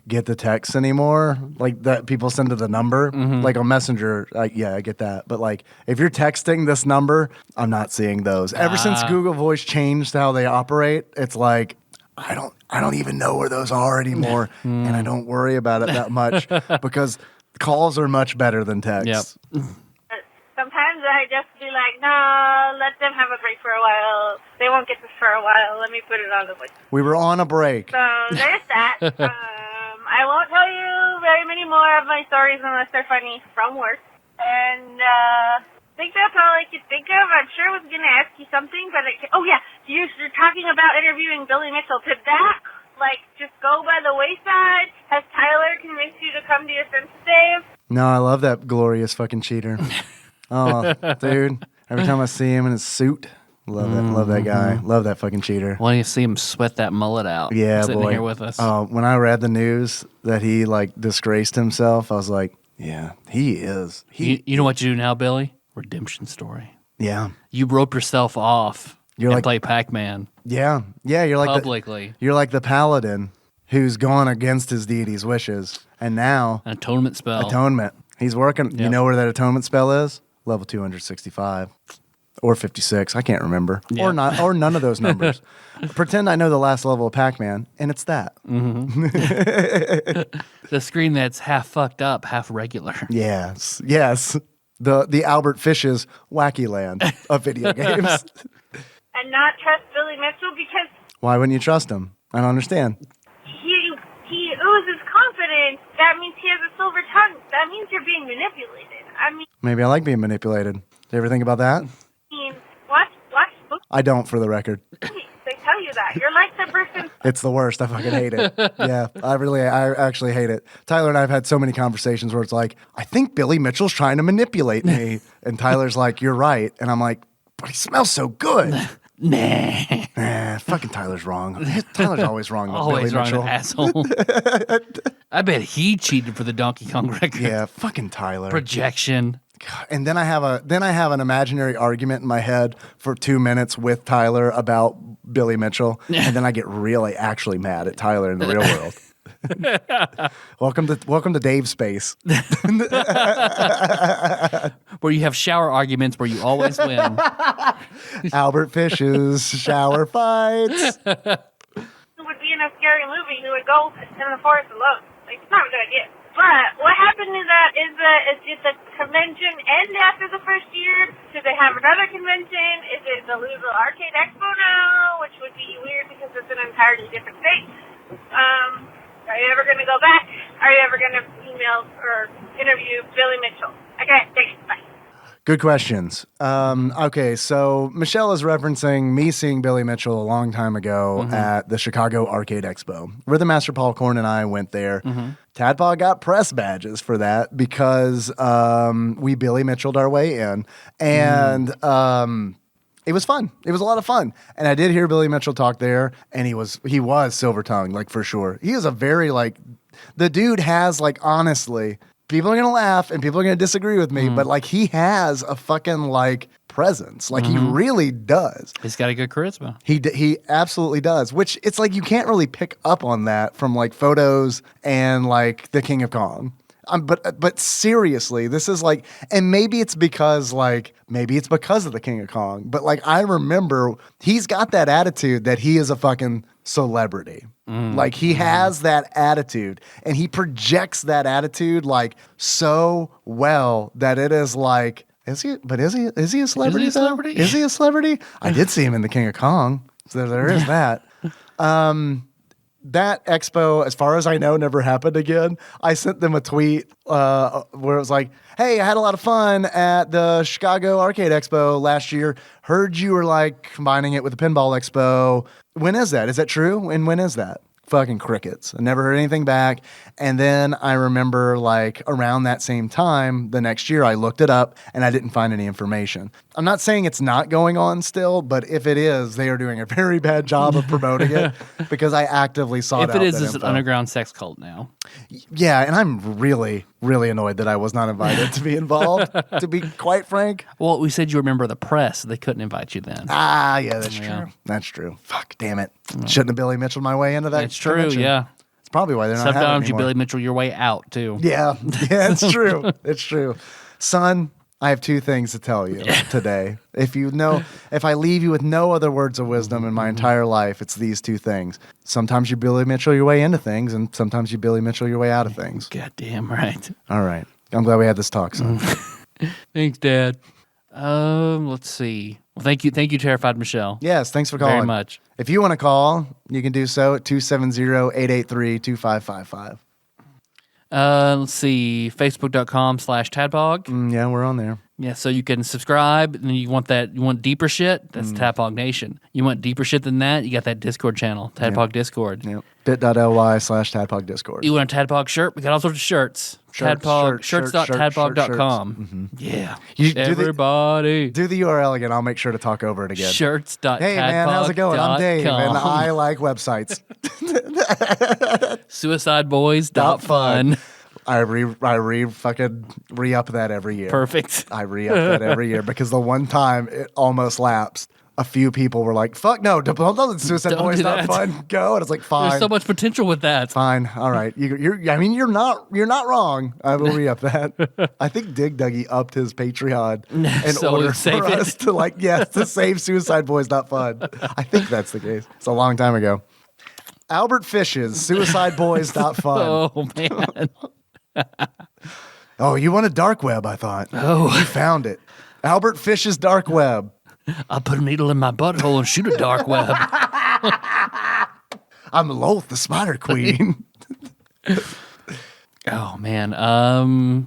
get the texts anymore, that people send to the number, like on Messenger. I get that. But if you're texting this number, I'm not seeing those. Ever since Google Voice changed how they operate, it's like I don't even know where those are anymore, and I don't worry about it that much because calls are much better than texts. Yep. Sometimes I just be like, no, let them have a break for a while. They won't get this for a while. Let me put it on the voice. We were on a break. So there's that. I won't tell you very many more of my stories unless they're funny from work. And I think that's all I could think of. I'm sure I was going to ask you something, but you're talking about interviewing Billy Mitchell. Did that, just go by the wayside? Has Tyler convinced you to come to your senses, Dave? No, I love that glorious fucking cheater. Oh, dude. Every time I see him in his suit, love that guy. Love that fucking cheater. Why don't you see him sweat that mullet out? Yeah, sitting boy. here with us. When I read the news that he disgraced himself, I was like, yeah, he is. You know what you do now, Billy? Redemption story. Yeah. You rope yourself off and You're play Pac-Man Yeah. You're like publicly. you're like the paladin who's gone against his deity's wishes, and now An atonement spell. atonement. He's working. Yep. You know where that atonement spell is? Level 265 or 56. I can't remember. Yeah. Or not, or none of those numbers. Pretend I know the last level of Pac-Man, and it's that. The screen that's half fucked up, half regular. Yes. The Albert Fish's wacky land of video games. And not trust Billy Mitchell because Why wouldn't you trust him? I don't understand. he oozes confidence. That means he has a silver tongue. That means you're being manipulated. I mean, Maybe I like being manipulated. Do you ever think about that? watch books. I don't, for the record. They tell you that. You're like the person. It's the worst. I fucking hate it. Yeah, I actually hate it. Tyler and I have had so many conversations where it's like, I think Billy Mitchell's trying to manipulate me. And Tyler's like, you're right. And I'm like, but he smells so good. Nah. Fucking Tyler's wrong. Tyler's always wrong with Always Billy wrong, Mitchell. asshole. I bet he cheated for the Donkey Kong record. Yeah, fucking Tyler. Projection. And then I have an imaginary argument in my head for 2 minutes with Tyler about Billy Mitchell, and then I get really actually mad at Tyler in the real world. Welcome to Dave's space. But where you have shower arguments where you always win. Albert Fish's shower fights. Who would be in a scary movie who would go in the forest alone. Like, it's not a good idea. But what happened is did the convention end after the first year? Should they have another convention? Is it the Louisville Arcade Expo now? Which would be weird because it's an entirely different state. Are you ever going to go back? Are you ever going to email or interview Billy Mitchell? Okay, thanks. Bye. Good questions. Okay, so Michelle is referencing me seeing Billy Mitchell a long time ago at the Chicago Arcade Expo. Rhythm Master Paul Korn and I went there. TADPOG got press badges for that because we Billy Mitchelled our way in. And it was fun. It was a lot of fun. And I did hear Billy Mitchell talk there, and he was silver tongued, like for sure. He is a very the dude has honestly, people are going to laugh and people are going to disagree with me, but he has a fucking presence. He really does. He's got a good charisma. He absolutely does, which it's you can't really pick up on that from photos and the King of Kong. But seriously, this is and maybe it's because of the King of Kong, but I remember he's got that attitude that he is a fucking celebrity. He has that attitude and he projects that attitude so well that it is is he a celebrity? Is he a celebrity? I did see him in the King of Kong. So there is that. That expo, as far as I know, never happened again. I sent them a tweet where it was hey, I had a lot of fun at the Chicago Arcade Expo last year. Heard you were combining it with the Pinball Expo. When is that? Is that true? And when is that? Fucking crickets. I never heard anything back. And then I remember around that same time, the next year, I looked it up and I didn't find any information. I'm not saying it's not going on still, but if it is, they are doing a very bad job of promoting it because I actively sought out If it is, that it's info. an underground sex cult now. Yeah, and I'm really, really annoyed that I was not invited to be involved, to be quite frank. Well, we said you were a member of the press. So they couldn't invite you then. Ah, yeah, that's true. That's true. Fuck, damn it. Shouldn't have Billy Mitchell my way into that. It's true, convention. yeah. It's probably why they're not having it Sometimes you anymore. Billy Mitchell your way out, too. Yeah, it's true. It's true. Son, I have two things to tell you today. If I leave you with no other words of wisdom in my entire life, it's these two things. Sometimes you Billy Mitchell your way into things, and sometimes you Billy Mitchell your way out of things. Goddamn right. All right. I'm glad we had this talk, son. Thanks, Dad. Let's see. Well, thank you, Terrified Michelle. Yes, thanks for calling. Very much. If you want to call, you can do so at 270-883-2555. Let's see. Facebook.com/TADPOG. Yeah, we're on there. Yeah, so you can subscribe, and you want deeper shit? That's TADPOG Nation. You want deeper shit than that? You got that Discord channel, TADPOG Discord. Yep. bit.ly/TADPOG Discord. You want a TADPOG shirt? We got all sorts of shirts. Shirts.tadpog.com. Yeah. Everybody. Do the URL again. I'll make sure to talk over it again. Shirts.tadpog.com. Hey, man, how's it going? I'm Dave, and I like websites. Suicideboys.fun. I fucking re-up that every year. Perfect. I re-up that every year because the one time it almost lapsed, a few people were like, fuck no, don't Suicide Don't Boys do not that. fun. Go. And it's fine. There's so much potential with that. Fine. All right. You're not wrong. I will re-up that. I think Dig Duggy upped his Patreon in So order we'll save for it. us to save Suicide Boys Not Fun. I think that's the case. It's a long time ago. Albert Fish's Suicide Boys Not Fun. Oh, man. Oh, you want a dark web, I thought. Oh. You found it. Albert Fish's dark web. I'll put a needle in my butthole and shoot a dark web. I'm Loth, the Spider Queen. Oh, man.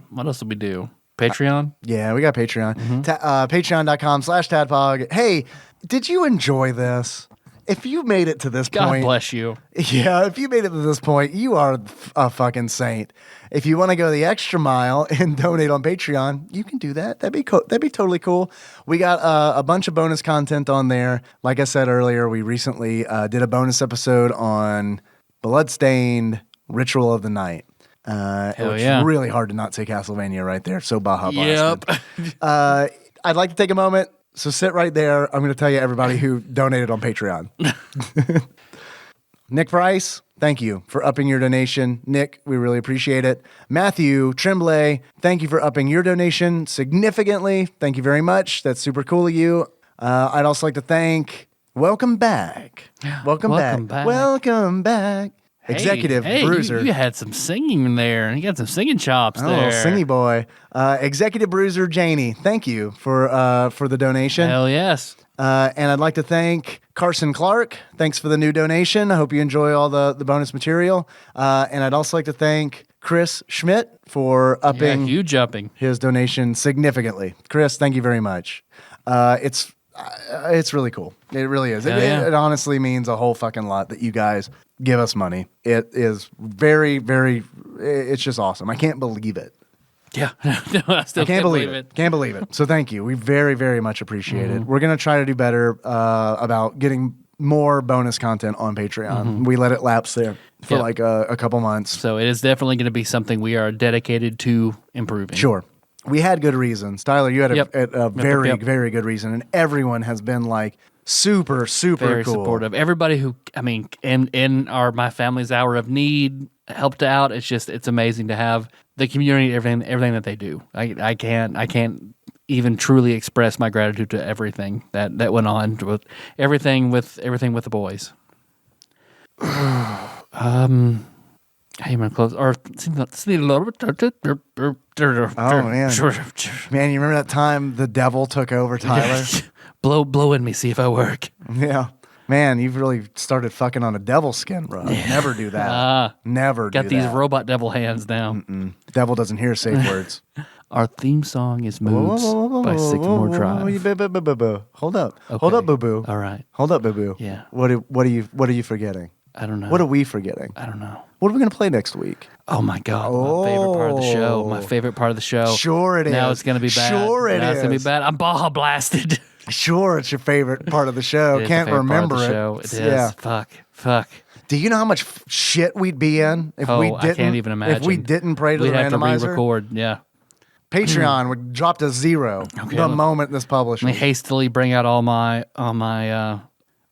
What else did we do? Patreon? Yeah, we got Patreon. Patreon.com/tadpog. Hey, did you enjoy this? If you made it to this God point. bless you. Yeah, if you made it to this point, you are a fucking saint. If you want to go the extra mile and donate on Patreon, you can do that. That'd be totally cool. We got a bunch of bonus content on there. Like I said earlier, we recently did a bonus episode on Bloodstained Ritual of the Night. It's yeah. really hard to not say Castlevania right there. So Baja Blasted. Yep. I'd like to take a moment. So sit right there. I'm going to tell you everybody who donated on Patreon. Nick Price, thank you for upping your donation. Nick, we really appreciate it. Matthew Tremblay, thank you for upping your donation significantly. Thank you very much. That's super cool of you. I'd also like to thank Welcome Back. Welcome back. Welcome back. Executive Bruiser. You had some singing in there. You got some singing chops there. Oh, singy boy. Executive Bruiser Janie, thank you for the donation. Hell yes. And I'd like to thank Carson Clark. Thanks for the new donation. I hope you enjoy all the bonus material. And I'd also like to thank Chris Schmidt for upping huge upping his donation significantly. Chris, thank you very much. It's really cool. It really is. It honestly means a whole fucking lot that you guys give us money. It is very, very, it's just awesome. I can't believe it. Yeah. No, I still can't believe it. Can't believe it. So thank you. We very, very much appreciate it. We're going to try to do better about getting more bonus content on Patreon. We let it lapse there for like a couple months. So it is definitely going to be something we are dedicated to improving. Sure. We had good reasons. Tyler, you had a very, very good reason. And everyone has been like super very cool. supportive. Everybody who, in my family's hour of need helped out. It's amazing to have the community, everything that they do. I can't even truly express my gratitude to everything that went on with everything with the boys. Hey, man, close. Oh man, man, you remember that time the devil took over Tyler? blow in me, see if I work. Yeah. Man, you've really started fucking on a devil skin, bro. Never do that. Never do that. Got these robot devil hands now. Devil doesn't hear safe words. Our theme song is Moods by Sycamore Drive. Hold up. Okay. Hold up, boo-boo. All right. Hold up, boo-boo. Yeah. What are you forgetting? I don't know. What are we forgetting? I don't know. What are we going to play next week? Oh, my God. My favorite part of the show. My favorite part of the show. Sure it is. Now it's going to be bad. Sure it now is. It's going to be bad. I'm Baja Blasted. Sure, it's your favorite part of the show. Can't remember it. It is. Yeah. Fuck. Do you know how much shit we'd be in if we didn't? I can't even imagine. If we didn't pray to We'd the have randomizer. to re-record. Yeah. Patreon would drop to zero the moment this publishes. Let me hastily bring out all my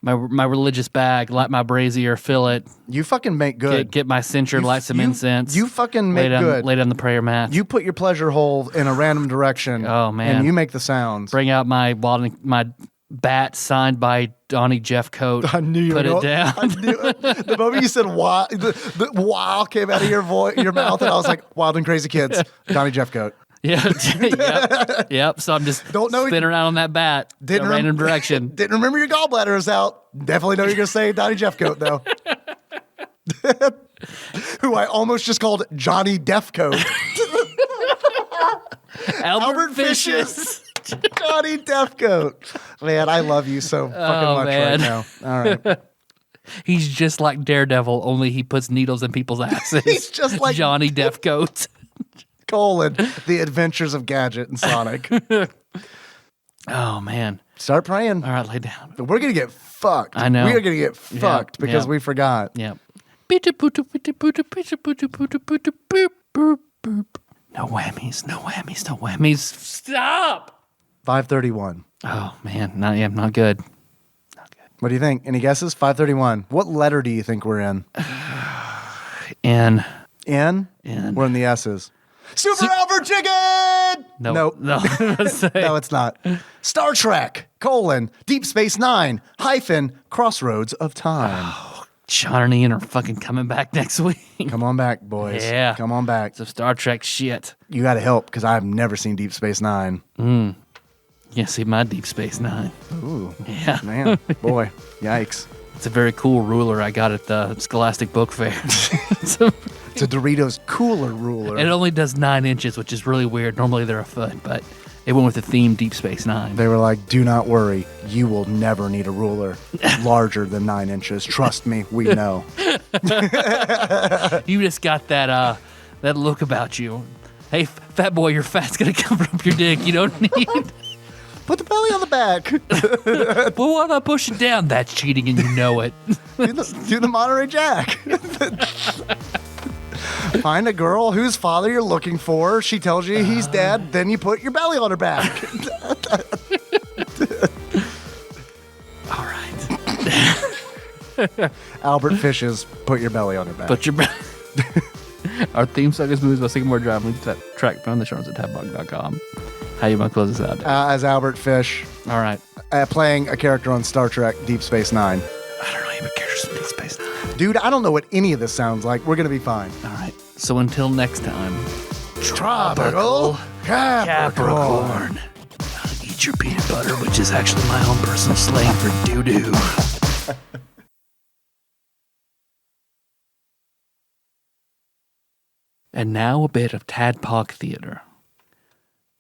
religious bag, light my brazier, fill it. You fucking make good. Get my censer, light some incense. You fucking make good. Lay down the prayer mat. You put your pleasure hole in a random direction. Oh, man. And you make the sounds. Bring out my bat signed by Donnie Jeffcoat. I knew you Put were it down. I knew it. The moment you said "wow," the "wow" came out of your mouth, and I was like, "Wild and Crazy Kids," Donnie Jeffcoat. Yeah. Yep. So I'm just spinning around on that bat in a random direction. Didn't remember your gallbladder is out. Definitely know you're going to say Donnie Jeffcoat, though. Who I almost just called Johnny Defcoat. Albert Fishes. Johnny Defcoat. Man, I love you so fucking much right now. All right. He's just like Daredevil, only he puts needles in people's asses. He's just like Johnny Defcoat. The Adventures of Gadget and Sonic. Oh, man. Start praying. All right, lay down. We're going to get fucked. I know. We are going to get fucked because we forgot. Yeah. No whammies. Stop! 5:31. Oh, man. Not good. What do you think? Any guesses? 5:31. What letter do you think we're in? N. N? N. We're in the S's. Super Albert Chicken! No. No, it's not. Star Trek, Deep Space Nine, Crossroads of Time. Sean and Ian are fucking coming back next week. Come on back, boys. Yeah. Come on back. Some Star Trek shit. You got to help because I've never seen Deep Space Nine. Yeah, see my Deep Space Nine. Ooh. Yeah. Man, boy. Yikes. It's a very cool ruler I got at the Scholastic Book Fair. It's a Doritos cooler ruler. It only does 9 inches, which is really weird. Normally they're a foot, but it went with the theme Deep Space Nine. They were like, do not worry. You will never need a ruler larger than 9 inches. Trust me, we know. You just got that look about you. Hey, fat boy, your fat's going to cover up your dick. You don't need... Put the belly on the back. Well, why not push it down? That's cheating and you know it. do the Monterey Jack. Find a girl whose father you're looking for. She tells you he's dead. Then you put your belly on her back. All right. Albert Fish's Put Your Belly on Your Back. Put your Our theme song is Moves by Sycamore Drive. Link to that track found in the show notes at tadpog.com. How you want to close this out, Dave? As Albert Fish, All right. playing a character on Star Trek Deep Space Nine. I don't know any characters in Deep Space Nine. Dude, I don't know what any of this sounds like. We're going to be fine. All right. So until next time, Tropical Capricorn. Eat your peanut butter, which is actually my own personal slang for doo-doo. And now a bit of Tadpog theater.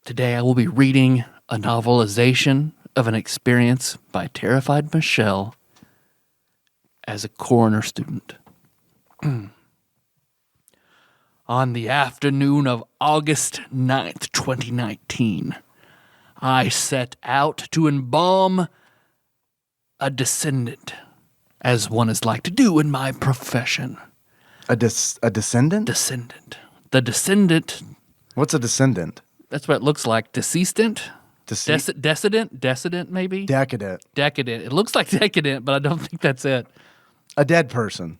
Today I will be reading a novelization of an experience by terrified Michelle as a coroner student. On the afternoon of August 9th, 2019, I set out to embalm a descendant, as one is like to do in my profession. A descendant? Descendant. The descendant, What's a descendant? that's what it looks like. Decedent? Decedent? Decadent, maybe? Decadent. Decadent. It looks like decadent, but I don't think that's it. A dead person.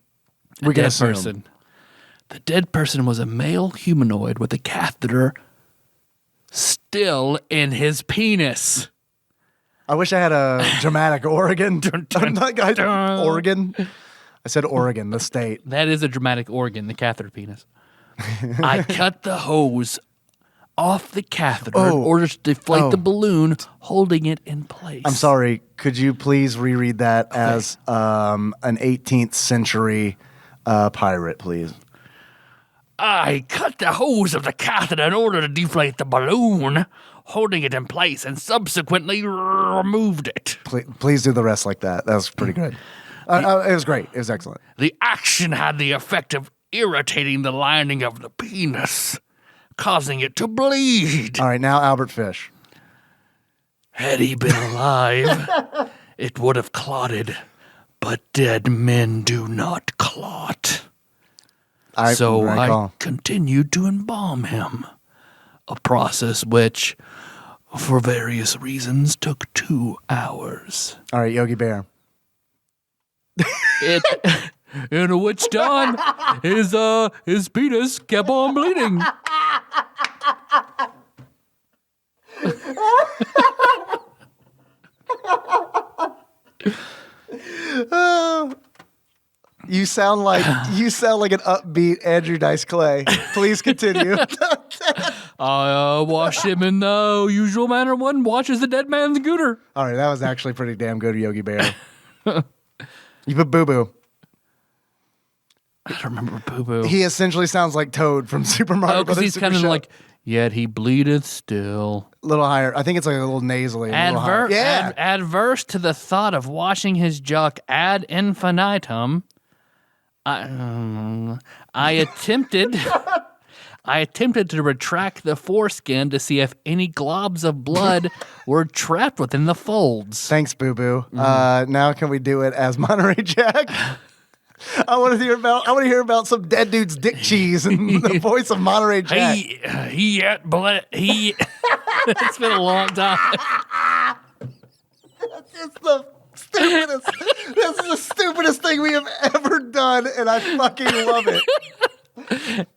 A dead person. The dead person was a male humanoid with a catheter still in his penis. I wish I had a dramatic Oregon. Oregon. I said Oregon, the state. That is a dramatic organ, the catheter penis. I cut the hose off the catheter in order to deflate the balloon, holding it in place. I'm sorry. Could you please reread that as an 18th century pirate, please? I cut the hose of the catheter in order to deflate the balloon, holding it in place, and subsequently removed it. Please do the rest like that. That was pretty good. It was great. It was excellent. The action had the effect of irritating the lining of the penis, causing it to bleed. All right, now Albert Fish. Had he been alive, it would have clotted, but dead men do not clot. So I continued to embalm him, a process which, for various reasons, took 2 hours. All right, Yogi Bear. In which time his penis kept on bleeding. You sound like an upbeat Andrew Dice Clay. Please continue. I washed him in the usual manner one washes the dead man's gooter. All right, that was actually pretty damn good, Yogi Bear. You put Boo Boo. I don't remember Boo Boo. He essentially sounds like Toad from Super Mario Brothers. Because he's Super kind of Show. like, yet he bleedeth still. A little higher. I think it's like a little nasally. Adverse to the thought of washing his junk ad infinitum, I attempted to retract the foreskin to see if any globs of blood were trapped within the folds. Thanks, Boo Boo. Now can we do it as Monterey Jack? I want to hear about some dead dude's dick cheese and the voice of Monterey Jack. He yet blood. It's been a long time. It's the stupidest. This is the stupidest thing we have ever done, and I fucking love it.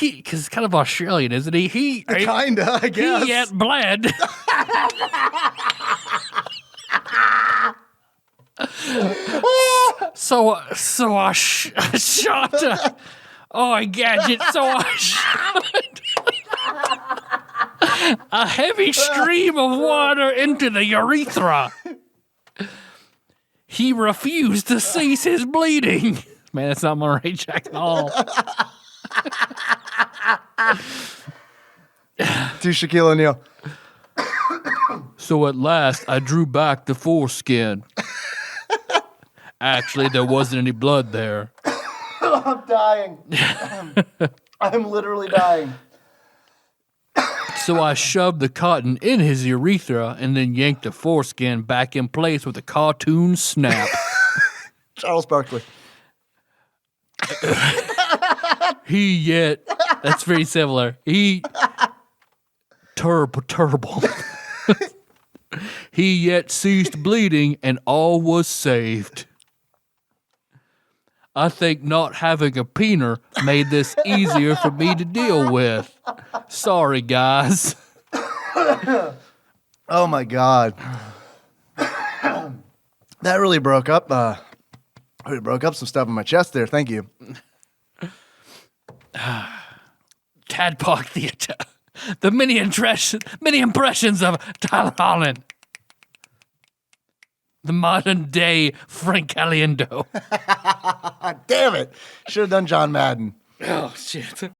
Because it's kind of Australian, isn't he? Kinda, I guess. He yet bled. So I shot. I gadget. So I shot a heavy stream of water into the urethra. He refused to cease his bleeding. Man, that's not Monterey Jack at all. To Shaquille O'Neal. So at last, I drew back the foreskin. Actually, there wasn't any blood there. I'm dying. I'm literally dying. So I shoved the cotton in his urethra and then yanked the foreskin back in place with a cartoon snap. Charles Barkley. That's very similar. Terrible. He yet ceased bleeding and all was saved. I think not having a peener made this easier for me to deal with. Sorry, guys. Oh my God. That really broke up some stuff in my chest there. Thank you. Tadpog Theater. The many impressions of Tyler Holland. The modern day Frank Caliendo. Damn it. Should have done John Madden. Oh, shit.